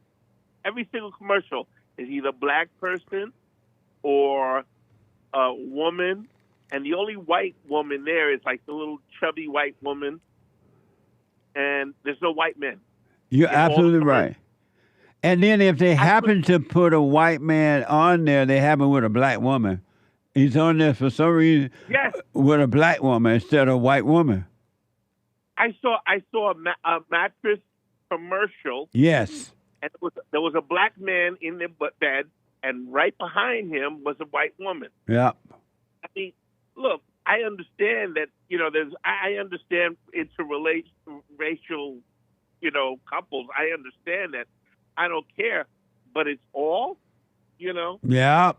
Every single commercial is either black person or a woman, and the only white woman there is like the little chubby white woman, and there's no white men. You're absolutely right. And then if they happen to put a white man on there, they have him with a black woman. He's on there for some reason with a black woman instead of a white woman. I saw a mattress commercial. Yes. And there was a black man in the bed, and right behind him was a white woman. Yeah. I mean, look, I understand that, I understand interracial, couples. I understand that. I don't care, but it's all, Yeah.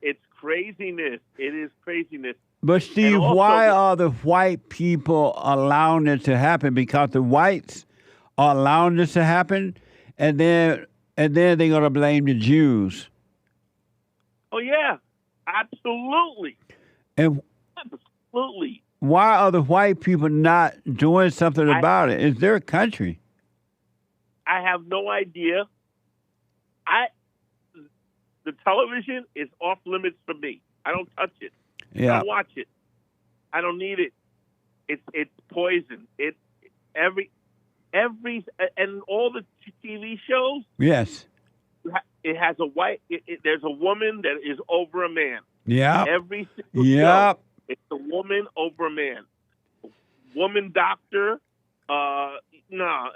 It's craziness. It is craziness. But Steve, also, why are the white people allowing it to happen? Because the whites are allowing this to happen, and then they're going to blame the Jews. Oh yeah, absolutely. And absolutely. Why are the white people not doing something about it? It's their country. I have no idea. The television is off limits for me. I don't touch it. Yeah. I don't watch it. I don't need it. It's poison. Every and all the TV shows. Yes. It has a white. There's a woman that is over a man. Yeah. Every single show, it's a woman over a man. Woman doctor. No,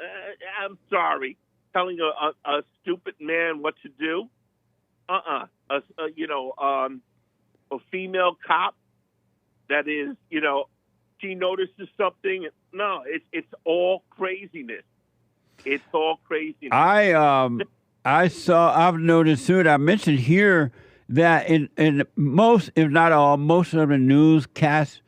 I'm sorry. Telling a stupid man what to do. A female cop that is, she notices something. No, it's all craziness. It's all craziness. I've noticed soon. I mentioned here that in most, if not all, most of the newscasts,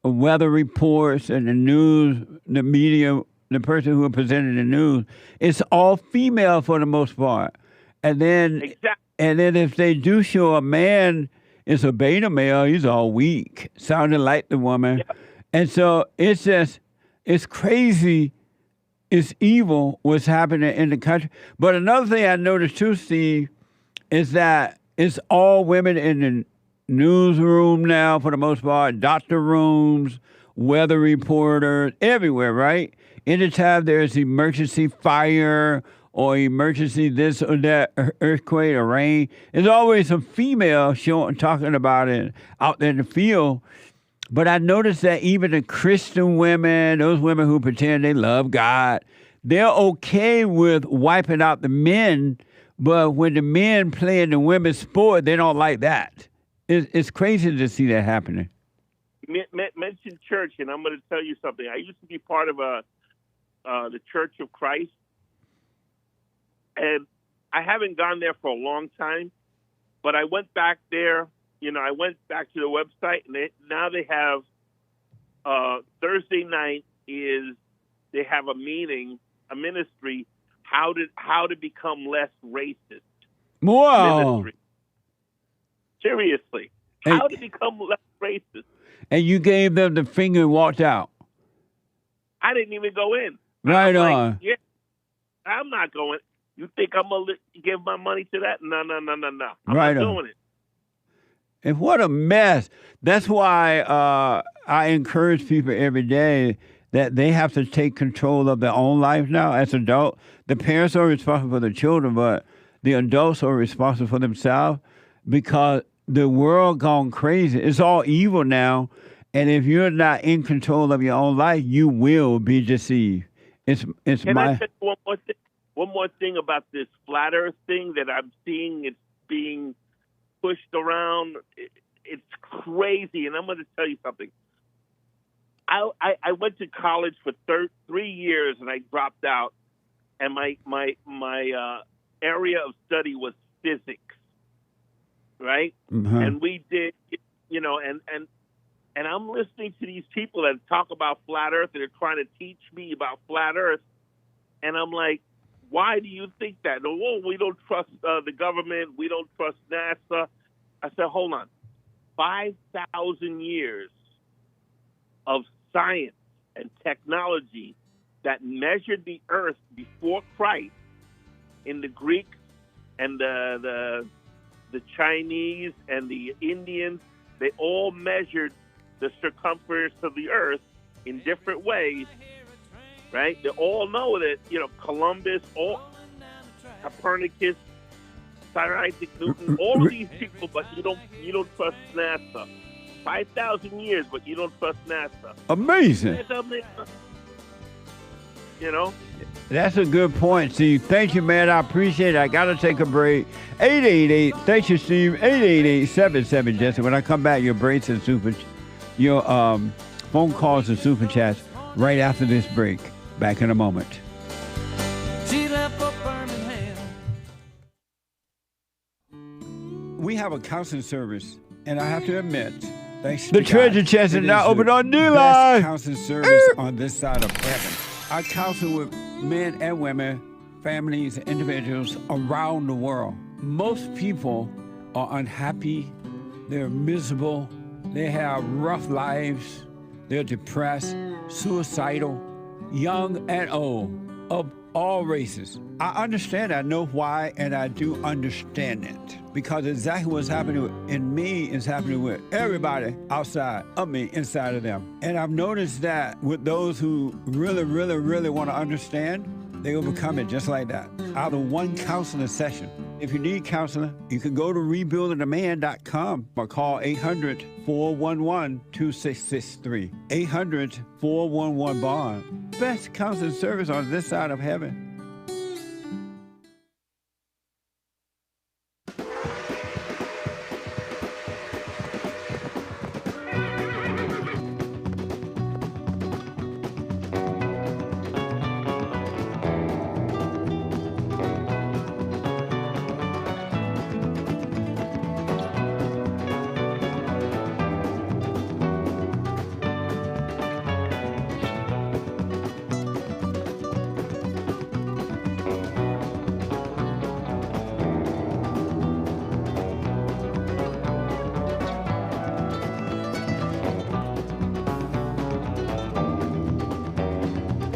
weather reports, and the media, the person who presented the news, it's all female for the most part. And then, if they do show a man, it's a beta male, he's all weak, sounding like the woman. Yeah. And so it's crazy it's evil what's happening in the country. But another thing I noticed too, Steve, is that it's all women in the newsroom now for the most part, doctor rooms, weather reporters, everywhere, right? Anytime there's emergency fire or emergency this or that, earthquake or rain, there's always a female talking about it out there in the field. But I noticed that even the Christian women, those women who pretend they love God, they're okay with wiping out the men, but when the men play in the women's sport, they don't like that. It's crazy to see that happening. Mention church, and I'm going to tell you something. I used to be part of the Church of Christ, and I haven't gone there for a long time, but I went back there. I went back to the website, and now they have Thursday night they have a meeting, a ministry, how to become less racist. Wow. Ministry. Seriously, how to become less racist. And you gave them the finger and walked out. I didn't even go in. Right I'm on. Like, yeah, I'm not going. You think I'm going to give my money to that? No. I'm Right not on. doing it. And what a mess. That's why I encourage people every day that they have to take control of their own life now as adults. The parents are responsible for the children, but the adults are responsible for themselves because the world gone crazy. It's all evil now. And if you're not in control of your own life, you will be deceived. It's Can I say one more thing about this flat Earth thing that I'm seeing? It's being pushed around. It's crazy, and I'm going to tell you something. I went to college for 3 years, and I dropped out. And my area of study was physics, right? Mm-hmm. And we did, and I'm listening to these people that talk about flat Earth, and they're trying to teach me about flat Earth, and I'm like, why do you think that? Oh, we don't trust the government. We don't trust NASA. I said, hold on. 5,000 years of science and technology that measured the Earth before Christ in the Greeks and the Chinese and the Indians, they all measured the circumference of the Earth in different ways, right? They all know that, Columbus, Copernicus, Sir Isaac Newton, all of these people, but you don't trust NASA. 5,000 years, but you don't trust NASA. Amazing. That's a good point, Steve. Thank you, man. I appreciate it. I got to take a break. 888, thank you, Steve. 888-77-JESSE. When I come back, your breaks and your phone calls and super chats right after this break. Back in a moment. She left for Birmingham. We have a counseling service, and I have to admit, thanks The to treasure God, chest is it now the open on D-Line. best counseling service on this side of heaven. I counsel with men and women, families, and individuals around the world. Most people are unhappy, they're miserable, they have rough lives, they're depressed, suicidal, young and old, of all races. I understand, I know why, and I do understand it. Because exactly what's happening in me is happening with everybody outside of me, inside of them. And I've noticed that with those who really, really, really want to understand, they will become it just like that, out of one counseling session. If you need counseling, you can go to rebuildingaman.com or call 800-411-2663. 800-411-BOND. Best counseling service on this side of heaven.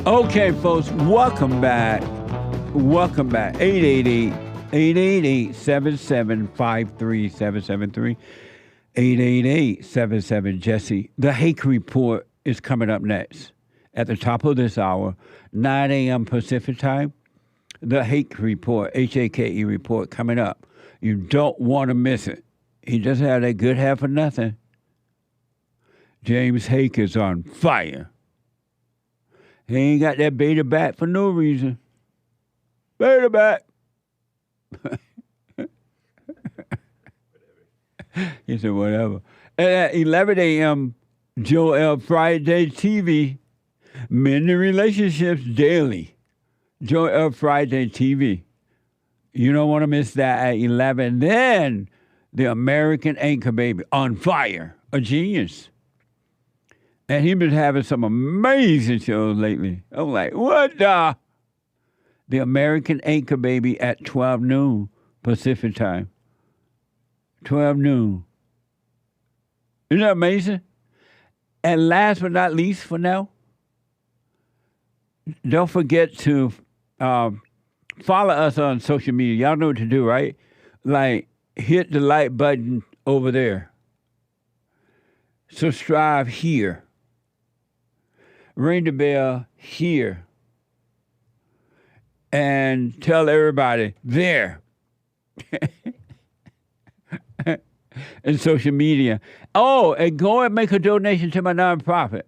Okay, folks, welcome back. Welcome back. 888-773-773. 888-77-JESSE. The Hake Report is coming up next. At the top of this hour, 9 a.m. Pacific time. The Hake Report, H-A-K-E report coming up. You don't want to miss it. He doesn't have that good hair for nothing. James Hake is on fire. He ain't got that beta back for no reason. Beta back. He said, whatever. And at 11 a.m., JLP Friday TV, Mending Relationships Daily. JLP Friday TV. You don't want to miss that at 11. Then, the American Anchor Baby, on fire, a genius. And he's been having some amazing shows lately. I'm like, what the? The American Anchor Baby at 12 noon Pacific time. 12 noon. Isn't that amazing? And last but not least for now, don't forget to follow us on social media. Y'all know what to do, right? Like, hit the like button over there. Subscribe here. Ring the bell here. And tell everybody there. And social media. Oh, and go and make a donation to my nonprofit.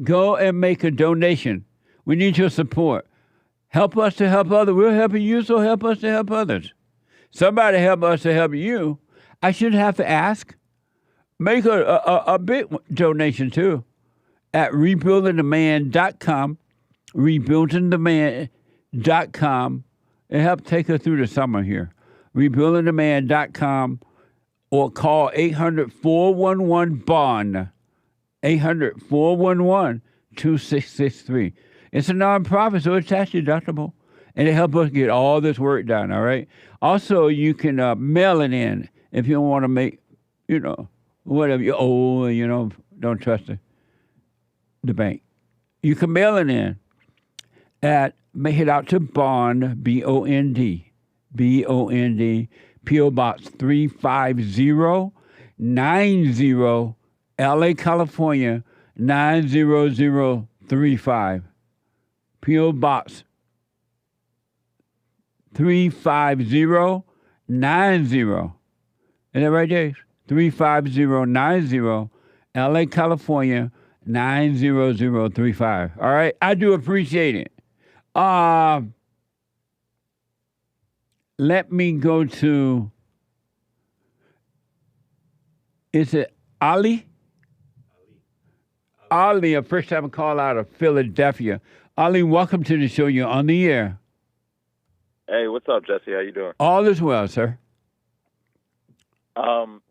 Go and make a donation. We need your support. Help us to help others. We're helping you, so help us to help others. Somebody help us to help you. I shouldn't have to ask. Make a big donation, too, at rebuildingtheman.com, rebuildingtheman.com. It helped take us through the summer here. rebuildingtheman.com, or call 800-411-BOND, 800-411-2663. It's a nonprofit, so it's tax deductible, and it helps us get all this work done, all right? Also, you can mail it in if you don't want to make, whatever you owe, don't trust the bank. You can mail it in make it out to Bond, B-O-N-D, B-O-N-D, P.O. Box 35090, L.A., California, 90035. P.O. Box 35090. Is that right, Dave? 35090, L.A., California, 90035. All right? I do appreciate it. Let me go to, is it Ali? Ali, a first-time call out of Philadelphia. Ali, welcome to the show. You're on the air. Hey, what's up, Jesse? How you doing? All is well, sir. So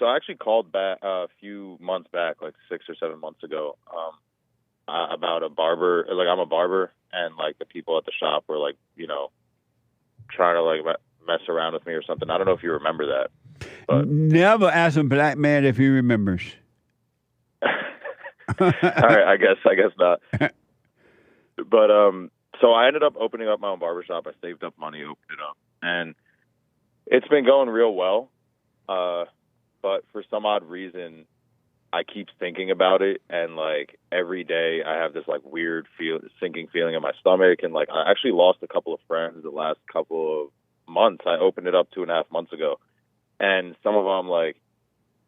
I actually called back a few months back, like 6 or 7 months ago, about a barber. Like, I'm a barber, and like the people at the shop were like, trying to like mess around with me or something. I don't know if you remember that. But never ask a black man if he remembers. All right, I guess not. But so I ended up opening up my own barbershop. I saved up money, opened it up, and it's been going real well. But for some odd reason, I keep thinking about it, and like every day I have this like weird sinking feeling in my stomach, and like I actually lost a couple of friends the last couple of months. I opened it up 2.5 months ago, and some of them like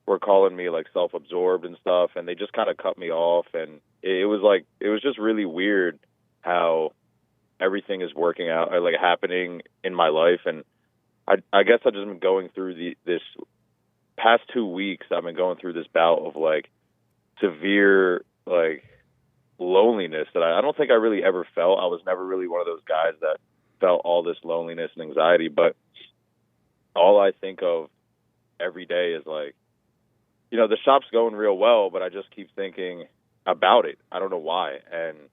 were calling me like self-absorbed and stuff, and they just kind of cut me off, and it was just really weird how everything is working out, or like happening in my life. And I guess I've just been going through this past 2 weeks. I've been going through this bout of like severe like loneliness that I don't think I really ever felt. I was never really one of those guys that felt all this loneliness and anxiety, but all I think of every day is like, the shop's going real well, but I just keep thinking about it. I don't know why. And,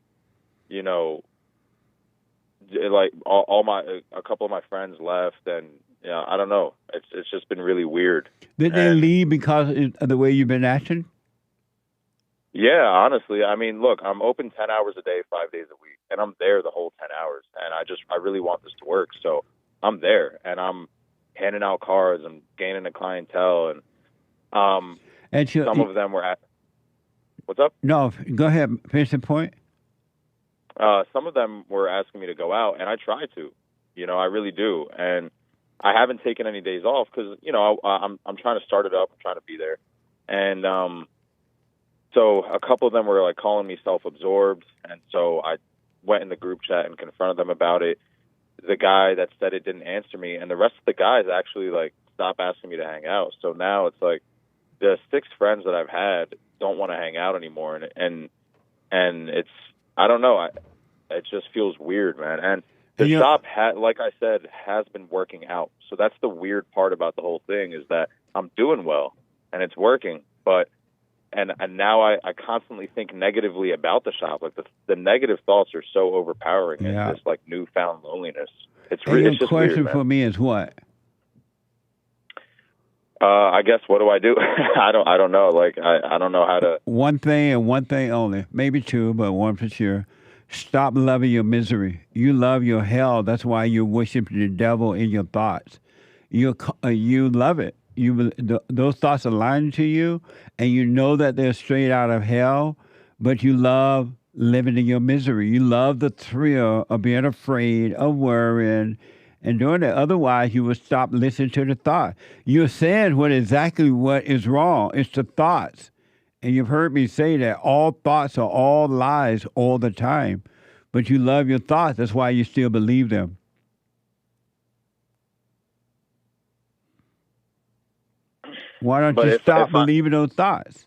like a couple of my friends left, and I don't know. It's just been really weird. Did they leave because of the way you've been acting? Yeah, honestly, I mean, look, I'm open 10 hours a day, 5 days a week, and I'm there the whole 10 hours. And I really want this to work. So I'm there, and I'm handing out cards. I'm gaining a clientele. And some of them were at, what's up? No, go ahead. Finish the point. Some of them were asking me to go out, and I try to, I really do. And I haven't taken any days off because, I'm trying to start it up. I'm trying to be there. And, so a couple of them were like calling me self-absorbed, and so I went in the group chat and confronted them about it. The guy that said it didn't answer me, and the rest of the guys actually like stopped asking me to hang out. So now it's like the 6 friends that I've had don't want to hang out anymore, and it's, I don't know, it just feels weird, man. And the shop like I said, has been working out. So that's the weird part about the whole thing, is that I'm doing well and it's working, but And now I constantly think negatively about the shop. Like the negative thoughts are so overpowering. Yeah. It's this like newfound loneliness. It's And really your it's just question weird, man. for me is what? I guess what do I do? I don't know. Like I don't know how to. One thing and one thing only. Maybe 2, but one for sure. Stop loving your misery. You love your hell. That's why you worship the devil in your thoughts. You love it. Those thoughts are lying to you, and you know that they're straight out of hell, but you love living in your misery. You love the thrill of being afraid, of worrying, and doing it. Otherwise, you would stop listening to the thought. You're saying exactly what is wrong. It's the thoughts. And you've heard me say that all thoughts are all lies all the time, but you love your thoughts. That's why you still believe them. Why don't you stop believing those thoughts?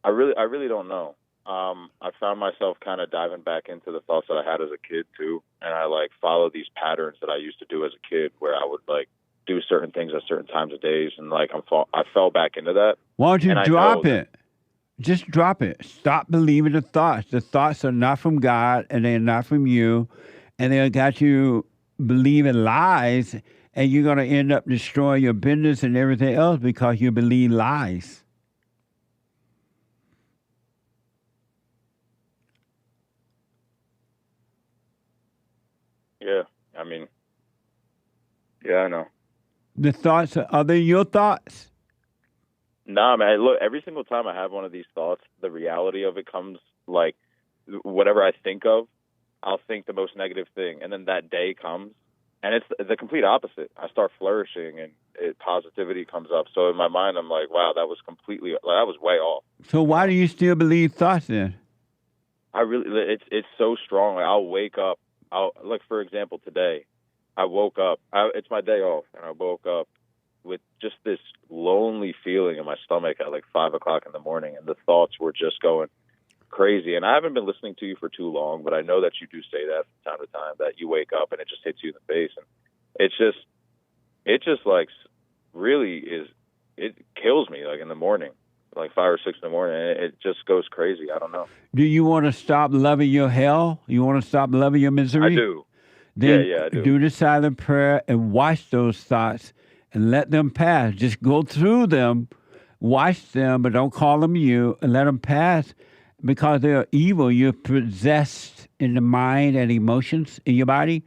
I really don't know. I found myself kind of diving back into the thoughts that I had as a kid too, and I like follow these patterns that I used to do as a kid, where I would like do certain things at certain times of days, and like I fell back into that. Why don't you drop it? Just drop it. Stop believing the thoughts. The thoughts are not from God, and they're not from you, and they got you believing lies. And you're going to end up destroying your business and everything else because you believe lies. Yeah, I mean, yeah, I know. The thoughts, are they your thoughts? Nah, man, look, every single time I have one of these thoughts, the reality of it comes like whatever I think of, I'll think the most negative thing. And then that day comes. And it's the complete opposite. I start flourishing, and positivity comes up. So in my mind, I'm like, wow, that was way off. So why do you still believe thoughts then? It's so strong. Like, I'll wake up. Like, for example, today, I woke up. It's my day off, and I woke up with just this lonely feeling in my stomach at like 5 o'clock in the morning, and the thoughts were just going crazy. And I haven't been listening to you for too long, but I know that you do say that from time to time, that you wake up and it just hits you in the face, and it just like really it kills me like in the morning, like 5 or 6 in the morning. It just goes crazy. I don't know. Do you want to stop loving your hell? You want to stop loving your misery? I do. Then yeah, I do. Do the silent prayer and watch those thoughts and let them pass. Just go through them, watch them, but don't call them you, and let them pass. Because they're evil, you're possessed in the mind and emotions in your body.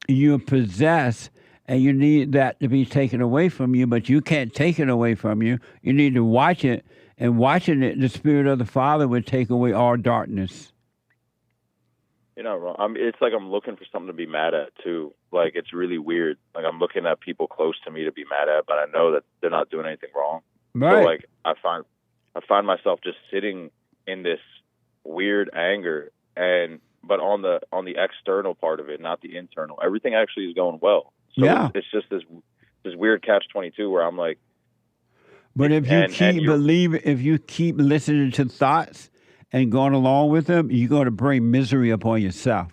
You're possessed, and you need that to be taken away from you, but you can't take it away from you. You need to watch it, and watching it, the Spirit of the Father would take away all darkness. You're not wrong. It's like I'm looking for something to be mad at, too. Like, it's really weird. Like, I'm looking at people close to me to be mad at, but I know that they're not doing anything wrong. Right. So, like, I find myself just sitting in this weird anger, but on the external part of it, not the internal. Everything actually is going well. So yeah. It's just this weird catch-22 where I'm like. But if you keep listening to thoughts and going along with them, you're going to bring misery upon yourself.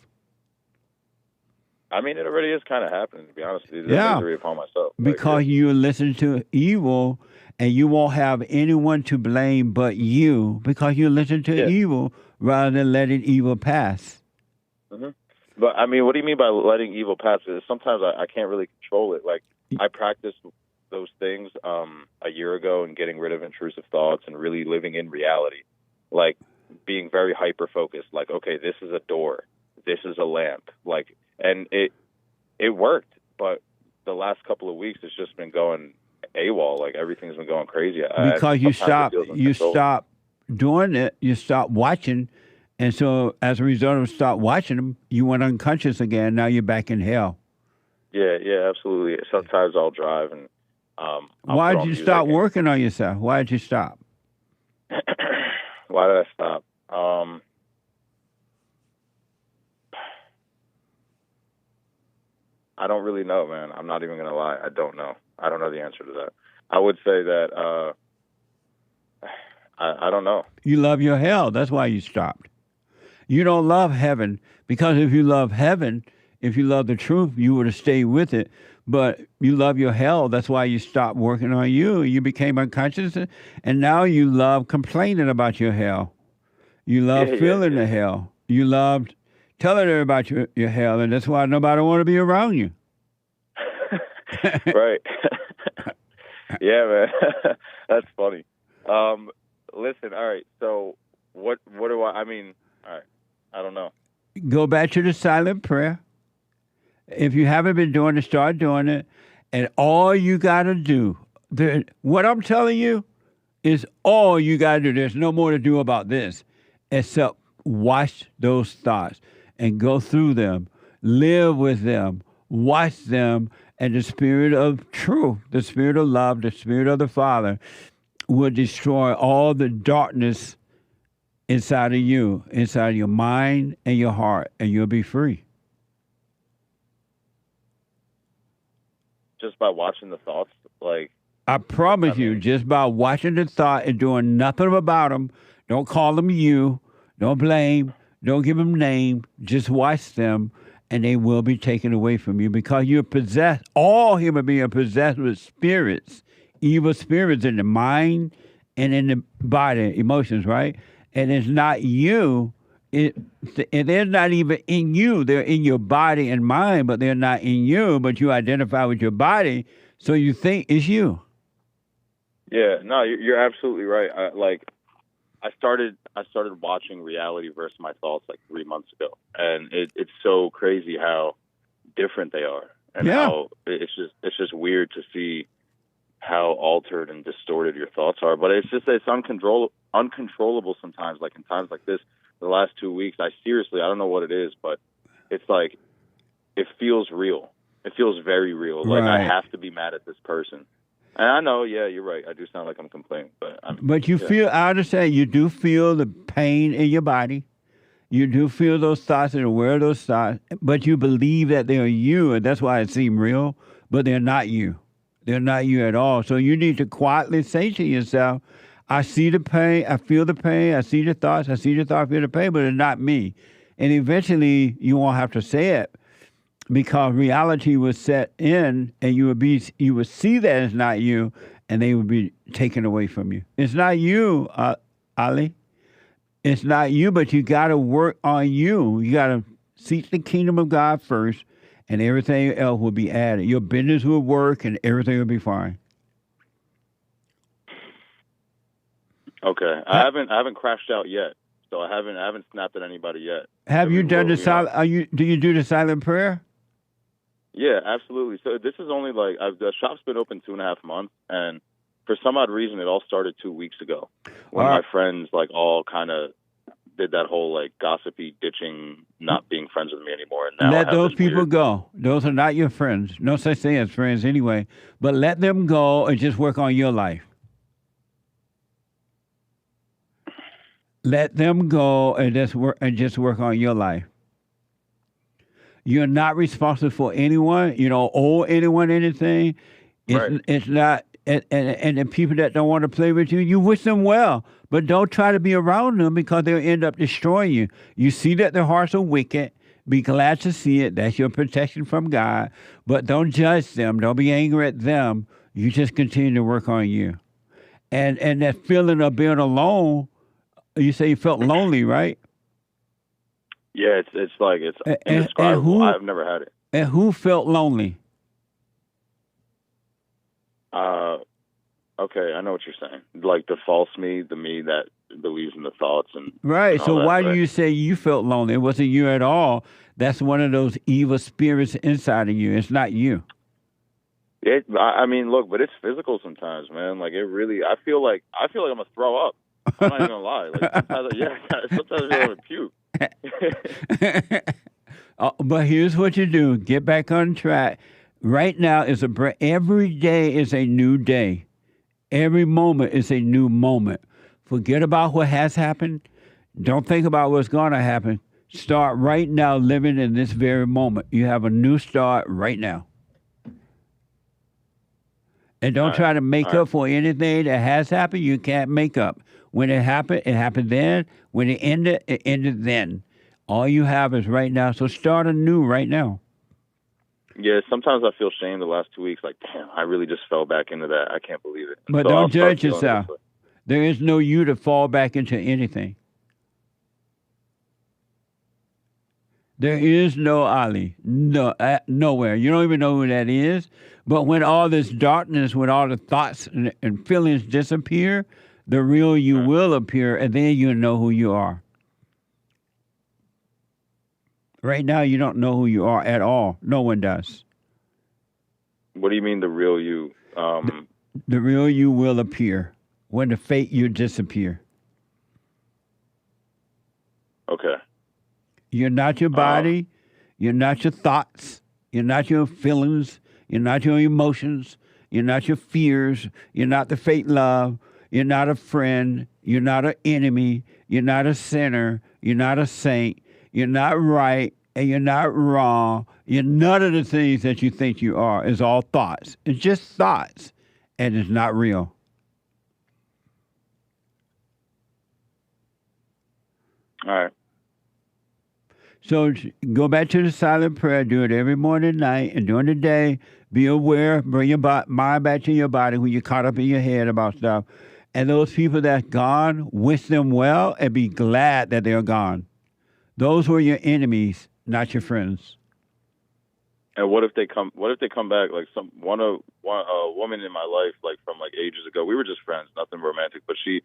I mean, it already is kind of happening, to be honest with you. There's misery upon myself. Because you listen to evil, and you won't have anyone to blame but you, because you listen to evil rather than letting evil pass. Mm-hmm. But, I mean, what do you mean by letting evil pass? Because sometimes I can't really control it. Like, I practice those things a year ago and getting rid of intrusive thoughts and really living in reality, like being very hyper focused. Like, okay, this is a door, this is a lamp, like, and it worked. But the last couple of weeks, it's just been going AWOL. Like everything's been going crazy. Because you stop doing it, you stop watching, and so as a result of stop watching them, you went unconscious again. Now you're back in hell. Yeah, absolutely. Sometimes I'll drive and. Why did you stop working on yourself? Why did you stop? Why did I stop? I don't really know, man. I'm not even gonna lie. I don't know. I don't know the answer to that. I would say that I don't know. You love your hell. That's why you stopped. You don't love heaven, because if you love heaven, if you love the truth, you would have stayed with it. But you love your hell. That's why you stopped working on you. You became unconscious, and now you love complaining about your hell. You love feeling the hell. You loved telling everybody about your hell, and that's why nobody want to be around you. Right. Yeah, man. That's funny. Listen, all right. So what do I mean, all right. I don't know. Go back to the silent prayer. If you haven't been doing it, start doing it. And all you got to do, what I'm telling you is all you got to do. There's no more to do about this except watch those thoughts and go through them, live with them, watch them, and the spirit of truth, the spirit of love, the spirit of the Father will destroy all the darkness inside of you, inside of your mind and your heart, and you'll be free. Just by watching the thoughts, like... I promise you, just by watching the thought and doing nothing about them, don't call them you, don't blame, don't give them name, just watch them, and they will be taken away from you because you're possessed. All human beings are possessed with spirits, evil spirits in the mind and in the body, emotions, right? And it's not you. They're not even in you. They're in your body and mind, but they're not in you. But you identify with your body, so you think it's you. Yeah, no, you're absolutely right. I started watching reality versus my thoughts like 3 months ago, and it's so crazy how different they are, and how it's just weird to see how altered and distorted your thoughts are. But it's uncontrollable sometimes. Like in times like this. The last 2 weeks, I don't know what it is, but it's like, it feels real. It feels very real. Like I have to be mad at this person. And I know, yeah, you're right. I do sound like I'm complaining, but you feel, I understand, you do feel the pain in your body. You do feel those thoughts and aware of those thoughts, but you believe that they're you, and that's why it seems real, but they're not you. They're not you at all. So you need to quietly say to yourself, I see the pain, I feel the pain, I see the thoughts, I feel the pain, but it's not me. And eventually you won't have to say it because reality will set in and you will see that it's not you and they will be taken away from you. It's not you, Ali. It's not you, but you got to work on you. You got to seek the kingdom of God first and everything else will be added. Your business will work and everything will be fine. Okay, I haven't crashed out yet, so I haven't snapped at anybody yet. Have you done the silent? Do you do the silent prayer? Yeah, absolutely. So this is only like the shop's been open 2.5 months, and for some odd reason, it all started 2 weeks ago when my friends like all kind of did that whole like gossipy ditching, not being friends with me anymore. And now let those people go. Those are not your friends. No such thing as friends anyway. But let them go and just work on your life. Let them go and just work on your life. You're not responsible for anyone. You don't owe anyone anything. It's not. And the people that don't want to play with you, you wish them well, but don't try to be around them because they'll end up destroying you. You see that their hearts are wicked. Be glad to see it. That's your protection from God. But don't judge them. Don't be angry at them. You just continue to work on you. And that feeling of being alone. You say you felt lonely, right? Yeah, it's like it's indescribable. I've never had it. And who felt lonely? Okay, I know what you're saying. Like the false me, the me that believes in the thoughts and Right. and all So that, why right? do you say you felt lonely? It wasn't you at all. That's one of those evil spirits inside of you. It's not you. I mean, look, but it's physical sometimes, man. Like it really. I feel like I'm gonna throw up. I'm not even gonna lie. Like sometimes, sometimes I want to puke. But here's what you do: get back on track. Right now is every day is a new day. Every moment is a new moment. Forget about what has happened. Don't think about what's going to happen. Start right now living in this very moment. You have a new start right now. And don't try to make up for anything that has happened. You can't make up. When it happened then. When it ended then. All you have is right now. So start anew right now. Yeah, sometimes I feel shame the last 2 weeks. Like, damn, I really just fell back into that. I can't believe it. But So I'll don't start judge feeling yourself. this way. There is no you to fall back into anything. There is no Ali. No, nowhere. You don't even know who that is. But when all this darkness, when all the thoughts and feelings disappear, the real you will appear, and then you'll know who you are. Right now, you don't know who you are at all. No one does. What do you mean the real you? The real you will appear when the fake you disappear. Okay. You're not your body. You're not your thoughts. You're not your feelings. You're not your emotions. You're not your fears. You're not the fake love. You're not a friend. You're not an enemy. You're not a sinner. You're not a saint. You're not right. And you're not wrong. You're none of the things that you think you are. It's all thoughts. It's just thoughts. And it's not real. All right. So go back to the silent prayer. Do it every morning and night. And during the day, be aware. Bring your mind back to your body when you're caught up in your head about stuff. And those people that's gone, wish them well and be glad that they're gone. Those were your enemies, not your friends. And what if they come? What if they come back? Like a woman in my life, like from like ages ago. We were just friends, nothing romantic. But she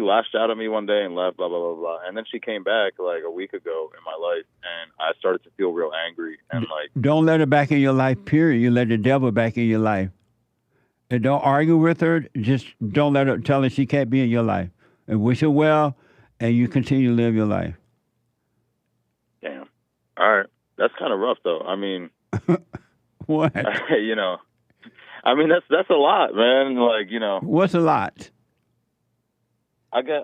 lashed out at me one day and left, blah blah blah blah. And then she came back like a week ago in my life, and I started to feel real angry and like. Don't let her back in your life. Period. You let the devil back in your life. And don't argue with her. Just don't let her. Tell her she can't be in your life. And wish her well, and you continue to live your life. Damn. All right. That's kind of rough, though. I mean, what? You know, I mean that's a lot, man. Like, you know, what's a lot? I guess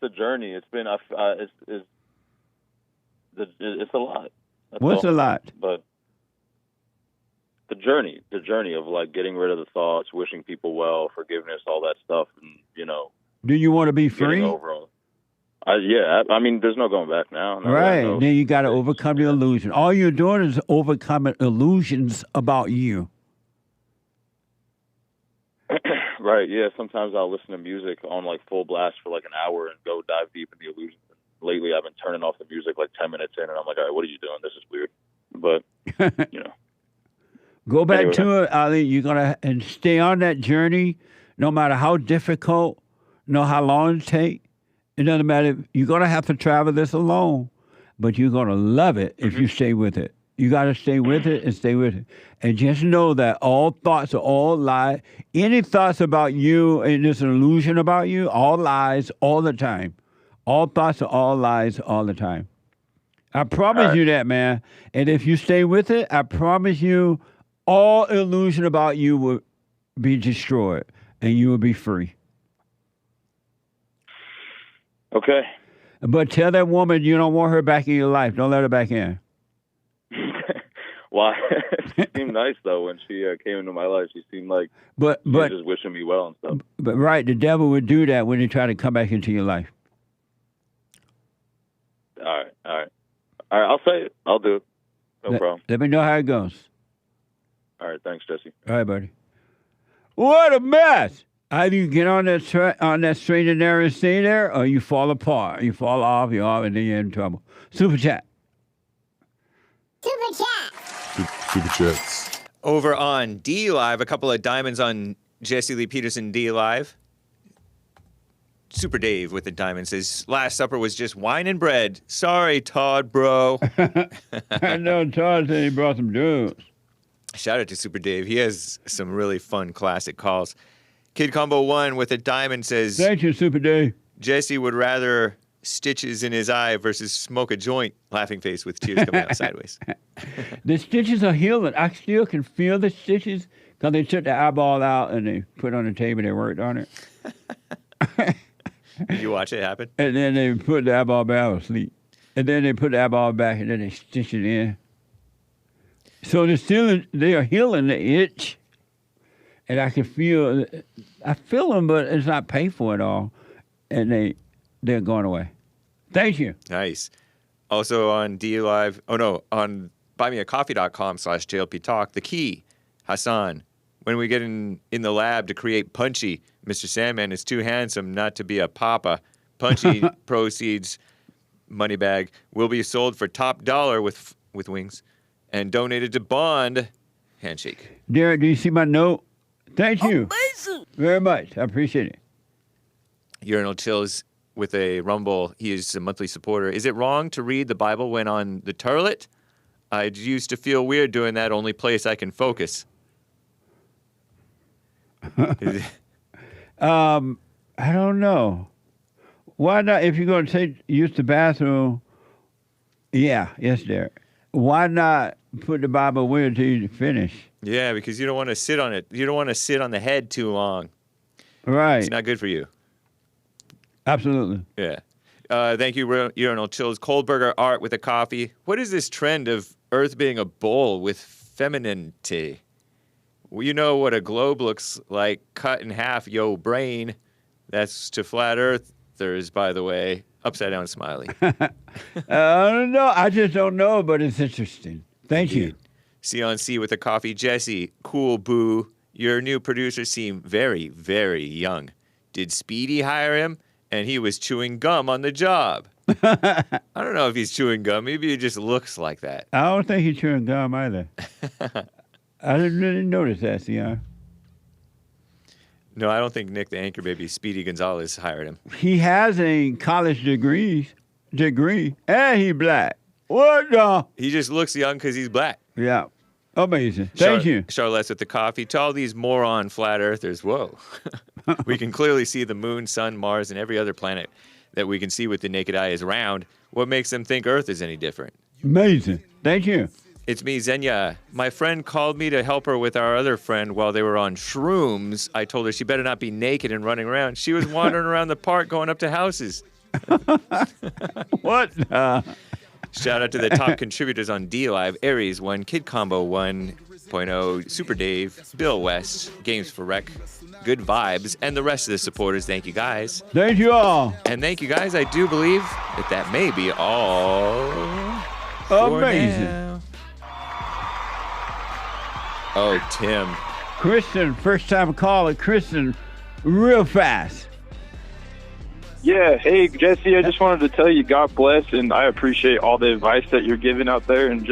the journey. It's been it's a lot. That's What's all. a lot? But the journey of like getting rid of the thoughts, wishing people well, forgiveness, all that stuff, and you know. Do you want to be free? Overall. Yeah, I mean, there's no going back now. Right. Then you got to overcome the illusion. All you're doing is overcoming illusions about you. Right, yeah. Sometimes I'll listen to music on like full blast for like an hour and go dive deep in the illusions. Lately, I've been turning off the music like 10 minutes in, and I'm like, all right, what are you doing? This is weird. But, you know. Go back to it, Ali. You're going to stay on that journey, no matter how difficult, no how long it takes. It doesn't matter. You're going to have to travel this alone, but you're going to love it if you stay with it. You got to stay with it and stay with it. And just know that all thoughts are all lies. Any thoughts about you and there's an illusion about you, all lies all the time. All thoughts are all lies all the time. I promise you that, man. And if you stay with it, I promise you all illusion about you will be destroyed and you will be free. Okay. But tell that woman you don't want her back in your life. Don't let her back in. Why? She seemed nice, though, when she came into my life. She seemed like she was just wishing me well and stuff. But right, the devil would do that when he try to come back into your life. All right. I'll say it. I'll do it. No problem. Let me know how it goes. All right. Thanks, Jesse. All right, buddy. What a mess. Either you get on that straight and narrow and stay there, or you fall apart. You fall off, you're off, and then you're in trouble. Super chat. Super chat. Super chats. Over on D Live, a couple of diamonds on Jesse Lee Peterson D Live. Super Dave with the diamond says, Last Supper was just wine and bread. Sorry, Todd, bro. I know Todd said he brought some drugs. Shout out to Super Dave. He has some really fun classic calls. Kid Combo 1 with a diamond says, Thank you, Super Dave. Jesse would rather stitches in his eye versus smoke a joint. Laughing face with tears coming out sideways. The stitches are healing. I still can feel the stitches because they took the eyeball out and they put it on the table. They worked on it. Did you watch it happen? And then they put the eyeball back. I was asleep. And then they put the eyeball back and then they stitch it in. So they are healing the itch. And I can feel them, but it's not painful at all. And they're going away. Thank you. Nice. Also on D Live, on buymeacoffee.com/JLP Talk, the key, Hassan. When we get in the lab to create Punchy, Mr. Sandman is too handsome not to be a papa. Punchy proceeds, money bag, will be sold for top dollar with wings and donated to Bond. Handshake. Derrick, do you see my note? Thank you very much. I appreciate it. Urinal Chills with a rumble. He is a monthly supporter. Is it wrong to read the Bible when on the toilet? I used to feel weird doing that. Only place I can focus. I don't know. Why not? If you're going to use the bathroom, yes, Derrick. Why not put the Bible away until you finish? Yeah, because you don't want to sit on it. You don't want to sit on the head too long. Right. It's not good for you. Absolutely. Yeah. Thank you, Urinal Chills. Coldburger Art with a coffee. What is this trend of Earth being a bowl with femininity? Well, you know what a globe looks like cut in half, yo brain. That's to flat earthers, by the way. Upside down smiley. I don't know. I just don't know, but it's interesting. Thank you. C on C with a coffee. Jesse, cool boo. Your new producer seemed very, very young. Did Speedy hire him? And he was chewing gum on the job. I don't know if he's chewing gum. Maybe he just looks like that. I don't think he's chewing gum either. I didn't really notice that, Sion. No, I don't think Nick the Anchor Baby, Speedy Gonzalez, hired him. He has a college degree, and he's black. What the? He just looks young because he's black. Yeah. Amazing. Thank you. Charlotte's with the coffee. To all these moron flat earthers, whoa. We can clearly see the moon, sun, Mars, and every other planet that we can see with the naked eye is round. What makes them think Earth is any different? Amazing. Thank you. It's me, Xenia. My friend called me to help her with our other friend while they were on shrooms. I told her she better not be naked and running around. She was wandering around the park going up to houses. What? Shout out to the top contributors on D Live: Aries 1, Kid Combo 1.0, Super Dave, Bill West, Games for Rec, Good Vibes, and the rest of the supporters. Thank you guys. Thank you all. And thank you guys. I do believe that may be all. Amazing. Now. Oh, Tim. Kristen, first time caller. Kristen, real fast. Yeah, hey, Jesse, I just wanted to tell you God bless, and I appreciate all the advice that you're giving out there, and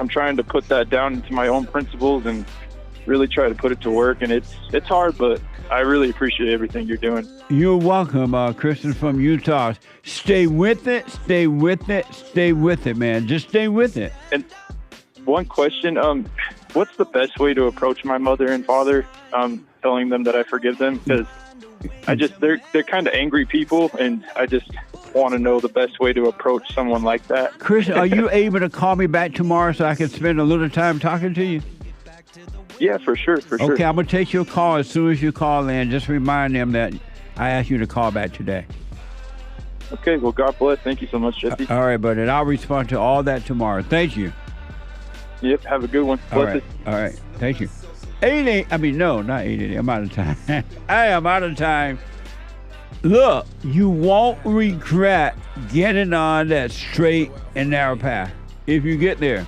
I'm trying to put that down into my own principles and really try to put it to work, and it's hard, but I really appreciate everything you're doing. You're welcome, Kristen from Utah. Stay with it, stay with it, stay with it, man. Just stay with it. And one question, what's the best way to approach my mother and father, telling them that I forgive them? Because they're kind of angry people, and I just want to know the best way to approach someone like that. Chris, are you able to call me back tomorrow so I can spend a little time talking to you? Yeah, for sure. Okay, I'm going to take your call as soon as you call in. Just remind them that I asked you to call back today. Okay, well, God bless. Thank you so much, Jesse. All right, buddy, and I'll respond to all that tomorrow. Thank you. Yep, have a good one. All right, thank you. 88, no, not 88. I'm out of time. I am out of time. Look, you won't regret getting on that straight and narrow path if you get there.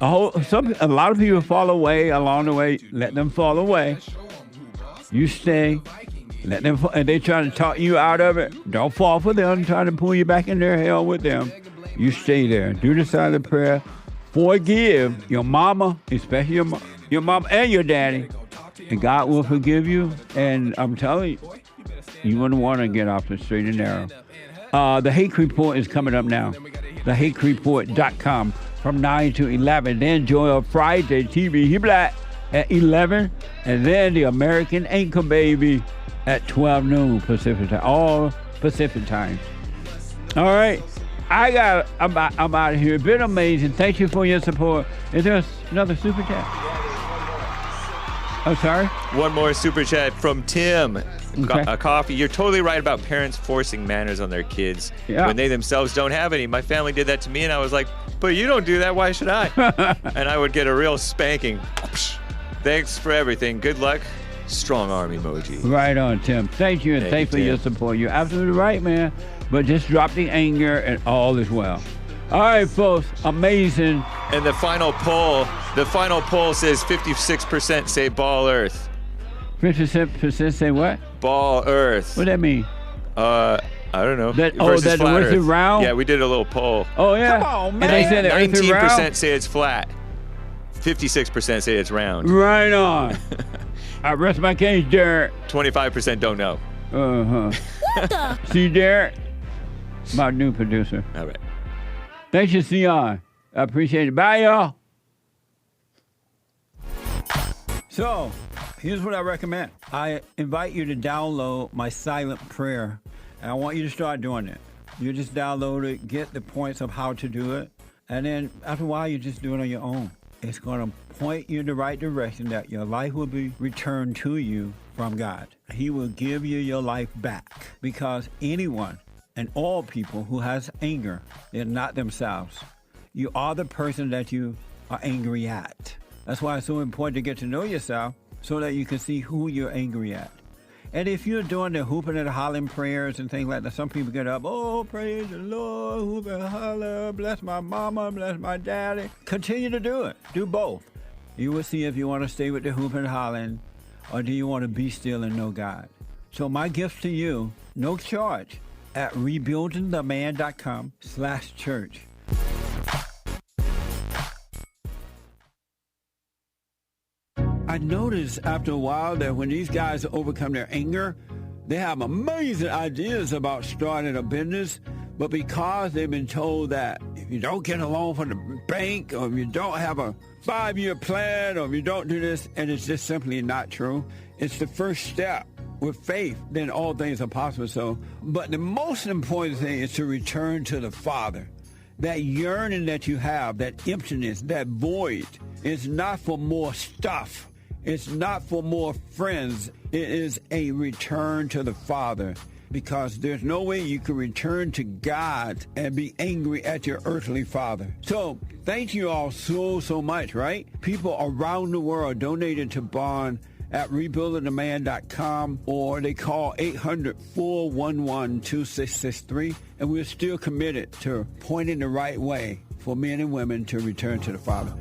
A lot of people fall away along the way. Let them fall away. You stay. Let them. And they try to talk you out of it. Don't fall for them. Trying to pull you back in their hell with them. You stay there. Do the silent prayer. Forgive your mama, especially your mom and your daddy, and God will forgive you. And I'm telling you, you wouldn't want to get off the straight and narrow. The Hake Report is coming up now. TheHakeReport.com from 9 to 11. Then Joy Friday TV, he black at 11. And then the American Anchor Baby at 12 noon Pacific time. All Pacific time. All right. I'm out of here. It's been amazing. Thank you for your support. Is there another super chat? Oh, sorry? One more super chat from Tim. Okay. A coffee. You're totally right about parents forcing manners on their kids when they themselves don't have any. My family did that to me, and I was like, but you don't do that. Why should I? And I would get a real spanking. Thanks for everything. Good luck. Strong arm emoji. Right on, Tim. Thank you, and thanks for your support. You're absolutely right, man. But just drop the anger, and all is well. All right, folks. Amazing. And the final poll says 56% say ball earth. 56% say what? Ball earth. What that mean? I don't know. That Versus the flat earth is earth. round? Yeah, we did a little poll. Oh, yeah. Come on, man. And they said the earth is round? 19% say it's flat. 56% say it's round. Right on. I rest my case, Derrick. 25% don't know. What the? See, Derrick? My new producer. All right. Thanks you, Sion. I appreciate it. Bye, y'all. So, here's what I recommend. I invite you to download my silent prayer, and I want you to start doing it. You just download it, get the points of how to do it, and then after a while, you just do it on your own. It's going to point you in the right direction that your life will be returned to you from God. He will give you your life back, because anyone and all people who has anger, they're not themselves. You are the person that you are angry at. That's why it's so important to get to know yourself so that you can see who you're angry at. And if you're doing the hooping and hollering prayers and things like that, some people get up, oh, praise the Lord, hoop and holler, bless my mama, bless my daddy. Continue to do it. Do both. You will see if you want to stay with the hooping and hollering, or do you want to be still and know God. So my gift to you, no charge, at rebuildingtheman.com/church. I noticed after a while that when these guys overcome their anger, they have amazing ideas about starting a business, but because they've been told that if you don't get a loan from the bank, or if you don't have a 5-year plan, or if you don't do this, and it's just simply not true, it's the first step. With faith, then all things are possible. So, but the most important thing is to return to the Father. That yearning that you have, that emptiness, that void, is not for more stuff. It's not for more friends. It is a return to the Father, because there's no way you can return to God and be angry at your earthly father. So thank you all so much, right? People around the world donated to Bond at rebuildingtheman.com, or they call 800-411-2663, and we're still committed to pointing the right way for men and women to return to the Father.